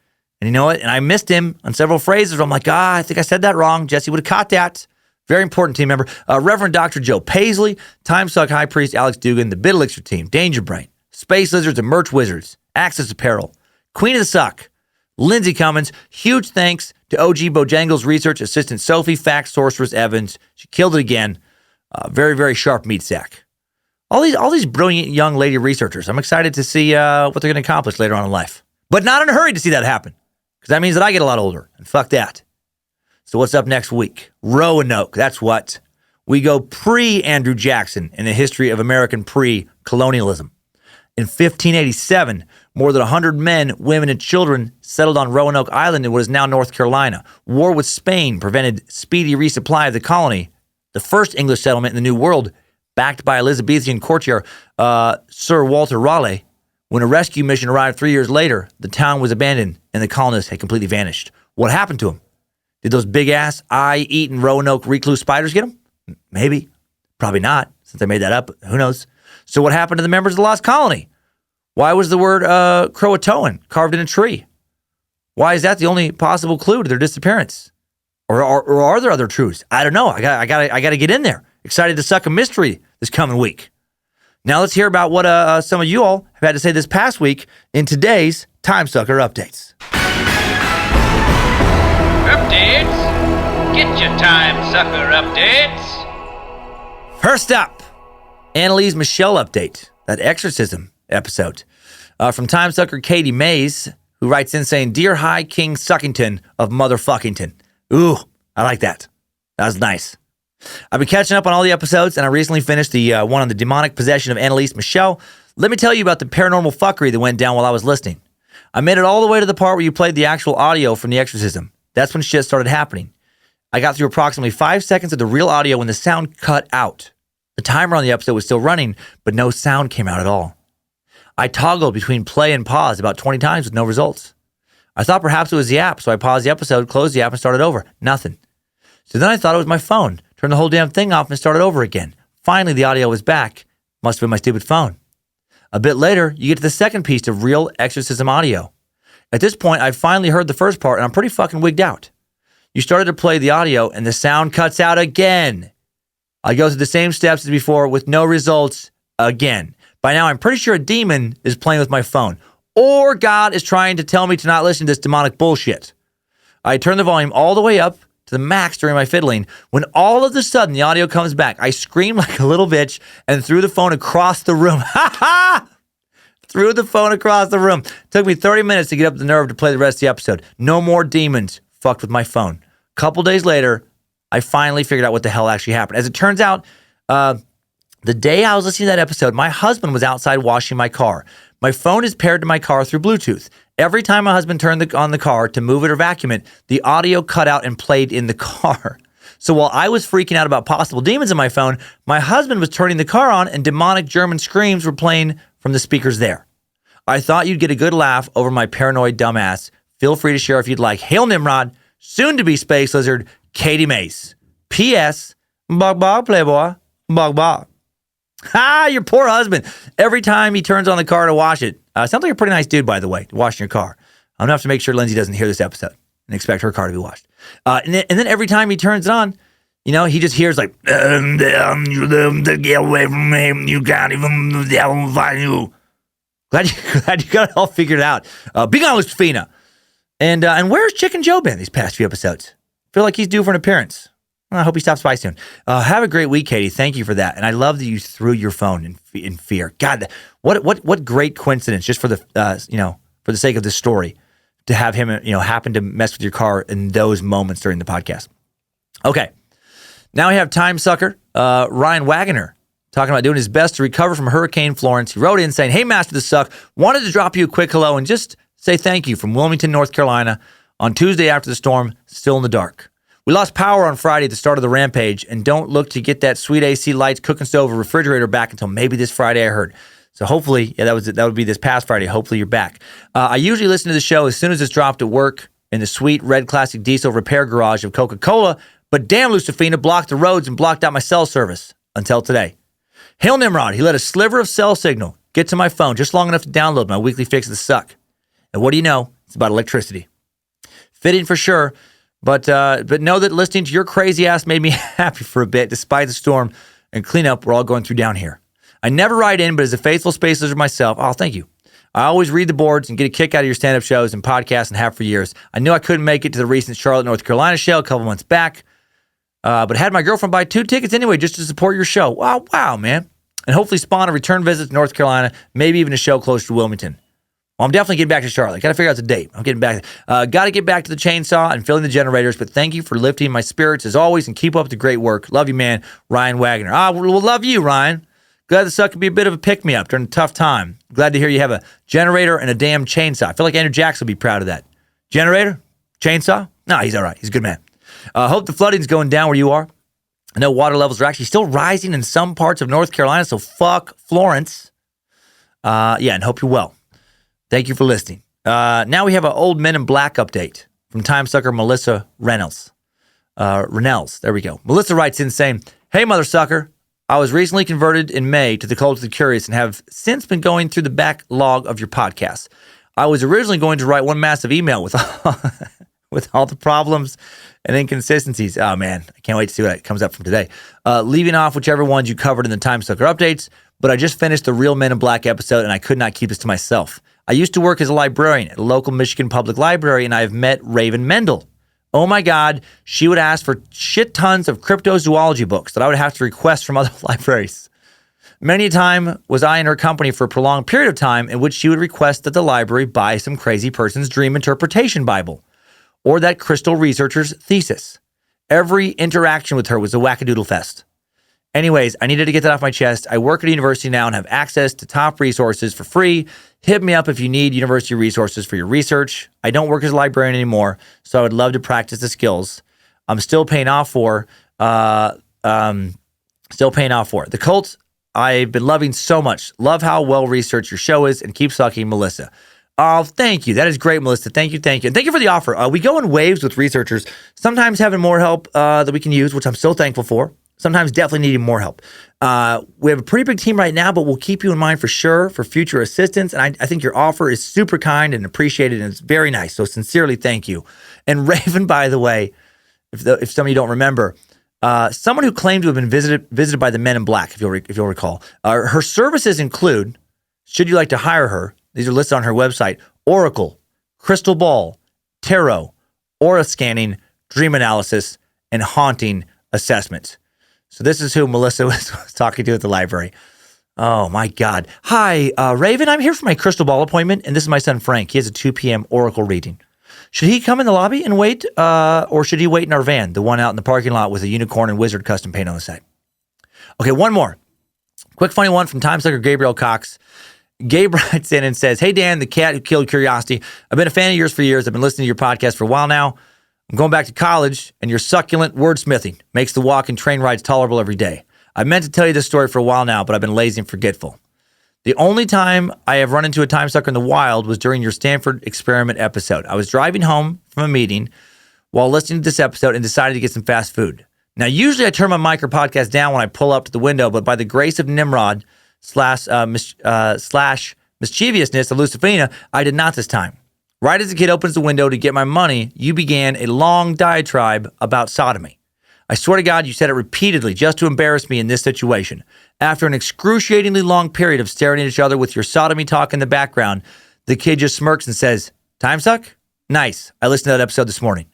And you know what? And I missed him on several phrases. I'm like, I think I said that wrong. Jesse would have caught that. Very important team member. Reverend Dr. Joe Paisley, Timesuck High Priest Alex Dugan, the Bit Elixir team, Danger Brain, Space Lizards and Merch Wizards, Access Apparel, Queen of the Suck, Lindsay Cummins. Huge thanks to OG Bojangles Research Assistant Sophie, Fact Sorceress Evans. She killed it again. Very, very sharp meat sack. All these brilliant young lady researchers. I'm excited to see what they're going to accomplish later on in life. But not in a hurry to see that happen, because that means that I get a lot older, and fuck that. So what's up next week? Roanoke, that's what. We go pre-Andrew Jackson in the history of American pre-colonialism. In 1587, more than 100 men, women, and children settled on Roanoke Island in what is now North Carolina. War with Spain prevented speedy resupply of the colony. The first English settlement in the New World, backed by Elizabethan courtier Sir Walter Raleigh. When a rescue mission arrived 3 years later, the town was abandoned and the colonists had completely vanished. What happened to them? Did those big-ass, eye-eating Roanoke recluse spiders get them? Maybe. Probably not, since I made that up. Who knows? So what happened to the members of the lost colony? Why was the word Croatoan carved in a tree? Why is that the only possible clue to their disappearance? Or are there other truths? I don't know. I got to get in there. Excited to suck a mystery this coming week. Now let's hear about what some of you all have had to say this past week in today's Timesucker Updates. Updates? Get your Timesucker updates. First up, Annalise Michelle update, that exorcism episode. From Timesucker Katie Mays, who writes in saying, Dear High King Suckington of Motherfuckington. Ooh, I like that. That was nice. I've been catching up on all the episodes, and I recently finished the one on the demonic possession of Annalise Michelle. Let me tell you about the paranormal fuckery that went down while I was listening. I made it all the way to the part where you played the actual audio from the exorcism. That's when shit started happening. I got through approximately 5 seconds of the real audio when the sound cut out. The timer on the episode was still running, but no sound came out at all. I toggled between play and pause about 20 times with no results. I thought perhaps it was the app, so I paused the episode, closed the app, and started over. Nothing. So then I thought it was my phone. Turned the whole damn thing off and started over again. Finally, the audio was back. Must have been my stupid phone. A bit later, you get to the second piece of real exorcism audio. At this point, I finally heard the first part, and I'm pretty fucking wigged out. You started to play the audio, and the sound cuts out again. I go through the same steps as before with no results again. By now, I'm pretty sure a demon is playing with my phone, or God is trying to tell me to not listen to this demonic bullshit. I turn the volume all the way up to the max during my fiddling. When all of a sudden the audio comes back, I scream like a little bitch and threw the phone across the room. Ha ha! Threw the phone across the room. Took me 30 minutes to get up the nerve to play the rest of the episode. No more demons fucked with my phone. Couple days later, I finally figured out what the hell actually happened. As it turns out, the day I was listening to that episode, my husband was outside washing my car. My phone is paired to my car through Bluetooth. Every time my husband turned on the car to move it or vacuum it, the audio cut out and played in the car. So while I was freaking out about possible demons in my phone, my husband was turning the car on and demonic German screams were playing from the speakers there. I thought you'd get a good laugh over my paranoid dumbass. Feel free to share if you'd like. Hail Nimrod, soon to be Space Lizard, Katie Mace. P.S. Bog bog, playboy. Bog bog. Ha! Your poor husband. Every time he turns on the car to wash it. Sounds like a pretty nice dude, by the way, washing your car. I'm going to have to make sure Lindsay doesn't hear this episode and expect her car to be washed. And then every time he turns it on, you know, he just hears like, get away from him. You can't even find you. Glad you got it all figured out. Be gone, Lucifina. And where's Chicken Joe been these past few episodes? Feel like he's due for an appearance. I hope he stops by soon. Have a great week, Katie. Thank you for that. And I love that you threw your phone in fear. God, what great coincidence, just for the for the sake of this story, to have him happen to mess with your car in those moments during the podcast. Okay, now we have Timesucker Ryan Wagner talking about doing his best to recover from Hurricane Florence. He wrote in saying, "Hey, Master of the Suck, wanted to drop you a quick hello and just say thank you from Wilmington, North Carolina, on Tuesday after the storm, still in the dark. We lost power on Friday at the start of the rampage and don't look to get that sweet AC lights, cooking stove, or refrigerator back until maybe this Friday, I heard. So hopefully, that would be this past Friday. Hopefully you're back. I usually listen to the show as soon as it's dropped at work in the sweet red classic diesel repair garage of Coca-Cola, but damn, Lucifina blocked the roads and blocked out my cell service until today. Hail Nimrod, he let a sliver of cell signal get to my phone just long enough to download my weekly fix of the suck. And what do you know? It's about electricity. Fitting for sure. But know that listening to your crazy ass made me happy for a bit, despite the storm and cleanup we're all going through down here. I never write in, but as a faithful space lizard myself, oh, thank you. I always read the boards and get a kick out of your stand-up shows and podcasts and have for years. I knew I couldn't make it to the recent Charlotte, North Carolina show a couple months back, but had my girlfriend buy 2 tickets anyway just to support your show. Wow, man. And hopefully spawn a return visit to North Carolina, maybe even a show closer to Wilmington. Well, I'm definitely getting back to Charlotte. Got to figure out the date. I'm getting back. Got to get back to the chainsaw and filling the generators. But thank you for lifting my spirits as always and keep up the great work. Love you, man. Ryan Wagner. We'll love you, Ryan. Glad the suck could be a bit of a pick-me-up during a tough time. Glad to hear you have a generator and a damn chainsaw. I feel like Andrew Jackson would be proud of that. Generator? Chainsaw? No, he's all right. He's a good man. Hope the flooding's going down where you are. I know water levels are actually still rising in some parts of North Carolina, so fuck Florence. And hope you're well. Thank you for listening. Now we have an old Men in Black update from Timesucker Melissa Reynolds. There we go. Melissa writes in saying, "Hey, Mother Sucker, I was recently converted in May to the Cult of the Curious and have since been going through the backlog of your podcasts. I was originally going to write one massive email with with all the problems and inconsistencies. Oh, man, I can't wait to see what comes up from today. Leaving off whichever ones you covered in the Timesucker updates, but I just finished the Real Men in Black episode, and I could not keep this to myself. I used to work as a librarian at a local Michigan public library, and I have met Raven Mendel. Oh, my God, she would ask for shit tons of cryptozoology books that I would have to request from other libraries. Many a time was I in her company for a prolonged period of time in which she would request that the library buy some crazy person's dream interpretation Bible, or that crystal researcher's thesis. Every interaction with her was a wackadoodle fest. Anyways, I needed to get that off my chest. I work at a university now and have access to top resources for free. Hit me up if you need university resources for your research. I don't work as a librarian anymore, so I would love to practice the skills I'm still paying off for. The cult I've been loving so much. Love how well-researched your show is, and keep sucking, Melissa. Oh, thank you. That is great, Melissa. Thank you. And thank you for the offer. We go in waves with researchers, sometimes having more help that we can use, which I'm so thankful for. Sometimes definitely needing more help. We have a pretty big team right now, but we'll keep you in mind for sure for future assistance. And I think your offer is super kind and appreciated, and it's very nice. So sincerely, thank you. And Raven, by the way, if some of you don't remember, someone who claimed to have been visited by the Men in Black, if you'll recall, her services include, should you like to hire her, these are listed on her website: Oracle, Crystal Ball, Tarot, Aura Scanning, Dream Analysis, and Haunting Assessment. So this is who Melissa was talking to at the library. Oh, my God. Hi, Raven. I'm here for my crystal ball appointment, and this is my son, Frank. He has a 2 p.m. Oracle reading. Should he come in the lobby and wait, or should he wait in our van, the one out in the parking lot with a unicorn and wizard custom paint on the side? Okay, one more. Quick funny one from Timesucker Gabriel Cox. Gabe writes in and says, "Hey, Dan, the cat who killed curiosity. I've been a fan of yours for years. I've been listening to your podcast for a while now. I'm going back to college, and your succulent wordsmithing makes the walk and train rides tolerable every day. I meant to tell you this story for a while now, but I've been lazy and forgetful. The only time I have run into a timesucker in the wild was during your Stanford experiment episode. I was driving home from a meeting while listening to this episode and decided to get some fast food. Now, usually I turn my mic or podcast down when I pull up to the window, but by the grace of Nimrod slash mischievousness of Lucifina, I did not this time. Right as the kid opens the window to get my money, you began a long diatribe about sodomy. I swear to God, you said it repeatedly just to embarrass me in this situation. After an excruciatingly long period of staring at each other with your sodomy talk in the background, the kid just smirks and says, 'Timesuck? Nice. I listened to that episode this morning.'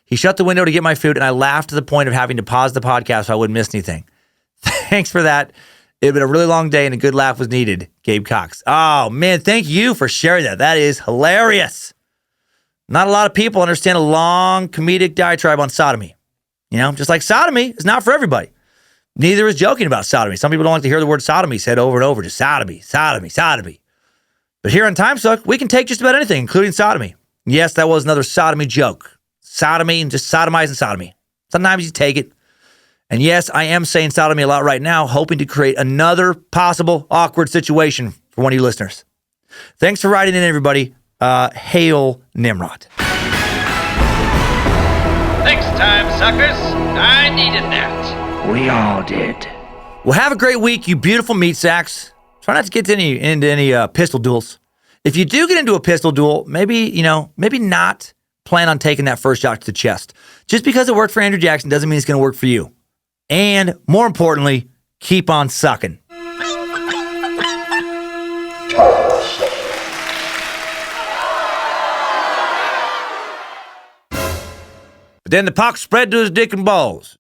He shut the window to get my food, and I laughed to the point of having to pause the podcast so I wouldn't miss anything. Thanks for that. It had been a really long day, and a good laugh was needed. Gabe Cox." Oh, man, thank you for sharing that. That is hilarious. Not a lot of people understand a long comedic diatribe on sodomy. You know, just like sodomy is not for everybody. Neither is joking about sodomy. Some people don't like to hear the word sodomy said over and over. Just sodomy, sodomy, sodomy. But here on Timesuck, we can take just about anything, including sodomy. Yes, that was another sodomy joke. Sodomy and just sodomizing sodomy. Sometimes you take it. And yes, I am saying sodomy a lot right now, hoping to create another possible awkward situation for one of you listeners. Thanks for writing in, everybody. Hail Nimrod. Thanks, time suckers. I needed that. We all did. Well, have a great week, you beautiful meat sacks. Try not to get into any pistol duels. If you do get into a pistol duel, maybe not plan on taking that first shot to the chest. Just because it worked for Andrew Jackson doesn't mean it's going to work for you. And more importantly, keep on sucking. But then the pox spread to his dick and balls.